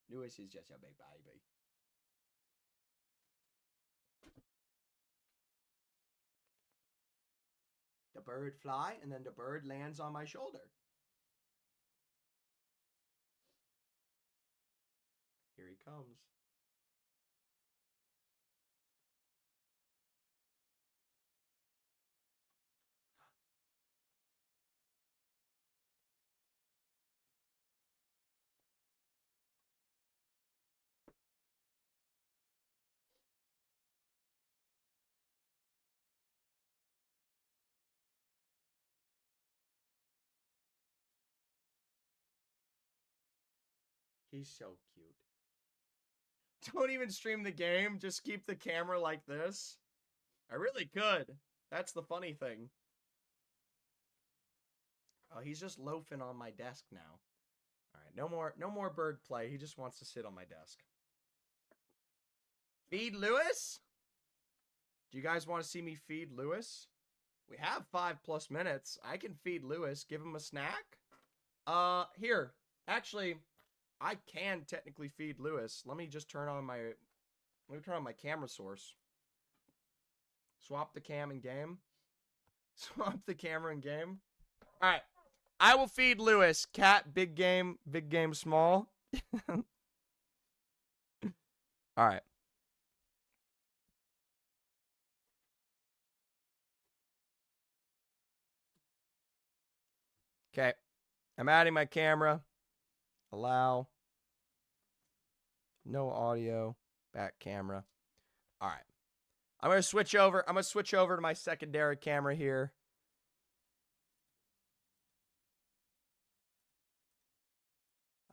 Lewis is just a big baby. The bird fly, and then the bird lands on my shoulder. Here he comes. He's so cute. Don't even stream the game. Just keep the camera like this. I really could. That's the funny thing. Oh, he's just loafing on my desk now. All right, no more bird play. He just wants to sit on my desk. Feed Lewis? Do you guys want to see me feed Lewis? We have 5+ minutes. I can feed Lewis, give him a snack. Here. Actually, I can technically feed Lewis. Let me just turn on my camera source. Swap the cam and game. Swap the camera and game. All right. I will feed Lewis. Cat, big game, small. All right. Okay. I'm adding my camera. Allow. No audio. Back camera. All right. I'm going to switch over. I'm going to switch over to my secondary camera here.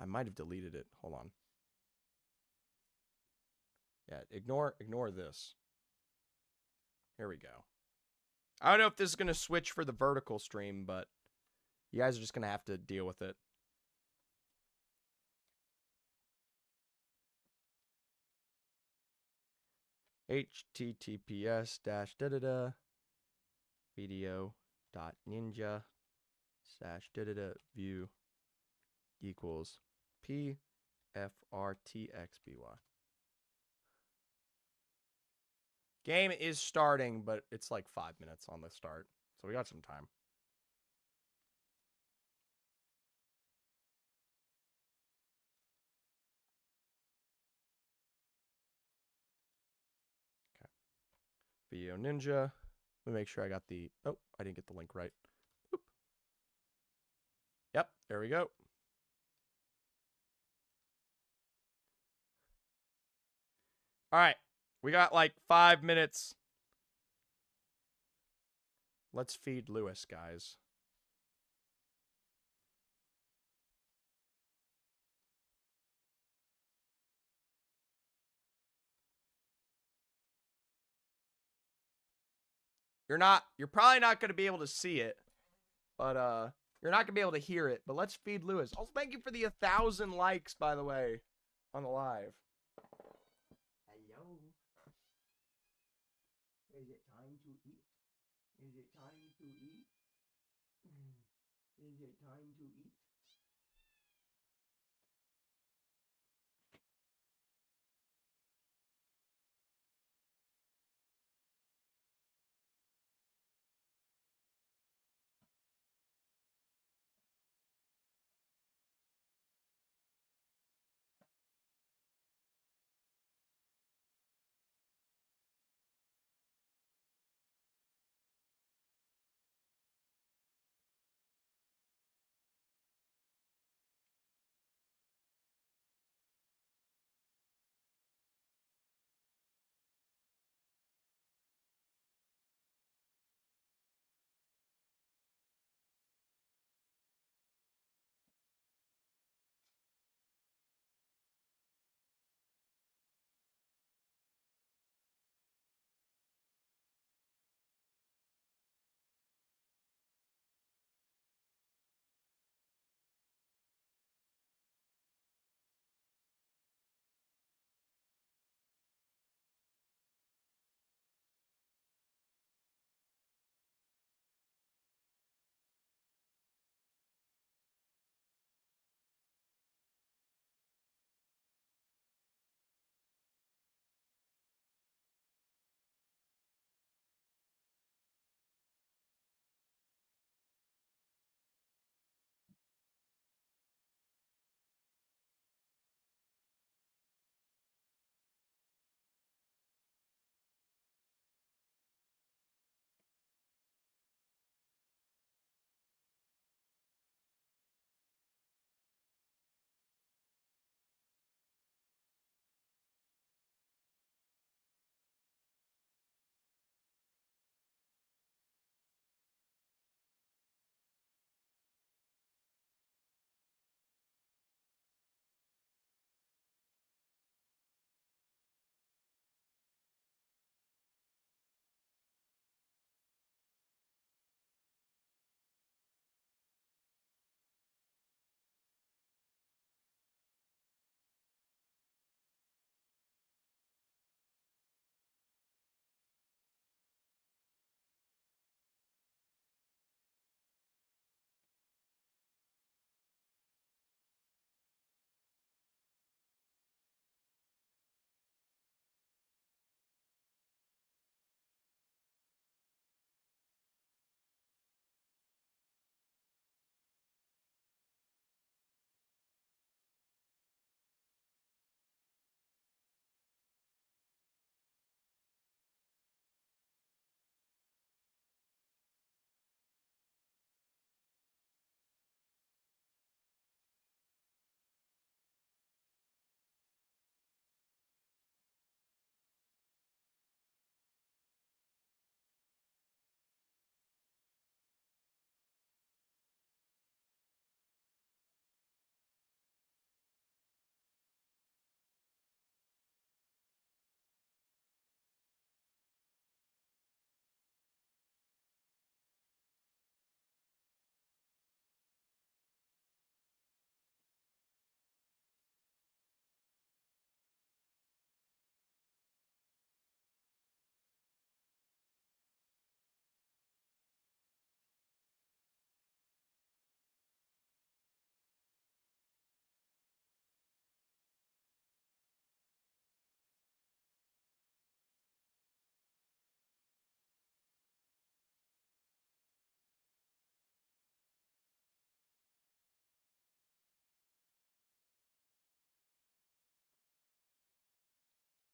I might have deleted it. Hold on. Yeah, ignore this. Here we go. I don't know if this is going to switch for the vertical stream, but you guys are just going to have to deal with it. https video.ninja view equals pfrtxby. Game is starting, but it's like 5 minutes on the start, so we got some time. Okay. Video Ninja. Let me make sure I got the... Oh, I didn't get the link right. Oop. Yep, there we go. All right. We got like 5 minutes. Let's feed Lewis, guys. You're probably not going to be able to see it, but you're not going to be able to hear it, but let's feed Lewis. Also, thank you for the 1,000 likes, by the way, on the live. Hello. Is it time to eat? Is it time to eat? Is it time to eat?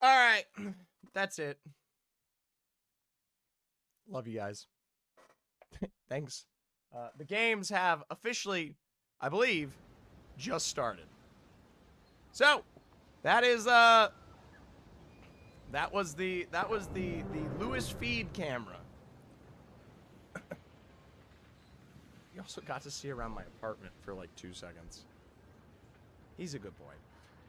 All right. That's it. Love you guys. Thanks. The games have officially, I believe, just started. So, that is that was the Lewis feed camera. You also got to see around my apartment for like 2 seconds. He's a good boy.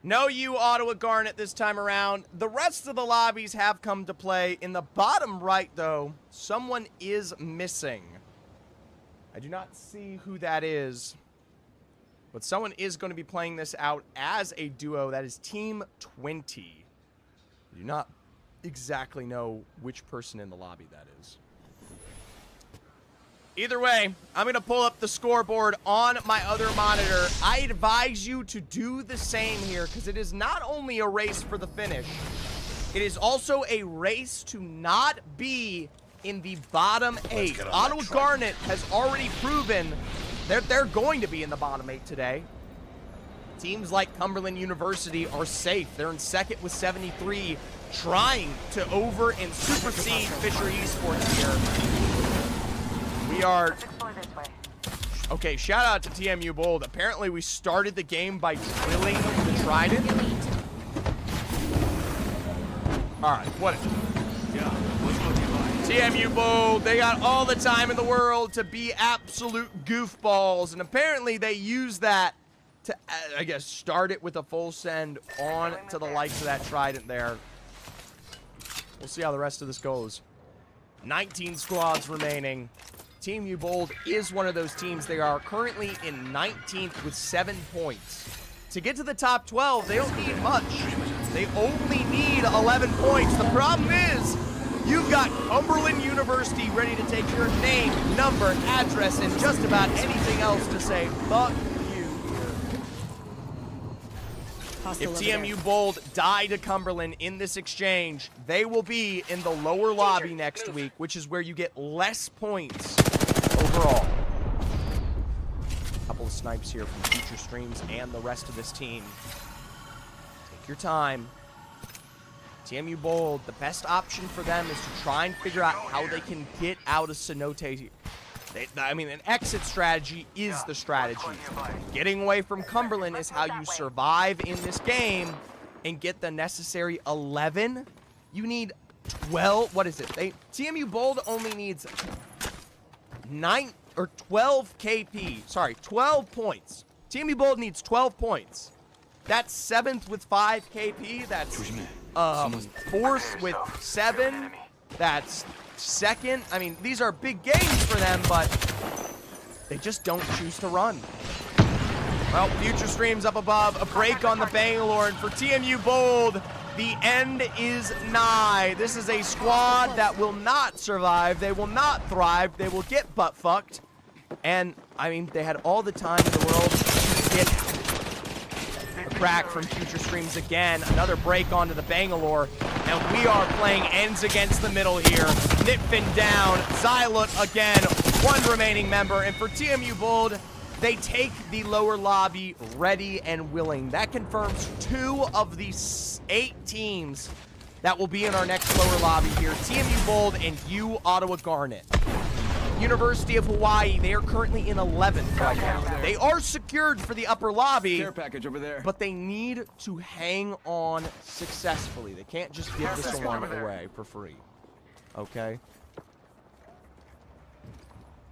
No you, Ottawa Garnet, this time around. The rest of the lobbies have come to play. In the bottom right, though, someone is missing. I do not see who that is. But someone is going to be playing this out as a duo. That is Team 20. I do not exactly know which person in the lobby that is. Either way, I'm going to pull up the scoreboard on my other monitor. I advise you to do the same here because it is not only a race for the finish, it is also a race to not be in the bottom 8. Ottawa Garnet has already proven they're going to be in the bottom 8 today. Teams like Cumberland University are safe. They're in second with 73, trying to over and supersede Fisher Esports here. We are... Okay, shout out to TMU Bold. Apparently we started the game by drilling the Trident. Alright, what? TMU Bold, they got all the time in the world to be absolute goofballs. And apparently they use that to, I guess, start it with a full send on to the likes of that Trident there. We'll see how the rest of this goes. 19 squads remaining. Team U Bold is one of those teams. They are currently in 19th with 7 points. To get to the top 12, they don't need much. They only need 11 points. The problem is, you've got Cumberland University ready to take your name, number, address, and just about anything else to say, fuck you here. If TMU Bold die to Cumberland in this exchange, they will be in the lower lobby next week, which is where you get less points overall. A couple of snipes here from Future Streams and the rest of this team. Take your time. TMU Bold, the best option for them is to try and figure out how they can get out of Cenote. I mean, an exit strategy is the strategy. Getting away from Cumberland is how you survive in this game and get the necessary 11. You need 12. What is it? TMU Bold only needs 12 KP. Sorry, 12 points. TMU Bold needs 12 points. That's 7th with 5 KP. That's 4th with 7. That's 2nd. I mean, these are big games for them, but they just don't choose to run. Well, Future Streams up above. A break on the Bangalore. And for TMU Bold, the end is nigh. This is a squad that will not survive. They will not thrive. They will get butt fucked. And, I mean, they had all the time in the world to get a crack from Future Streams again. Another break onto the Bangalore. And we are playing ends against the middle here. Nitfin down. Xylut again. One remaining member. And for TMU Bold, they take the lower lobby ready and willing. That confirms 2 of the 8 teams that will be in our next lower lobby here. TMU Bold and U Ottawa Garnet. University of Hawaii, they are currently in 11th right now. They are secured for the upper lobby, Care package over there. but they need to hang on successfully. They can't just give this one away for free. Okay?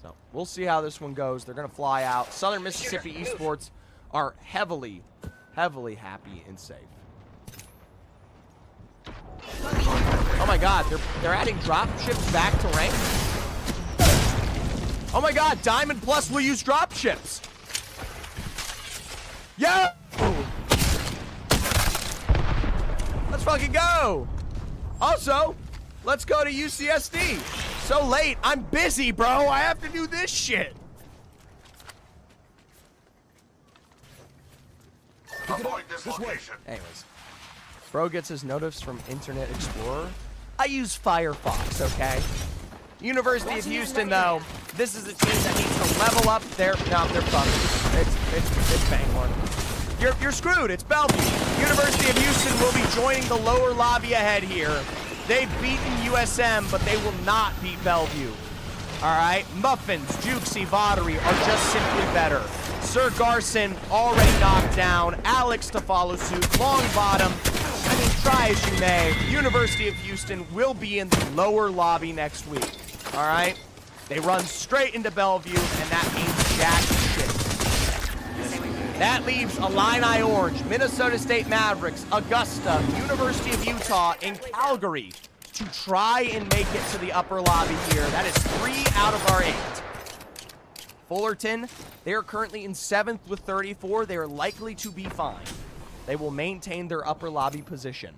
So, we'll see how this one goes. They're going to fly out. Southern Mississippi Esports are heavily, heavily happy and safe. Oh my god, they're adding drop ships back to rank? Oh my god, Diamond Plus will use drop ships. Yeah! Let's fucking go! Also, let's go to UCSD. So late, I'm busy, bro. I have to do this shit. Avoid this location. Anyways, bro gets his notice from Internet Explorer. I use Firefox, okay? University of Houston, though, this is a team that needs to level up their... No, they're fucked. It's Bangalore. you're screwed. It's Bellevue. University of Houston will be joining the lower lobby ahead here. They've beaten USM, but they will not beat Bellevue. All right, Muffins, Jukesy, Vattery are just simply better. Sir Garson already knocked down. Alex to follow suit. Long bottom. I mean, try as you may. University of Houston will be in the lower lobby next week. All right? They run straight into Bellevue, and that means jack shit. That leaves Illini Orange, Minnesota State Mavericks, Augusta, University of Utah, and Calgary to try and make it to the upper lobby here. That is 3 out of our 8. Fullerton, they are currently in 7th with 34. They are likely to be fine. They will maintain their upper lobby position.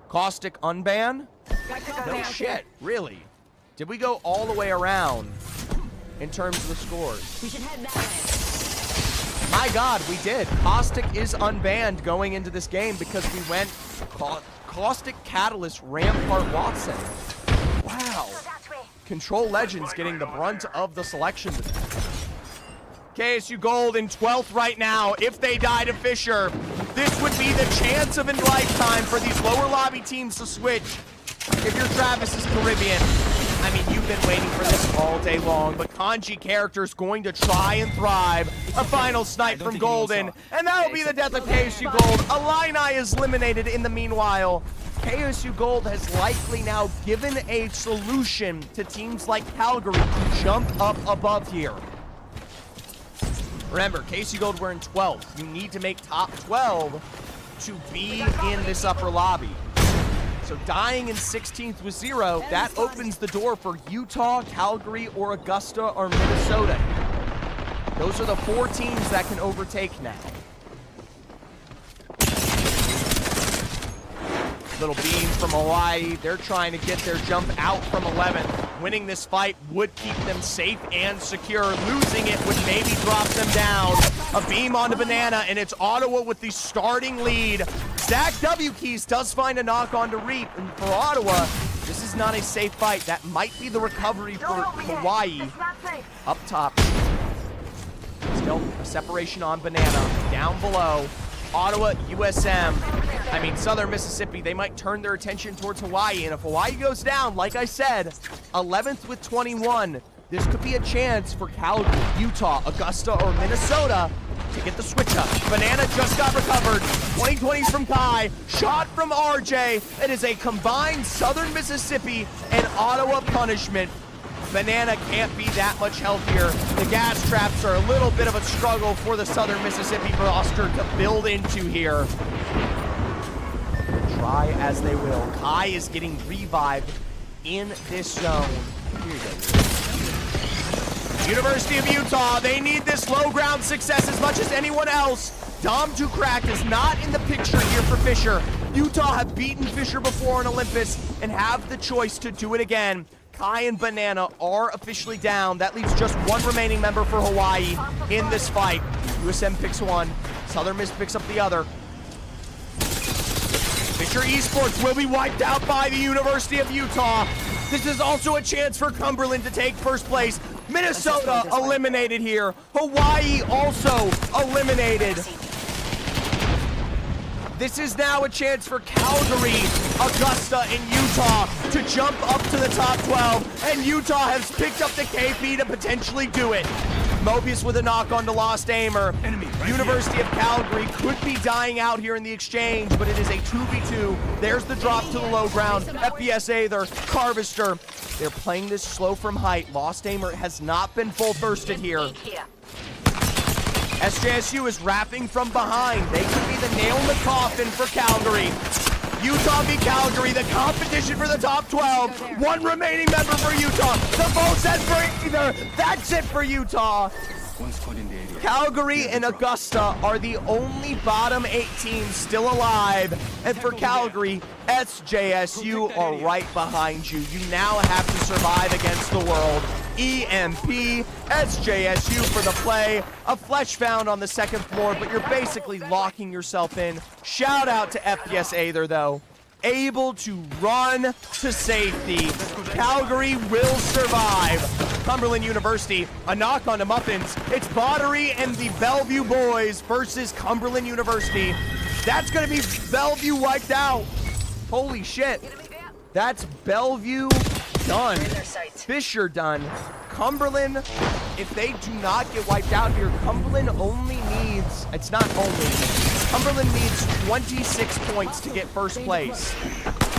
Caustic unban? No shit, really. Did we go all the way around in terms of the scores? We should head that way. My God, we did. Caustic is unbanned going into this game because we went Caustic Catalyst Rampart Watson. Wow. Control Legends getting the brunt of the selection. KSU Gold in 12th right now. If they die to Fisher, this would be the chance of a lifetime for these lower lobby teams to switch. If you're Travis's Caribbean, I mean, you've been waiting for this all day long, but Kanji character's going to try and thrive. A final snipe from Golden, and that'll be the death of KSU Gold. Illini is eliminated in the meanwhile. KSU Gold has likely now given a solution to teams like Calgary to jump up above here. Remember, KSU Gold, we're in 12th. You need to make top 12 to be in this upper lobby. So dying in 16th with 0, that opens the door for Utah, Calgary, or Augusta, or Minnesota. Those are the 4 teams that can overtake now. Little beam from Hawaii. They're trying to get their jump out from 11th. Winning this fight would keep them safe and secure. Losing it would maybe drop them down. A beam onto Banana, and it's Ottawa with the starting lead. Zach W. Keys does find a knock on to Reap, and for Ottawa, this is not a safe fight. That might be the recovery for Hawaii. Up top. Still a separation on Banana. Down below, Ottawa, USM. I mean, Southern Mississippi, they might turn their attention towards Hawaii. And if Hawaii goes down, like I said, 11th with 21, this could be a chance for Calgary, Utah, Augusta, or Minnesota to get the switch up. Banana just got recovered. 2020s from Kai. Shot from RJ. It is a combined Southern Mississippi and Ottawa punishment. Banana can't be that much healthier. The gas traps are a little bit of a struggle for the Southern Mississippi roster to build into here. Try as they will. Kai is getting revived in this zone. Here you go. University of Utah, they need this low ground success as much as anyone else. Dom to Crack is not in the picture here for Fisher. Utah have beaten Fisher before in Olympus and have the choice to do it again. Kai and Banana are officially down. That leaves just one remaining member for Hawaii in this fight. USM picks one. Southern Miss picks up the other. Fisher Esports will be wiped out by the University of Utah. This is also a chance for Cumberland to take first place. Minnesota eliminated here. Hawaii also eliminated. This is now a chance for Calgary, Augusta, and Utah to jump up to the top 12, and Utah has picked up the KP to potentially do it. Mobius with a knock on the Lost Aimer. University of Calgary could be dying out here in the exchange, but it is a 2v2. There's the drop to the low ground. FPS Aether, Carvister. They're playing this slow from height. Lost Aimer has not been full thirsted here. SJSU is wrapping from behind. They could be the nail in the coffin for Calgary. Utah v. Calgary, the competition for the top 12. One remaining member for Utah. The vote says for either. That's it for Utah. Calgary and Augusta are the only bottom 8 teams still alive. And for Calgary, SJSU are right behind you. You now have to survive against the world. EMP, SJSU for the play. A flesh found on the 2nd floor, but you're basically locking yourself in. Shout out to FPS Aether, though. able to run to safety. Calgary will survive. Cumberland University, a knock on the Muffins. It's Bottery and the Bellevue boys versus Cumberland University. That's going to be Bellevue wiped out. Holy shit. That's Bellevue done. Fisher done. Cumberland, if they do not get wiped out here, Cumberland only needs, it's not only, Cumberland needs 26 points to get first place.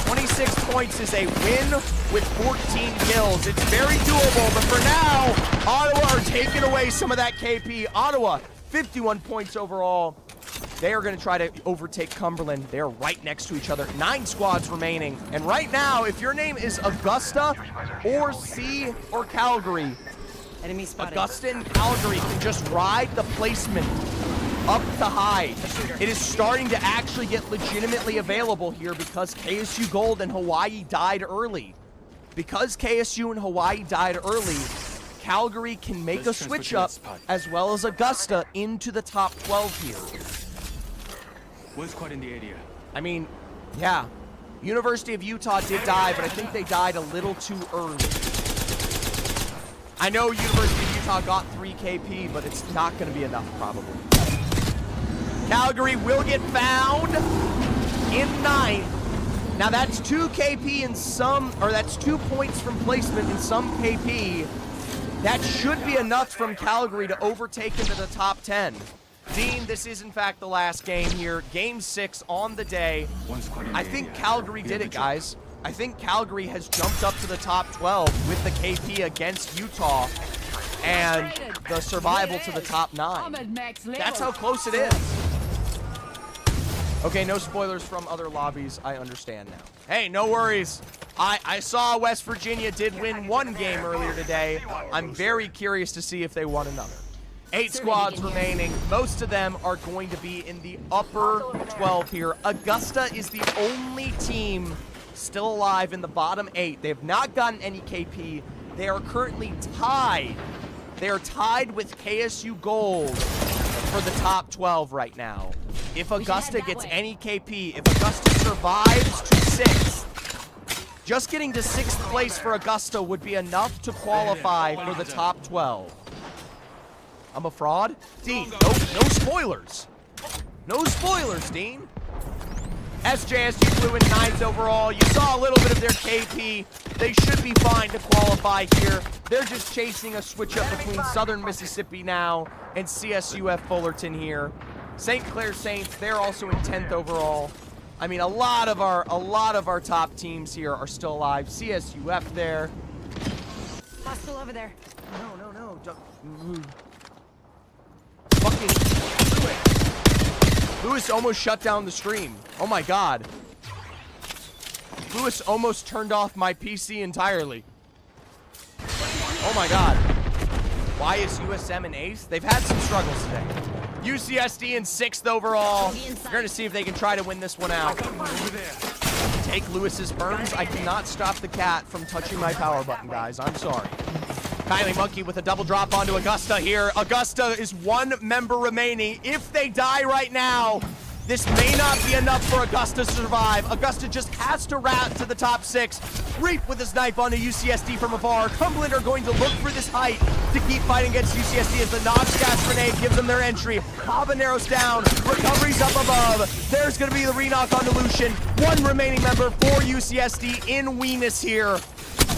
26 points is a win with 14 kills. It's very doable, but for now, Ottawa are taking away some of that KP. Ottawa, 51 points overall. They are going to try to overtake Cumberland. They're right next to each other. 9 squads remaining. And right now, if your name is Augusta or C or Calgary, Enemy spotted. Augusta and Calgary can just ride the placement up to high. It is starting to actually get legitimately available here because KSU Gold and Hawaii died early. Because KSU and Hawaii died early, Calgary can make a switch up as well as Augusta into the top 12 here. One squad in the area. I mean, yeah, University of Utah did die, but I think they died a little too early. I know University of Utah got 3 KP, but it's not going to be enough probably. Calgary will get found in 9th. Now that's 2 KP in some, or that's 2 points from placement in some KP. That should be enough from Calgary to overtake into the top 10. Dean, this is in fact the last game here. Game 6 on the day. I think Calgary did it, guys. I think Calgary has jumped up to the top 12 with the KP against Utah and the survival to the top 9. That's how close it is. Okay, no spoilers from other lobbies. I understand now. Hey, no worries. I saw West Virginia did win 1 game earlier today. I'm very curious to see if they won another. 8 squads remaining. Most of them are going to be in the upper 12 here. Augusta is the only team still alive in the bottom 8. They have not gotten any KP. They are currently tied. They are tied with KSU Gold for the top 12 right now. If Augusta gets any KP, if Augusta survives to 6th, just getting to 6th place for Augusta would be enough to qualify for the top 12. I'm a fraud? Dean, no spoilers. No spoilers, Dean. SJSU flew in 9th overall. You saw a little bit of their KP. They should be fine to qualify here. They're just chasing a switch up between Southern Mississippi now and CSUF Fullerton here. St. Clair Saints, they're also in 10th overall. I mean, a lot of our top teams here are still alive. CSUF there. Hostile over there. No. Don't. Fucking Lewis almost shut down the stream. Oh my god. Lewis almost turned off my PC entirely. Oh my god. Why is USM in 8th? They've had some struggles today. UCSD in 6th overall. We're going to see if they can try to win this one out. Take Lewis's burns. I cannot stop the cat from touching my power button, guys. I'm sorry. Kylie Monkey with a double drop onto Augusta here. Augusta is 1 member remaining. If they die right now, this may not be enough for Augusta to survive. Augusta just has to rat to the top 6. Reap with his knife onto UCSD from afar. Cumberland are going to look for this height to keep fighting against UCSD as the Nox gas grenade gives them their entry. Habaneros down. Recovery's up above. There's going to be the re-knock onto Lucian. 1 remaining member for UCSD in Weenus here.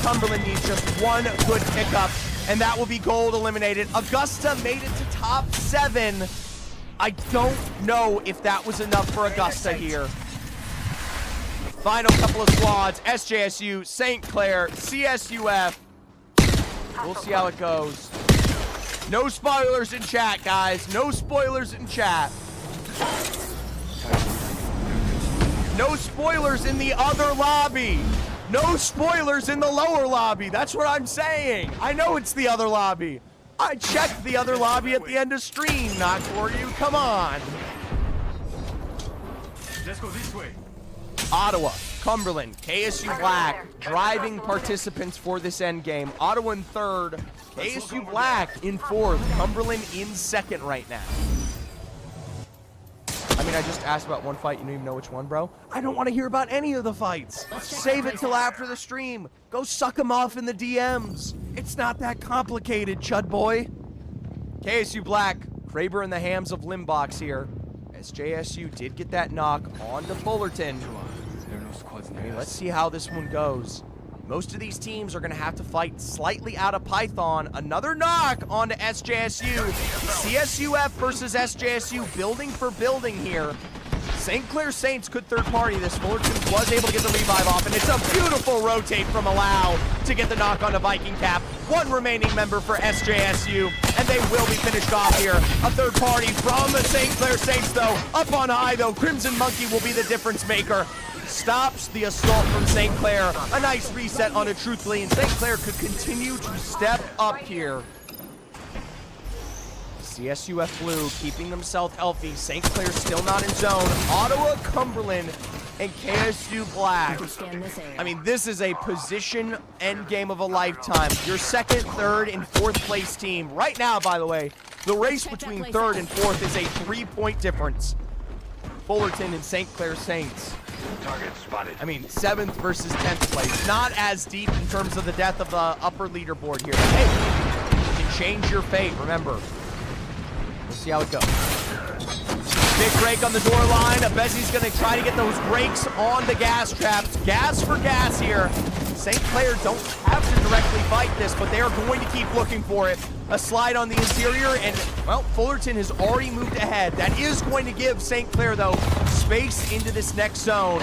Cumberland needs just 1 good pickup, and that will be gold eliminated. Augusta made it to top 7. I don't know if that was enough for Augusta here. Final couple of squads, SJSU, St. Clair, CSUF. We'll see how it goes. No spoilers in chat, guys. No spoilers in chat. No spoilers in the other lobby. No spoilers in the lower lobby. That's what I'm saying. I know it's the other lobby. I checked the other lobby at the end of stream, not for you. Come on. Let's go this way. Ottawa, Cumberland, KSU Black, driving participants for this end game. Ottawa in 3rd, KSU Black in 4th, Cumberland in 2nd right now. I mean, I just asked about one fight. You don't even know which one, bro? I don't want to hear about any of the fights. Save it till after the stream. Go suck them off in the DMs. It's not that complicated, chud boy. KSU Black, Kraber in the hams of Limbox here. SJSU did get that knock onto Fullerton. There are no squads I near mean, let's us. see how this one goes. Most of these teams are going to have to fight slightly out of Python. Another knock onto SJSU. CSUF versus SJSU, building for building here. St. Clair Saints could third party this. Fullerton was able to get the revive off, and it's a beautiful rotate from Allow to get the knock onto Viking Cap. One remaining member for SJSU, and they will be finished off here. A third party from the St. Clair Saints, though. Up on high, though. Crimson Monkey will be the difference maker. Stops the assault from St. Clair. A nice reset on it, truthfully, and St. Clair could continue to step up here. CSUF Blue keeping themselves healthy. St. Clair still not in zone. Ottawa, Cumberland, and KSU Black. Scan this area. I mean, this is a position end game of a lifetime. Your second, third, and fourth place team. Right now, by the way, the race between third and fourth is a 3-point difference. Fullerton and St. Clair Saints. Target spotted. I mean, 7th versus 10th place. Not as deep in terms of the depth of the upper leaderboard here. But hey, you can change your fate, remember. We'll see how it goes. Big break on the door line. Bezi's going to try to get those brakes on the gas traps. Gas for gas here. St. Clair don't have to directly fight this, but they are going to keep looking for it. A slide on the interior, and, well, Fullerton has already moved ahead. That is going to give St. Clair, though, space into this next zone.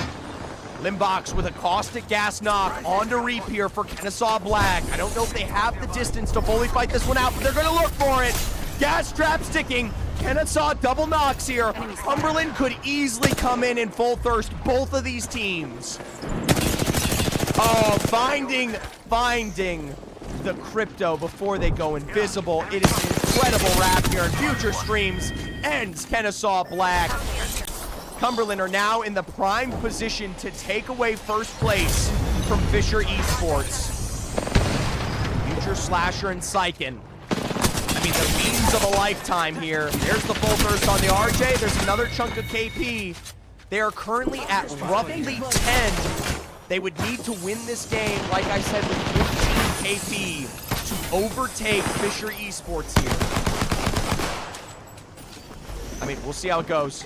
Limbox with a caustic gas knock onto Reap here for Kennesaw Black. I don't know if they have the distance to fully fight this one out, but they're going to look for it. Gas trap sticking. Kennesaw double knocks here. Cumberland could easily come in full thirst. Both of these teams. Oh, finding the crypto before they go invisible. It is an incredible wrap here in future streams. Ends Kennesaw Black. Cumberland are now in the prime position to take away first place from Fisher Esports. Future Slasher and Syken. I mean, the means of a lifetime here. There's the full thirst on the RJ. There's another chunk of KP. They are currently at roughly 10. They would need to win this game, like I said, with 15 KP to overtake Fisher Esports here. I mean, we'll see how it goes.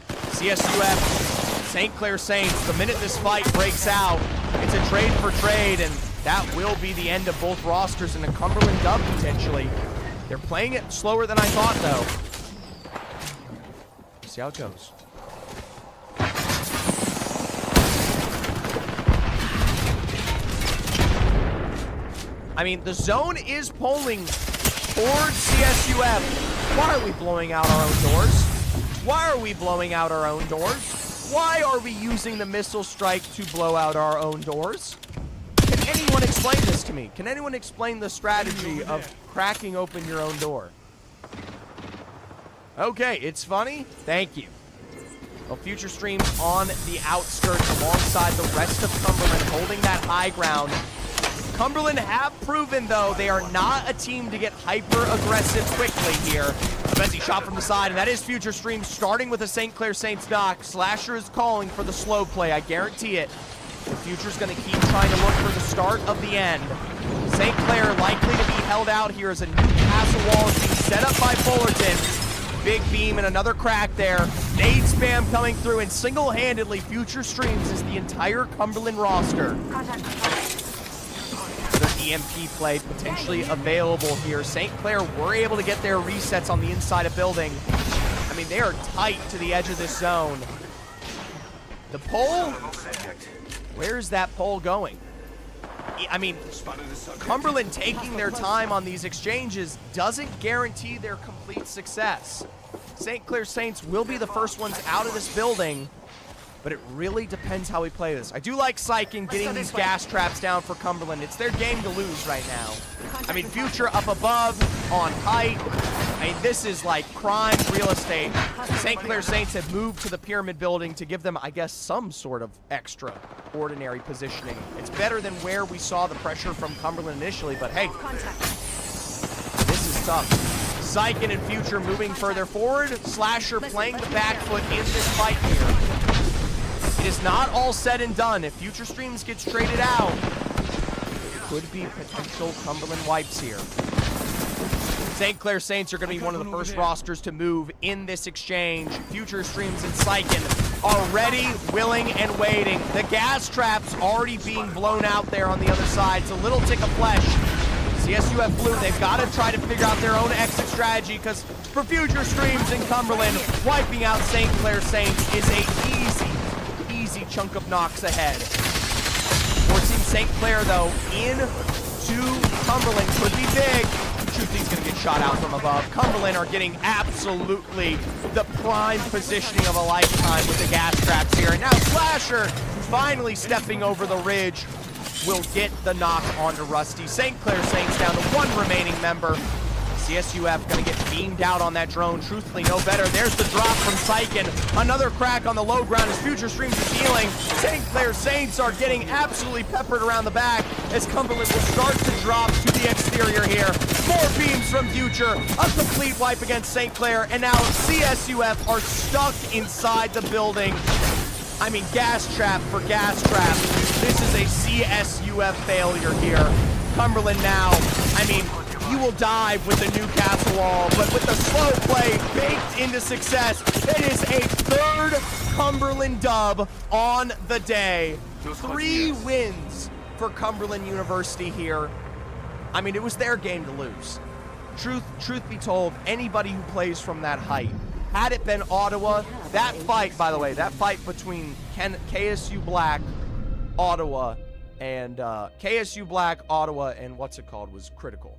CSUF, St. Clair Saints, the minute this fight breaks out, it's a trade for trade, and that will be the end of both rosters and a Cumberland dub potentially. They're playing it slower than I thought, though. See how it goes. I mean, the zone is polling towards CSUF. Why are we blowing out our own doors? Why are we blowing out our own doors? Why are we using the missile strike to blow out our own doors? Can anyone explain this to me? Can anyone explain the strategy of cracking open your own door? Okay, it's funny. Thank you. Well, future streams on the outskirts alongside the rest of Cumberland holding that high ground. Cumberland have proven, though, they are not a team to get hyper-aggressive quickly here. Bezi shot from the side, and that is future streams starting with a St. Clair Saints knock. Slasher is calling for the slow play, I guarantee it. The future's going to keep trying to look for the start of the end. St. Clair likely to be held out here as a new castle wall is being set up by Fullerton. Big beam and another crack there. Nade spam coming through, and single-handedly future streams is the entire Cumberland roster. Another EMP play potentially available here. St. Clair were able to get their resets on the inside of building. I mean, they are tight to the edge of this zone. The pole? Where's that pole going? I mean, Cumberland taking their time on these exchanges doesn't guarantee their complete success. St. Clair Saints will be the first ones out of this building, but it really depends how we play this. I do like Syken getting these gas traps down for Cumberland. It's their game to lose right now. I mean, Future up above, on height. I mean, this is like prime real estate. St. Clair Saints have moved to the pyramid building to give them, I guess, some sort of extraordinary positioning. It's better than where we saw the pressure from Cumberland initially, but hey, this is tough. Syken and Future moving further forward. Slasher playing the back foot in this fight here. It is not all said and done. If Future Streams gets traded out, could be potential Cumberland wipes here. St. Clair Saints are going to be one of the first rosters to move in this exchange. Future Streams and Syken are ready, willing, and waiting. The gas trap's already being blown out there on the other side. It's a little tick of flesh. CSUF Blue, they've got to try to figure out their own exit strategy, because for Future Streams and Cumberland, wiping out St. Clair Saints is a easy chunk of knocks ahead. Forcing St. Clair, though, into Cumberland could be big. Truthie's going to get shot out from above. Cumberland are getting absolutely the prime positioning of a lifetime with the gas traps here. And now Slasher, finally stepping over the ridge, will get the knock onto Rusty. St. Clair Saints down to one remaining member. CSUF going to get beamed out on that drone. Truthfully, no better. There's the drop from Syken. Another crack on the low ground as Future Streams is healing. St. Clair Saints are getting absolutely peppered around the back as Cumberland will start to drop to the exterior here. More beams from Future. A complete wipe against St. Clair. And now CSUF are stuck inside the building. I mean, gas trap for gas trap. This is a CSUF failure here. Cumberland now, I mean, you will dive with the Newcastle wall, but with the slow play baked into success, it is a third Cumberland dub on the day. 3 wins for Cumberland University here. I mean, it was their game to lose. Truth be told, anybody who plays from that height, had it been Ottawa, that fight, by the way, that fight between KSU Black, Ottawa, and KSU Black, Ottawa, and what's it called, was critical.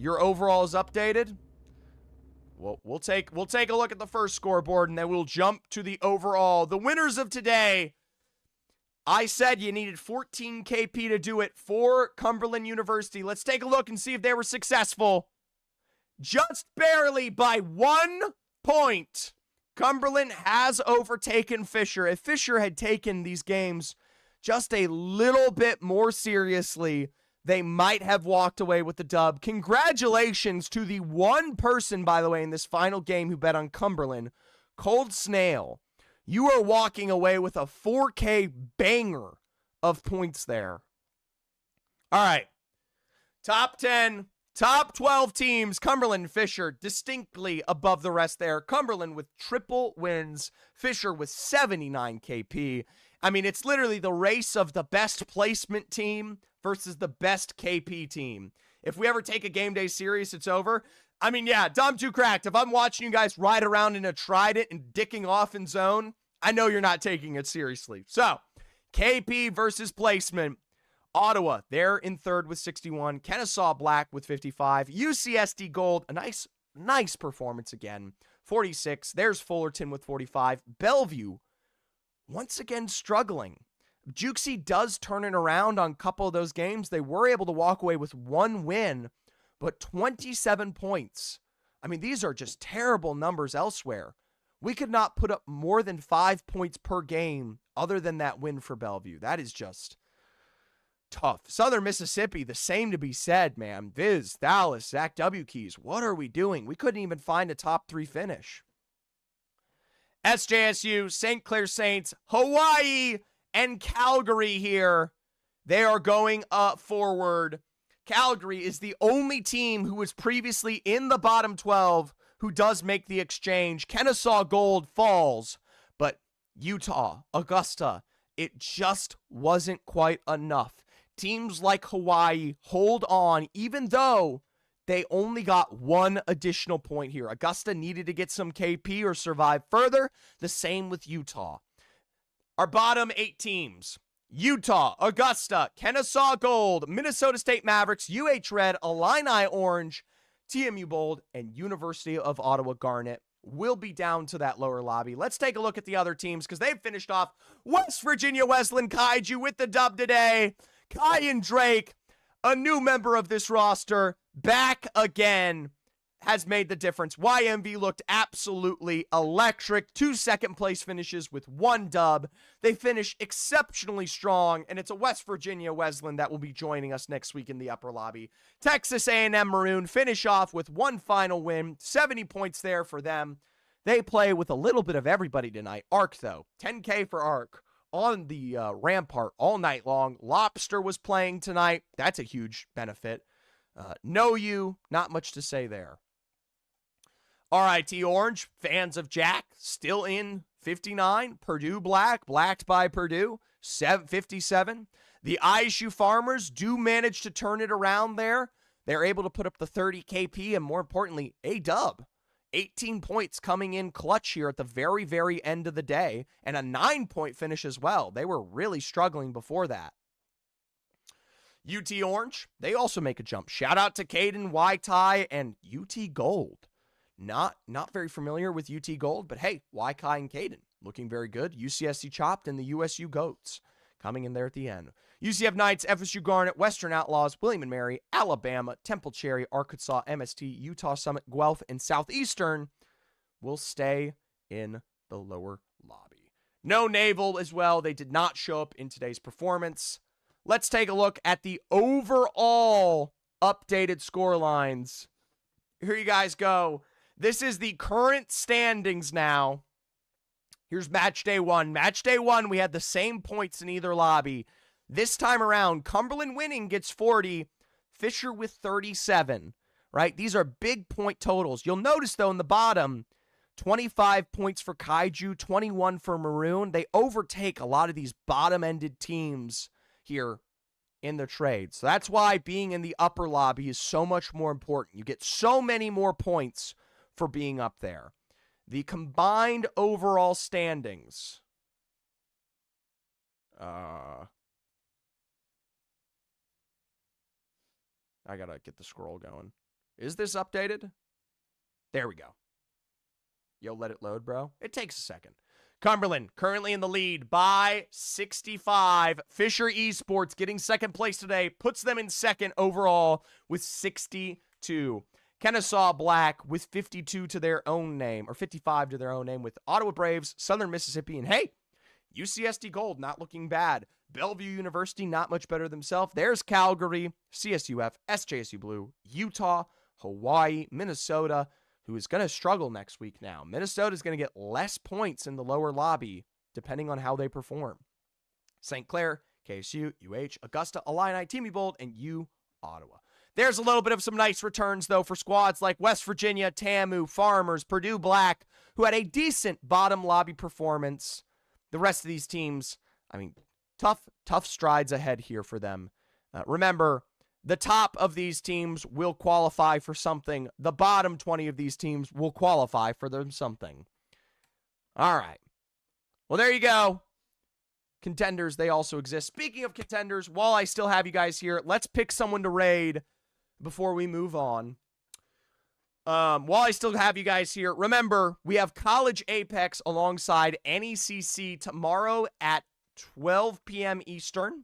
Your overall is updated. Well, we'll take a look at the first scoreboard, and then we'll jump to the overall. The winners of today. I said you needed 14 KP to do it for Cumberland University. Let's take a look and see if they were successful. Just barely by 1 point, Cumberland has overtaken Fisher. If Fisher had taken these games just a little bit more seriously, they might have walked away with the dub. Congratulations to the one person, by the way, in this final game who bet on Cumberland, Cold Snail. You are walking away with a 4K banger of points there. All right. Top 10, top 12 teams. Cumberland and Fisher distinctly above the rest there. Cumberland with triple wins. Fisher with 79 KP. I mean, it's literally the race of the best placement team versus the best KP team. If we ever take a game day serious, it's over. I mean, yeah, Dom Too Cracked. If I'm watching you guys ride around in a Trident and dicking off in zone, I know you're not taking it seriously. So, KP versus placement. Ottawa, they're in third with 61. Kennesaw Black with 55. UCSD Gold, a nice performance again. 46. There's Fullerton with 45. Bellevue, once again struggling. Jukesy does turn it around on a couple of those games. They were able to walk away with 1 win, but 27 points. I mean, these are just terrible numbers elsewhere. We could not put up more than 5 points per game other than that win for Bellevue. That is just tough. Southern Mississippi, the same to be said, man. Viz, Dallas, Zach W. Keys. What are we doing? We couldn't even find a top 3 finish. SJSU, St. Clair Saints, Hawaii, and Calgary here. They are going up forward. Calgary is the only team who was previously in the bottom 12 who does make the exchange. Kennesaw Gold falls, but Utah, Augusta, it just wasn't quite enough. Teams like Hawaii hold on, even though they only got 1 additional point here. Augusta needed to get some KP or survive further. The same with Utah. Our bottom 8 teams: Utah, Augusta, Kennesaw Gold, Minnesota State Mavericks, UH Red, Illini Orange, TMU Bold, and University of Ottawa Garnet will be down to that lower lobby. Let's take a look at the other teams because they've finished off. West Virginia Wesleyan Kaiju with the dub today. Kai and Drake, a new member of this roster, back again. has made the difference. YMV looked absolutely electric. 2 second-place finishes with 1 dub. They finish exceptionally strong, and it's a West Virginia Wesleyan that will be joining us next week in the upper lobby. Texas A&M Maroon finish off with 1 final win. 70 points there for them. They play with a little bit of everybody tonight. Arc, though, 10K for Arc on the Rampart all night long. Lobster was playing tonight. That's a huge benefit. Know you, not much to say there. RIT Orange, fans of Jack, still in 59. Purdue Black, blacked by Purdue, 57. The ISU Farmers do manage to turn it around there. They're able to put up the 30 KP and, more importantly, a dub. 18 points coming in clutch here at the very, very end of the day, and a 9-point finish as well. They were really struggling before that. UT Orange, they also make a jump. Shout out to Caden, Y-Tie, and UT Gold. Not very familiar with UT Gold, but hey, Y-Kai and Caden looking very good. UCSC Chopped and the USU Goats coming in there at the end. UCF Knights, FSU Garnet, Western Outlaws, William and Mary, Alabama, Temple Cherry, Arkansas, MST, Utah Summit, Guelph, and Southeastern will stay in the lower lobby. No Naval as well. They did not show up in today's performance. Let's take a look at the overall updated score lines. Here you guys go. This is the current standings now. Here's match day 1. Match day 1, we had the same points in either lobby. This time around, Cumberland winning gets 40, Fisher with 37, right? These are big point totals. You'll notice, though, in the bottom, 25 points for Kaiju, 21 for Maroon. They overtake a lot of these bottom-ended teams here in the trade. So that's why being in the upper lobby is so much more important. You get so many more points for being up there. The combined overall standings. I gotta get the scroll going. Is this updated? There we go. Yo, let it load, bro. It takes a second. Cumberland currently in the lead by 65. Fisher Esports getting second place today. Puts them in second overall with 62. Kennesaw Black with 52 to their own name, or 55 to their own name, with Ottawa Braves, Southern Mississippi, and hey, UCSD Gold not looking bad. Bellevue University not much better themselves. There's Calgary, CSUF, SJSU Blue, Utah, Hawaii, Minnesota, who is going to struggle next week now. Minnesota is going to get less points in the lower lobby, depending on how they perform. St. Clair, KSU, UH, Augusta, Illini, Teamy Bold, and U, Ottawa. There's a little bit of some nice returns, though, for squads like West Virginia, TAMU, Farmers, Purdue Black, who had a decent bottom lobby performance. The rest of these teams, I mean, tough strides ahead here for them. Remember, the top of these teams will qualify for something. The bottom 20 of these teams will qualify for them something. All right. Well, there you go. Contenders, they also exist. Speaking of contenders, while I still have you guys here, let's pick someone to raid before we move on. While I still have you guys here, remember, we have College Apex alongside NECC tomorrow at 12 p.m. Eastern.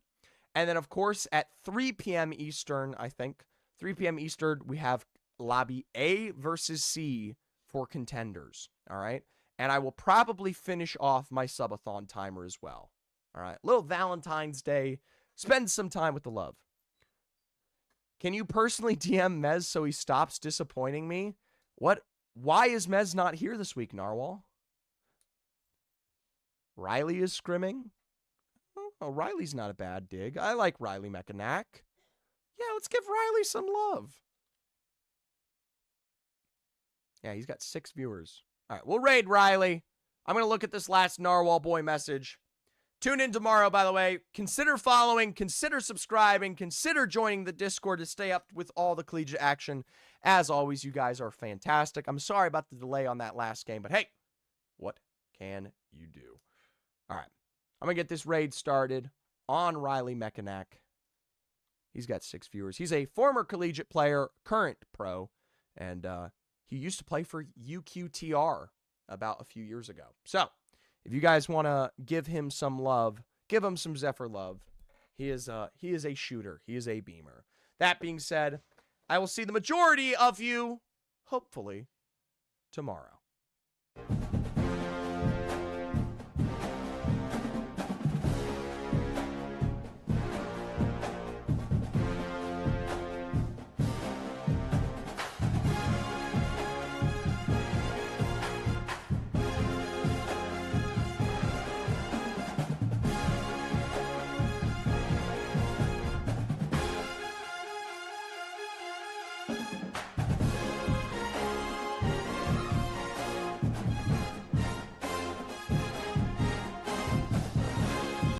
And then, of course, at 3 p.m. Eastern, I think, 3 p.m. Eastern, we have Lobby A versus C for contenders. All right? And I will probably finish off my subathon timer as well. All right? Little Valentine's Day. Spend some time with the love. Can you personally DM Mez so he stops disappointing me? What? Why is Mez not here this week, Narwhal? Riley is scrimming? Oh, Riley's not a bad dig. I like Riley Mechanac. Yeah, let's give Riley some love. Yeah, he's got 6 viewers. All right, we'll raid Riley. I'm going to look at this last Narwhal Boy message. Tune in tomorrow, by the way. Consider following, consider subscribing, consider joining the Discord to stay up with all the collegiate action. As always, you guys are fantastic. I'm sorry about the delay on that last game, but hey, what can you do? All right, I'm going to get this raid started on Riley Mechanac. He's got 6 viewers. He's a former collegiate player, current pro, and he used to play for UQTR about a few years ago. So, if you guys want to give him some love, give him some Zephyr love. He is a shooter. He is a beamer. That being said, I will see the majority of you hopefully tomorrow.